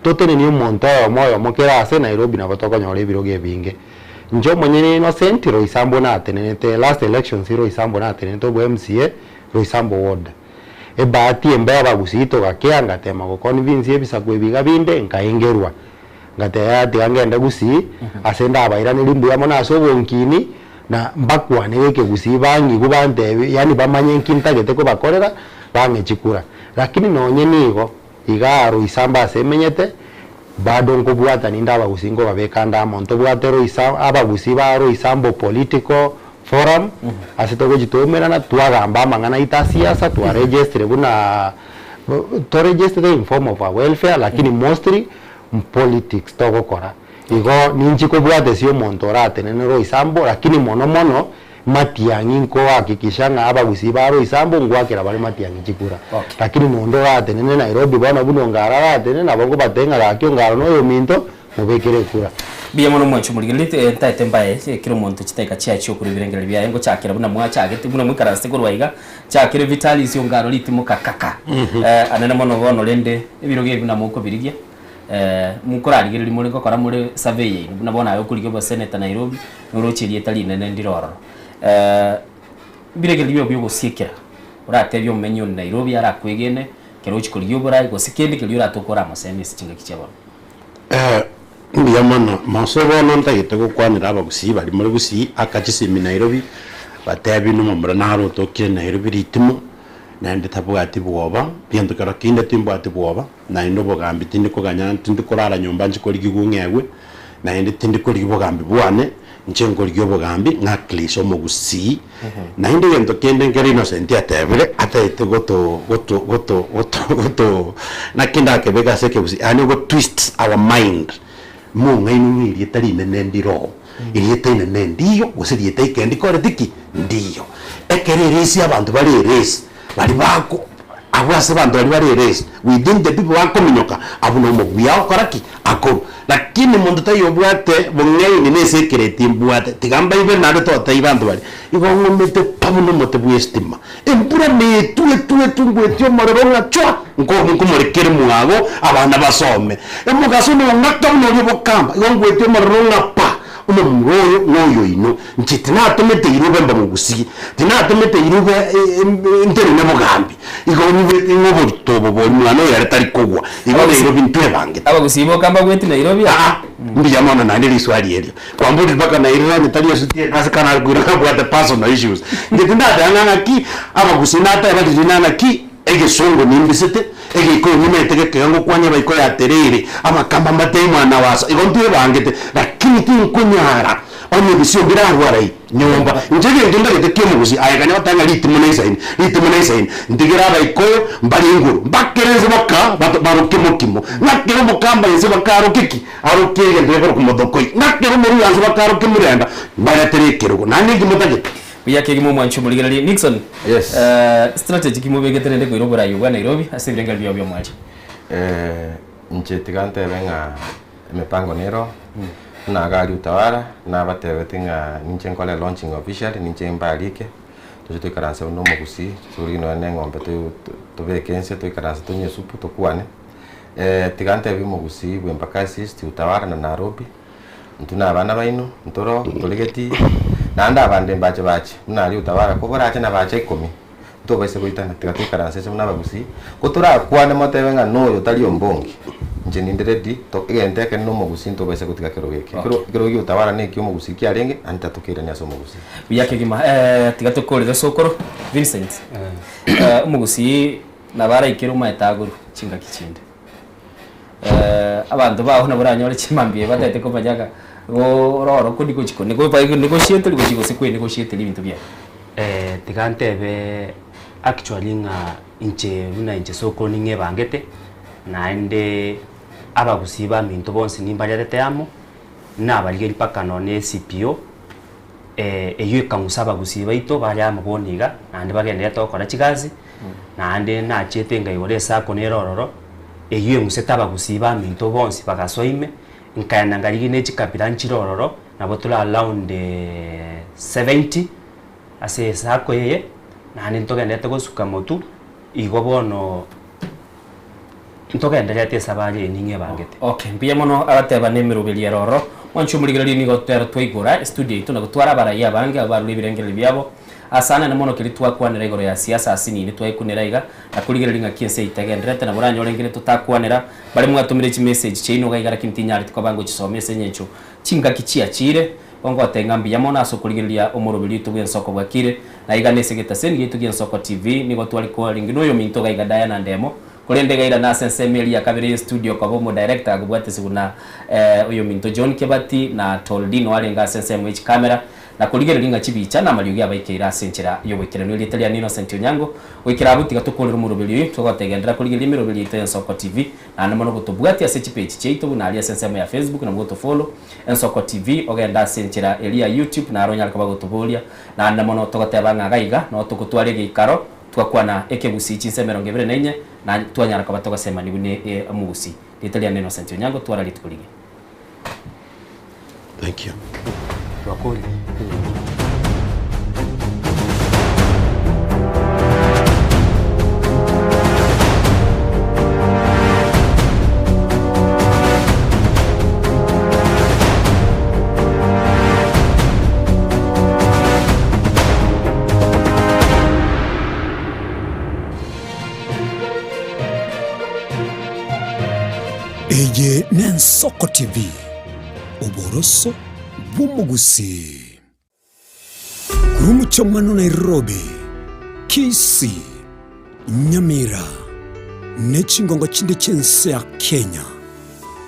totene ni umuntu moyo mukera ase Nairobi na batokonyore biroge binge njo mwenyene Innocent Roysambu natenete last election Roysambu natenete bwo MCA Roysambu ward ebati embe abagusito gakeanga tema go convince ebisakwe biga binde nkaengerwa ngateya tigangenda gusi asenda abairani limbu yamo naso bonkini na mbakwane weke gusi bangi kubande yani bamanye nkintagete ko bakorera bange chikura lakini nonye nigo iga Roysamba semenyete bado nkubwata ninda abagusingo babekanda monto bwatero isa abagusi ba Roysambu political forum asitogo jitomerana twagamba mangana ita siasa twa register buna to register in form of a welfare lakini mostly politics togo kora igo ninchi kubwate sio monto rate nene Roysambu lakini mono matiangi nko hakikishanga abagusi ba Roysambu ngwakira bali matiangi chikura lakini nondo rate nene Nairobi bana buno ngara rate nene nabongo batenga rakyo ngaro no yo minto mubekere kura biya mono mwacho muligilite taite mbaye kiro monto chitaika chiacho kuri birengera bya ngo chakira buna mwacha agete buna mwikarase ko rwaiga chakire Vitalis yo ngaro litimo kakaka anene mono bono lende ebiroge buna muko birigia mukorarigire limuri ko kora muri survey nabona ayo kuri go senator Nairobi nurochirie tali nene ndiroro birege libyo byo gusikira urate byo menyo Nairobi ara kwegene kero chikuri bora go sikende kiri uratokora amasene sichinga kichabo mbiyamana masobo nonta gitego kwanira abagusi bari muri gusi akachisimi Nairobi batebi no mumura naro tokye Nairobi ritimo naende tabwati bwoba bintu kara kinde timbwati bwoba naende bogambi tindi koganya tindi korara nyumba nchikori gigungewe naende tindi kori bogambi bwane nchengo ryo bogambi ngaklisho mogusi naende gento kende ngeri innocent atebere atete goto nakinda kebega seke busi ani go twist our mind munga inu iri tari nendiro iri tene nendiyo gusiri take ndikore tiki ndiyo ekererisi abantu bari resi bari bako abwase bantu bari resi within the people bakominyoka abuno mo biyao karaki ako lakini mundu tayo bwate bongei ni secret mbwate tigamba ibe nado to taibantu bari igo ngomete pabuno mote bwestima empura me tu ngwetyo maroro chwa ngo nkumorekere muago abana basome emugaso no ngakta no bokamba igo ngwetyo maroro pa uno mroyo noyo ino nchitina atomete irube mba mugusi tina atomete irube ndere ne mugambi igo niwe ngobo tobo mwana yari tari kugwa igo ne bintu ebange abagusibo kamba gweti Nairobi mbiyamana na ndiri swali elio kwamburi baka Nairobi tali sutie nasikana gura kwa the personal issues ngitinda dangana ki abagusinata abadinana ki ege songo nimbisete ege ko nyimete ke ngo kwanya bayiko ya terere amakamba matei mwana wasa igo ntiwe bangete lakini tinkunyara onye bisyo birangwarai nyomba njege ngenda gete mugusi ayakanya batanga litimunaisa ndigira bayiko mbali inguru bakereze baka barukimukimo nakero mukamba yese bakaro kiki arukege ndego kumodokoi nakero muri yanzu bakaro kimurenda mbayaterekerwa nani gimotage biyake gimo mwanchu muligerali Nixon yes strategy kimobegetene ndego irobora yuga Nairobi asibirenga byo mwachi nche tigante benga mipango nero na gari utawala na batebete nga ninche nkole launching official ninche mbalike tujo karansa no mugusi turi no ngombe to vacancy to karansa to nyesupu to kwane tigante bi mugusi bwempaka assist utawala na Nairobi ntuna abana baino ntoro tolegeti nanda abande bache nali utawala ko bora na bache 10 to bese koitana tigatu karansa se na bagusi ko tora kwane motebe nga no yo tali ombongi njenindredi to egente ke no mugusi to bese kutika kerogeke kerogi utawala ne kyo mugusi ki arenge anta tukira nyaso mugusi biyake gima tigatu kole sokoro Vincent mugusi nabara ikero maetaguru chinga kichinde abantu baho naburanyore chimambiye batete ko bajaga roro kudi kuchiko niko bayigo negotiate kuchiko sikwe negotiate ibintu bya tigante be actually nga inche soko ninge bangete naende abagusiba minto bonse nimbalete amo nabaligeri pakano ne CPO eyo kamusaba gusiba ito bali amaboniga nande bagende yatokora kigazi nande nachete ngayore sako ne rororo eyo museta bagusiba minto bonse bagasoime nkayana ngaligi ne chikapira nchirororo nabo tula around 70 ase sako yeye nande ntogende yategosuka motu igobono ntogende yate sabaje ninge bangete okay mbiye mono abateba nemirubili roro wanchu muligirali ni gotera twaigura studio itu nagutwara baraya bange abaruli birengere byabo asana na mono kilitwa kwanira igoro ya siasa asini ni twaikunira iga akurigirali nga kiense itegendrete na buranyo rengere tutakwanira bari mwatumire chi message cheino gaigara kintinyari twabango chisomese nyecho chinga kichia chire ongo tengambi yamona asokuligiria omurubili tubwe nsoko bwakire na iga nesegeta sendi yetu nsoko TV ni gotwali ko lingino yo minto gaiga Diana Ndemo kulende gaira na sense meli ya kabiri studio kwa bomo director agubwate siguna uyo minto John Kebati na Toldino wale nga sense MH camera na kuligera linga chibicha na maliugia baikira senchera yo wekera no litelia Innocent Onyango wekera buti gatukolera umurubili twagotegendera kuligera imirubili nsoko TV na namono gutubwati ase page cheito na ali sense ya Facebook na mgoto follow nsoko TV ogenda senchera elia YouTube na aronya kwa gutubulia na namono togoteba ngaiga no tukutware gikaro twakwana ekebusi chinsemero ngebere nenye na twanyara kwa batoka sema nibune amugusi litelia Innocent Onyango twara litukulige. Thank you. Twakoli Eye Nensoko TV Uboroso bw'umugusi kuri Muchomano Nairobi Kisii Nyamira nechingongo chinde chense ya Kenya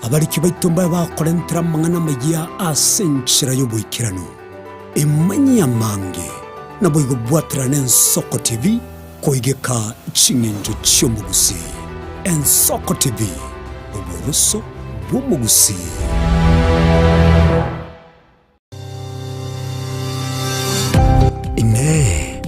abariki baitomba bakorentera mangana magia asenchira yobuikirano emanya mange nabo igobwatira n'Ensoko TV koigeka chingenjo chyomugusi Ensoko TV oburuso bw'omugusi.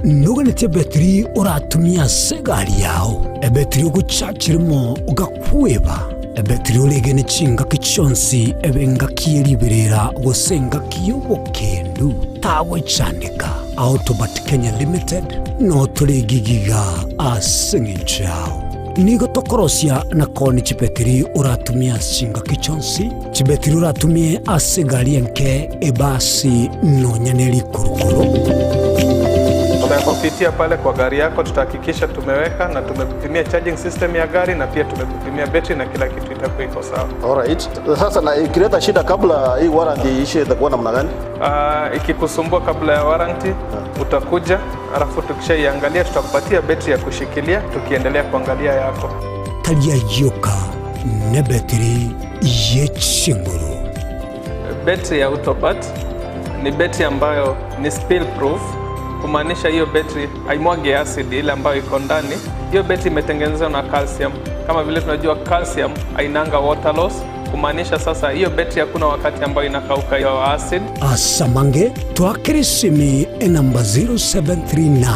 Nuganete betri oratumia segari yao ebetri uguchachirimo ugakweba ebetri ulegene chinga kichonsi ebenga kieliberera gosenga kiyobokendu tawe chanika Autobat Kenya Limited no tulegigiga asengenchao nigo tokorosia na koni chibetri uratumia chinga kichonsi chibetri uratumie asegari enke ebasi no nyaneli kurukuru. Tunapopitia pale kwa gari yako tutahakikisha tumeweka na tumekupimia charging system ya gari na pia tumekupimia battery na kila kitu itakuwa iko sawa. Alright. Sasa na ikileta shida kabla hii warranty ishe itakuwa namna gani? Ikikusumbua kabla ya warranty utakuja, alafu tukishaiangalia tutakupatia battery ya kushikilia tukiendelea kuangalia yako. Talia yoka ne battery yechinguru. Battery ya Autobat ni battery ambayo ni spill proof. Kumaanisha hiyo battery haimwage acid ile ambayo iko ndani. Hiyo battery imetengenezwa na calcium. Kama vile tunajua calcium hainanga water loss. Kumaanisha sasa hiyo battery hakuna wakati ambayo inakauka hiyo acid. Asamange twakirisimi namba 0739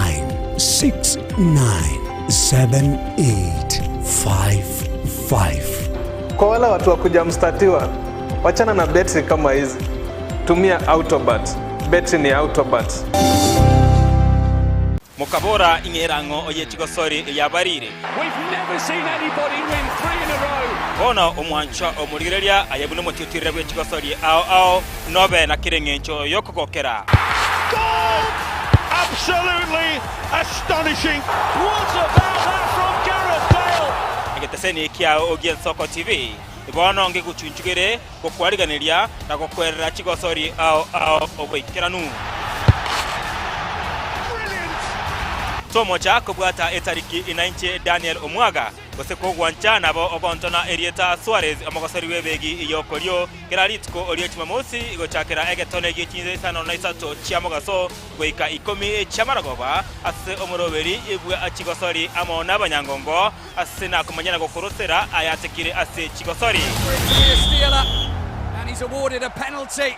697855. Kwa wale watu wakuja mstatiwa, wachana na battery kama hizi. Tumia Autobat. Battery ni Autobat. Mukabora ingerango oye chigosori yabarire. We've never seen anybody win 3 in a row. Ono omwancha omurigereria ayabune mutitire bwe chigosori ao nobe na kirengencho yokokokera. Goal! Absolutely astonishing. What about that from Gareth Bale? Ageteseni kia ogien Ensoko TV. Ibono nge guchunchugere gokwariganiria na gokwerera chigosori ao oboikiranu. Tomo chako bwata etariki inainche Daniel Omwaga goseko gwancha nabo ogontona Erieta Suarez amagosari webegi iyokoryo keraritko olio chimamosi gochakera egetone gichinze sano na isato chiamogaso goika 10 chamaragoba ase omoroberi ibwe achigosori amo nabanyangongo ase na kumanyana gokorosera ayatekire ase chigosori and he's awarded a penalty.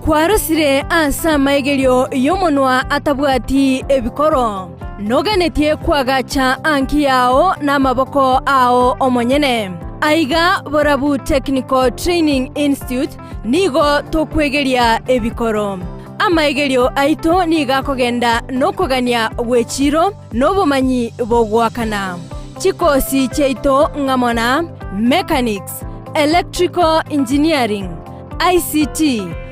Kwarosire asa maigerio yomonwa atabwati ebikoro nogenetie kwagacha anki yao na maboko ao omonyene aiga Borabu Technical Training Institute nigo tokwegeria ebikoro amaigerio aito niga kogenda nokogania wechiro nobumanyi bogwakana chikosi cheito ngamona mechanics, electrical engineering, ICT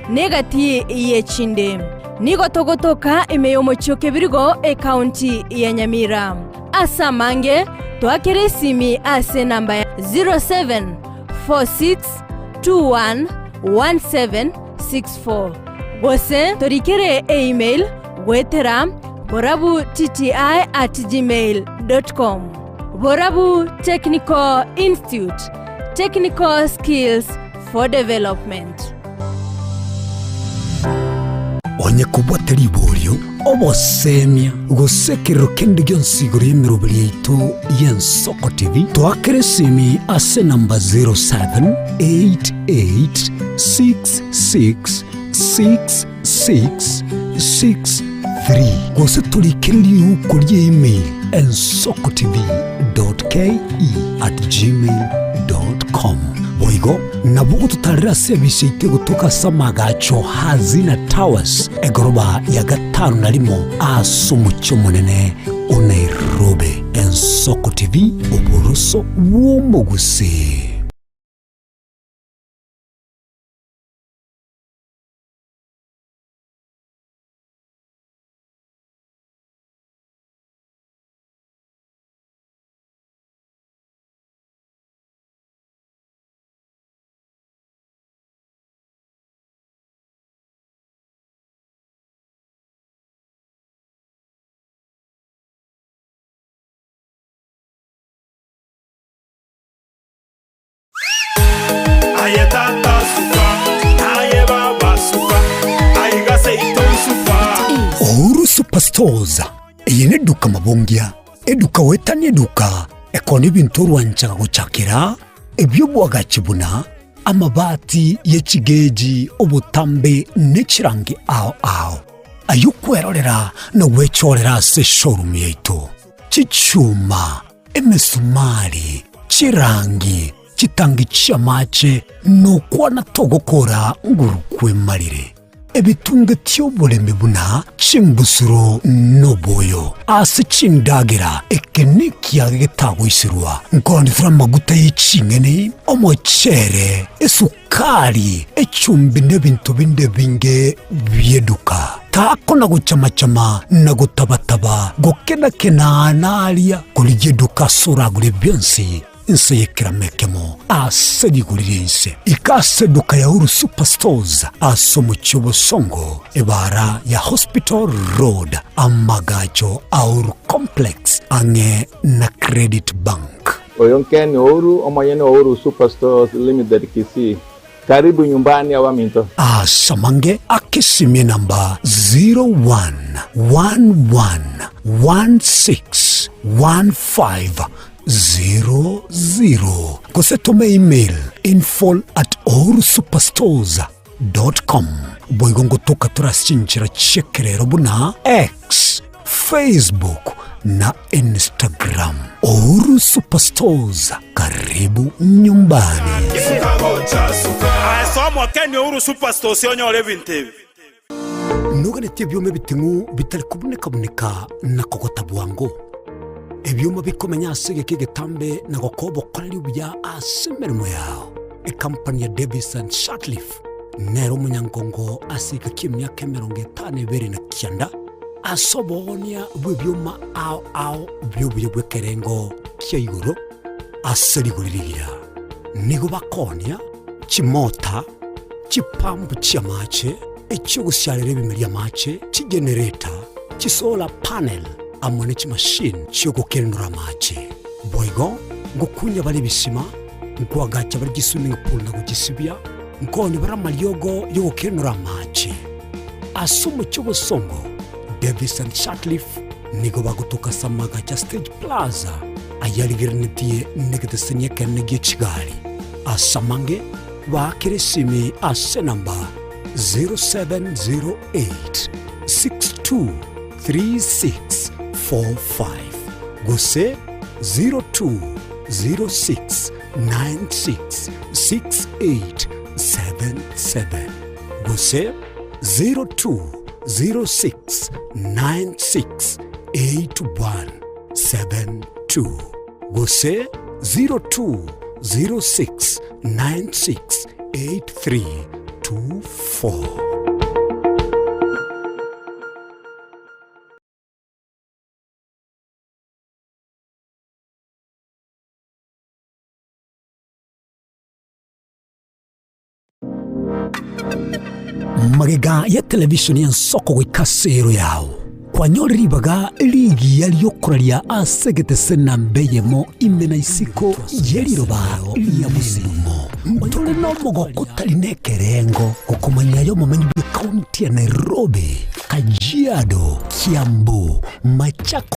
negati yechinde nigo togotoka imeyomochoke birigo e county ya Nyamira asamange twakeresimi ase namba 0746211764 gose torikere email gwetera borabu@gmail.com. Borabu Technical Institute, technical skills for development. Onye kubwateri iborio obosemia gusekero kende gyonsigoro yemeroberi yaitu y'Ensoko TV twakeresimi ase namba 0788666663 gose turikiriri ukuri email ensokotv.ke@gmail.com. Boigo nabugo tutarira service ite gutoka samagacho hazina towers egoroba ya 5 asumucho munene Nairobi. Ensoko TV oburuso bw'omugusi. aye tata suka aye baba suka aiga seito suka Ouru Superstores yene duka mabongia eduka wetani eduka ekoni bintu rwanchaga gucakira ebyo bwagachibuna amabati yechigeji obutambe nechirangi ao ayukwerorera no wechorera se showroom yeito chichuma emesumari chirangi chitangi chiamache no kwana togokora ngurukwe marire ebitunge tyoboleme buna chimbusuro noboyo ase chindagira ekenikia gitagwisirwa nkondifura maguta y'icingene omochere esukari echumbi n'ebintu binde binge byeduka tako na gucamacama na gutabataba gokenakena nalia kuri yeduka suragure byonsi inse yekiramekemo asedigurire inse ikaseduka ya Ouru Superstores asomo cy'Obusongo ebara ya Hospital Road amagacho Ouru Complex ange na Credit Bank. Oyonkeni Ouru omayene Ouru Superstores Limited Kisii. Karibu nyumbani awaminto. Samange akisimie namba 0111161500. Kusetome email info@ourusuperstores.com. Boigongo toka turashinchira chekerero buna X, Facebook na Instagram. Ouru Superstores, karibu nyumbani. Asomo Kenya Ouru Superstores yonyole bintebe. Nugane byuma bitingu bitari kuboneka na kokota bwango. Ebyuma bikomenya asege kigetambe na gokobo kwali bya asemermo yao. E company ya Davis and Shatliff. Nero munyangongo asika kimyaka 50 na kianda. Asobonia bwebyuma ao byubuye bwekerengo kya iguru aseriguririya nigo bakonia chimota chipambu chiamache ekyo gusyalire bimeri amache chigenerator chisolar panel amone chimachine cyo gukenura amache boigo ngukunya bali bisima ngwagacha bali swimming pool na gugisibya ngoni bara malyogo yo gukenura amache asumo cy'Obusongo Davis and Shatliff nigo bagutuka samaga cha Stage Plaza ayaligirinitiye negetesenye kanege Kigali asamange bakiresimi ase namba 0708623645 gose 0206966877 gose 0206968172 gose 0206968324. Magega ya televishoni ya nsoko gwikasero yao kwa nyoribaga ligi yaliyokuralia asegete sena mbeyemo imena isiko yelirobaro ya muzimu ntole no mogo kutalinekerengo kukumanya yo momenyi bi kaunti ya Nairobi, Kajiado, Kiambu, Machako